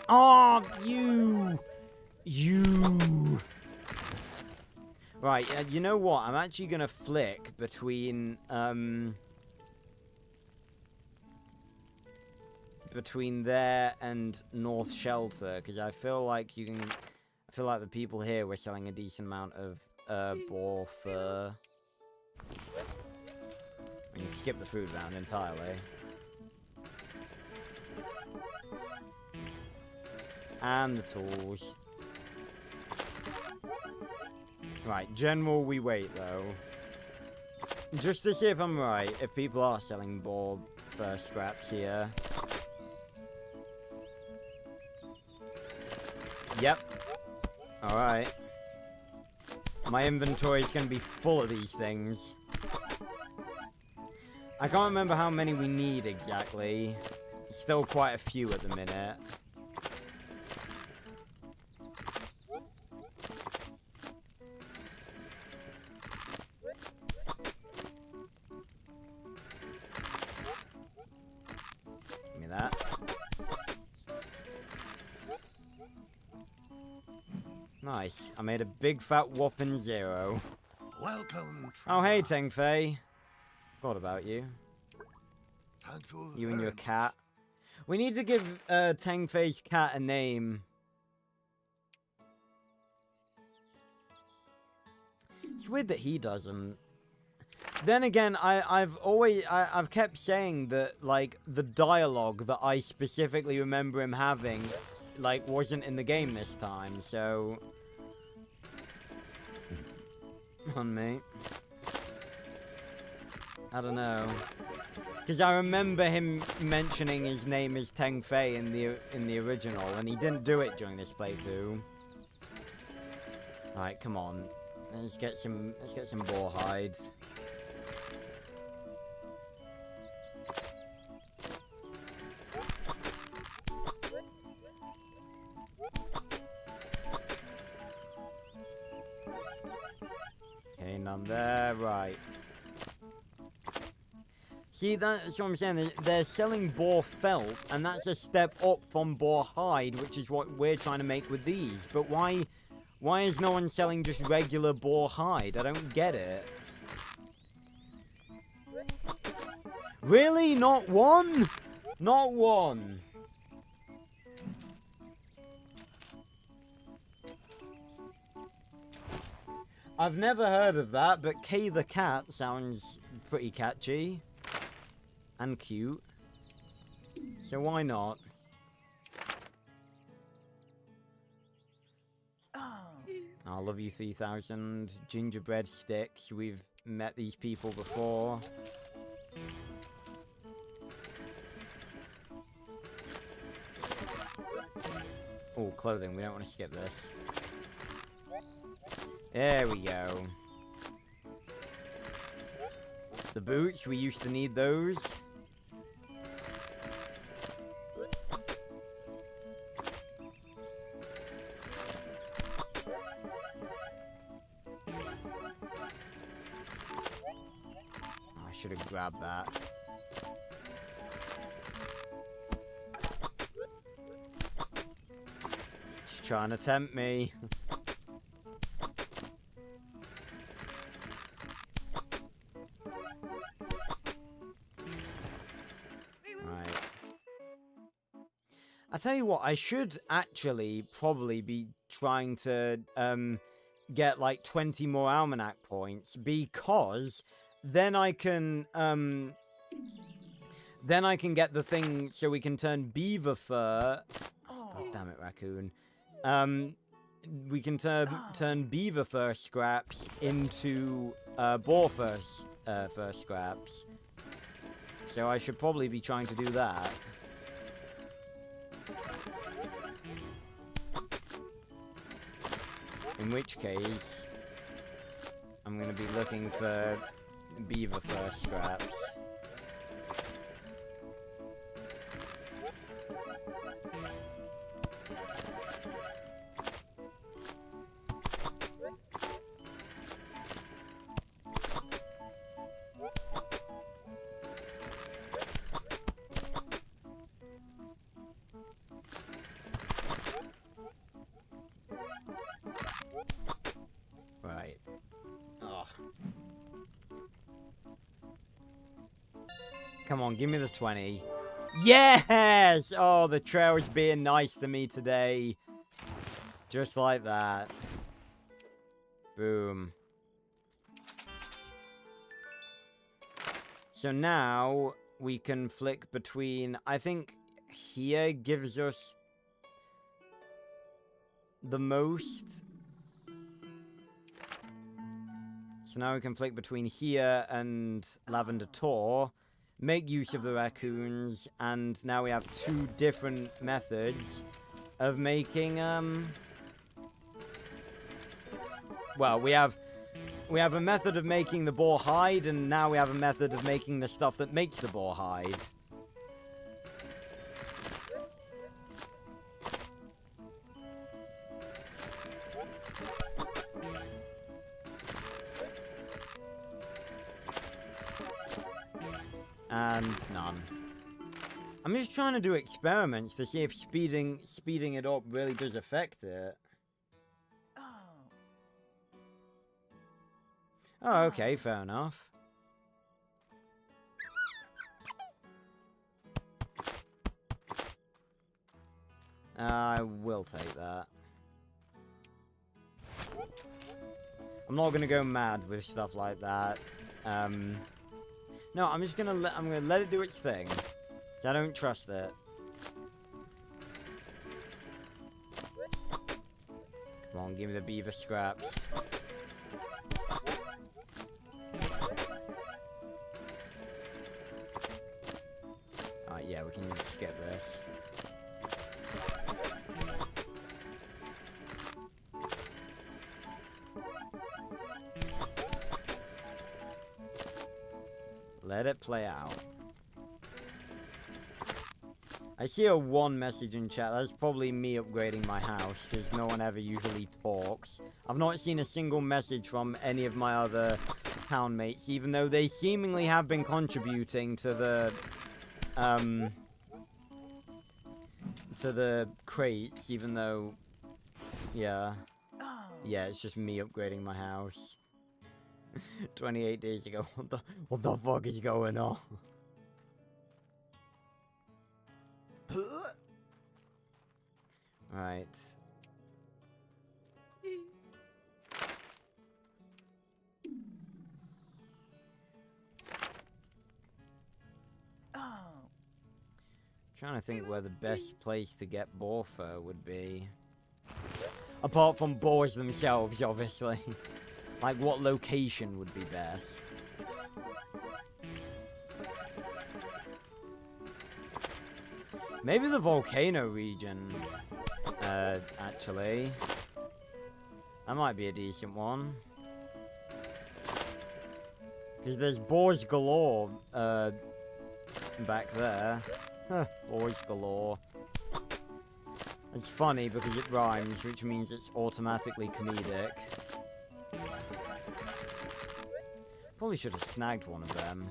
S1: Oh, you! Right, you know what? I'm actually gonna flick between there and North Shelter, because I feel like you can. I feel like the people here were selling a decent amount of boar fur. I mean, skip the food round entirely. And the tools. Right, General, we wait, though. Just to see if I'm right, if people are selling boar fur scraps here. Yep. Alright. My inventory is going to be full of these things. I can't remember how many we need exactly. Still quite a few at the minute. Nice. I made a big fat whopping 0.
S2: Welcome.
S1: Oh, hey, Teng Fei. Forgot about you. You and your cat. We need to give Teng Fei's cat a name. It's weird that he doesn't. Then again, I've kept saying that, like, the dialogue that I specifically remember him having, like, wasn't in the game this time, so... Come on, mate. I don't know. Because I remember him mentioning his name is Teng Fei in the original, and he didn't do it during this playthrough. Alright, come on. Let's get some boar hides. Okay, none there, right. See, that's what I'm saying. They're selling boar felt, and that's a step up from boar hide, which is what we're trying to make with these. But why is no one selling just regular boar hide? I don't get it. Really? Not one? Not one. I've never heard of that, but Kay the cat sounds pretty catchy. And cute. So why not? I love you 3000. Gingerbread sticks. We've met these people before. Oh, clothing. We don't want to skip this. There we go. The boots. We used to need those. Should have grabbed that. She's trying to tempt me. Right. I tell you what, I should actually probably be trying to get like 20 more almanac points, because then I can get the thing so we can turn beaver fur. Oh, God damn it, raccoon. We can turn beaver fur scraps into boar fur scraps. So I should probably be trying to do that. In which case, I'm going to be looking for beaver fur scraps. Right. Oh. Come on, give me the 20. Yes! Oh, the trail's being nice to me today. Just like that. Boom. So now we can flick between... I think here gives us the most. So now we can flick between here and Lavender Tor. Make use of the raccoons, and now we have two different methods of making, well, we have a method of making the boar hide, and now we have a method of making the stuff that makes the boar hide. And none. I'm just trying to do experiments to see if speeding it up really does affect it. Oh, okay, fair enough. I will take that. I'm not gonna go mad with stuff like that. No, I'm just gonna let it do its thing. I don't trust it. Come on, give me the beaver scraps. Alright, yeah, we can skip this. Let it play out. I see a one message in chat. That's probably me upgrading my house, because no one ever usually talks. I've not seen a single message from any of my other townmates, even though they seemingly have been contributing to the crates, even though, yeah, it's just me upgrading my house. 28 days ago. What the fuck is going on? Right. Trying to think where the best place to get boar fur would be. Apart from boars themselves, obviously. Like, what location would be best? Maybe the volcano region, actually. That might be a decent one. Because there's boars galore, back there. Huh, boars galore. It's funny because it rhymes, which means it's automatically comedic. Probably should have snagged one of them.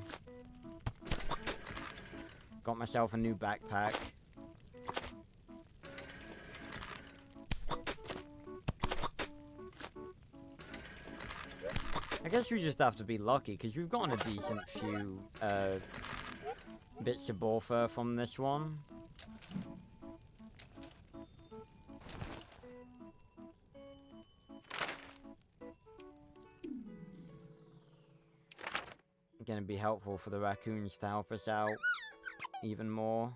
S1: Got myself a new backpack. I guess we just have to be lucky, because we've gotten a decent few bits of boar fur from this one. Gonna be helpful for the raccoons to help us out even more.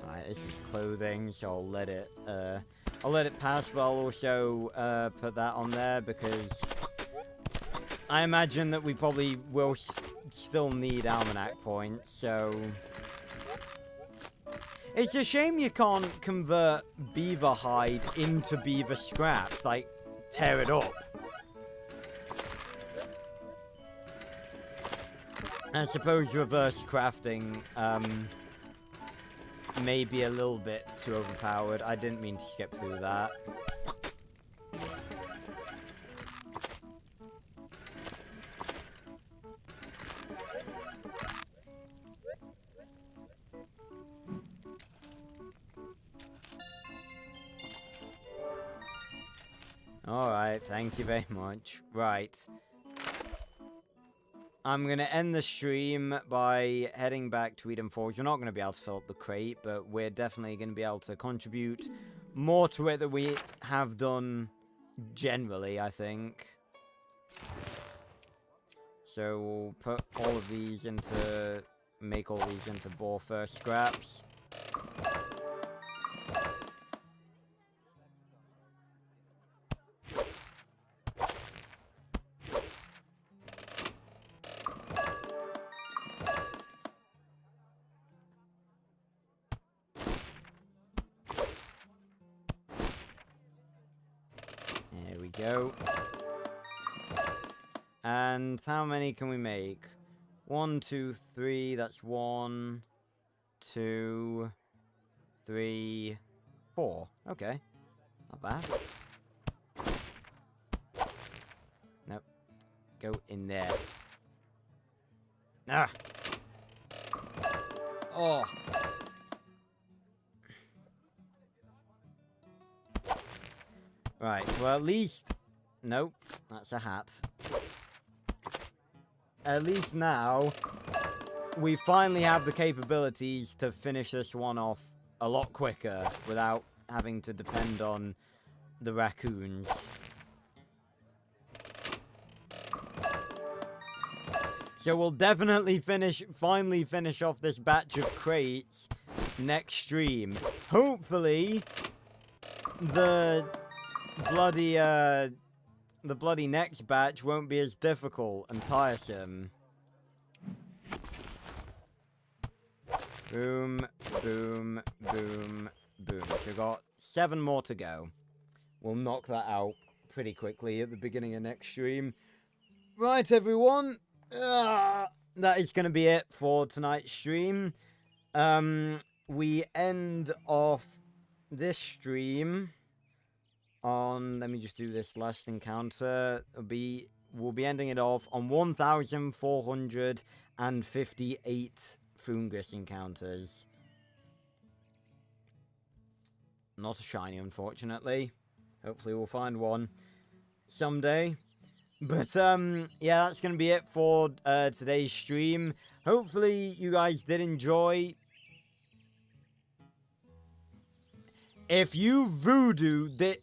S1: Alright, this is clothing, so I'll let it pass, but I'll also put that on there because I imagine that we probably will still need almanac points, so it's a shame you can't convert beaver hide into beaver scraps, like, tear it up. I suppose reverse crafting, may be a little bit too overpowered. I didn't mean to skip through that. Alright, thank you very much. Right. I'm going to end the stream by heading back to Eden Falls. We're not going to be able to fill up the crate, but we're definitely going to be able to contribute more to it than we have done generally, I think. So we'll put all of these into... make all these into boar fur scraps. Go. And how many can we make? 1, 2, 3. That's 1, 2, 3, 4. Okay. Not bad. Nope. Go in there. Ah! Oh! Right, well at least... Nope, that's a hat. At least now, we finally have the capabilities to finish this one off a lot quicker without having to depend on the raccoons. So we'll definitely finally finish off this batch of crates next stream. Hopefully, the bloody next batch won't be as difficult and tiresome. Boom, boom, boom, boom. So we've got 7 more to go. We'll knock that out pretty quickly at the beginning of next stream. Right, everyone. That is going to be it for tonight's stream. We end off this stream on, let me just do this last encounter. We'll be ending it off on 1,458 fungus encounters. Not a shiny, unfortunately. Hopefully we'll find one someday. But, yeah, that's going to be it for today's stream. Hopefully you guys did enjoy. If you voodoo that...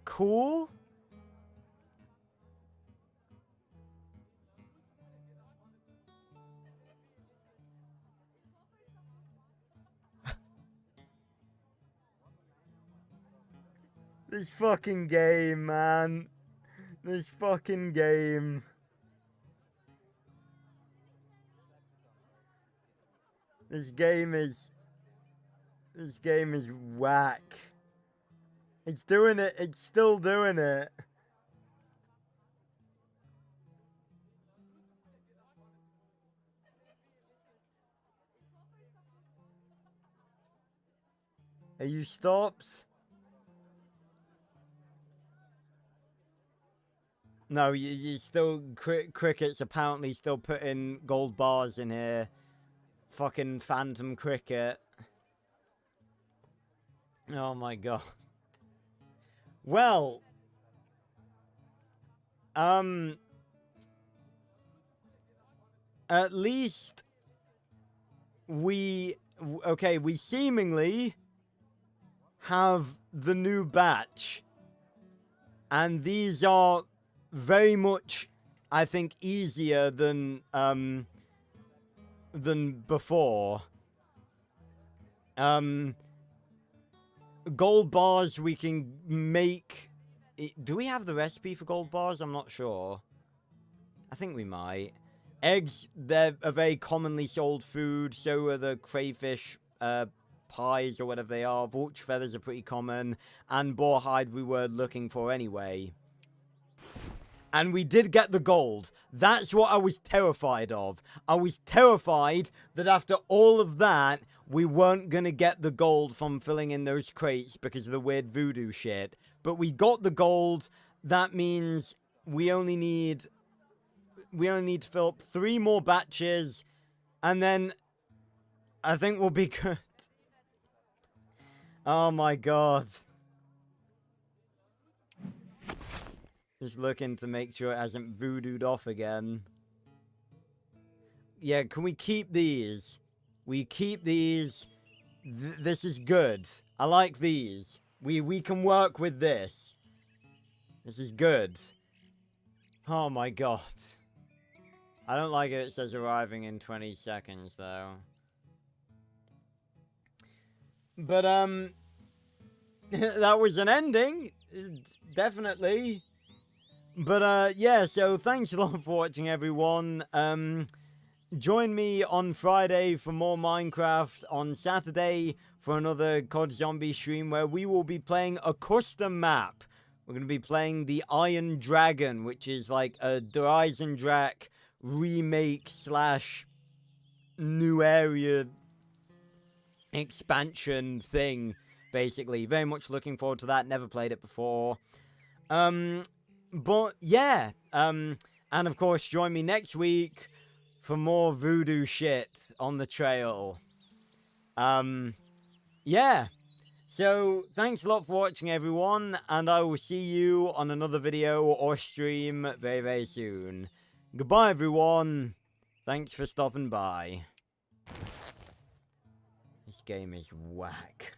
S1: Cool? This fucking game, man. This fucking game. This game is whack. It's doing it. It's still doing it. Are you stopped? No, you still... Cricket's apparently still putting gold bars in here. Fucking Phantom Cricket. Oh my god. Well... At least... we seemingly... have the new batch. And these are... very much, I think, easier than before. Gold bars we can make... Do we have the recipe for gold bars? I'm not sure. I think we might. Eggs, they're a very commonly sold food. So are the crayfish pies or whatever they are. Vulture feathers are pretty common. And boar hide we were looking for anyway. And we did get the gold. That's what I was terrified of. I was terrified that after all of that, we weren't going to get the gold from filling in those crates because of the weird voodoo shit. But we got the gold. That means we only need to fill up 3 more batches. And then I think we'll be good. Oh my god. Just looking to make sure it hasn't voodooed off again. Yeah, can we keep these? We keep these. This is good. I like these. We can work with this. This is good. Oh my god. I don't like it says arriving in 20 seconds, though. But, that was an ending. Definitely. But, yeah, so thanks a lot for watching, everyone. Join me on Friday for more Minecraft, on Saturday for another COD Zombie stream where we will be playing a custom map. We're going to be playing the Iron Dragon, which is like a Horizon Drac remake / new area expansion thing, basically. Very much looking forward to that. Never played it before. But yeah, and of course join me next week for more voodoo shit on the trail. Yeah. So, thanks a lot for watching, everyone, and I will see you on another video or stream very, very soon. Goodbye, everyone. Thanks for stopping by. This game is whack.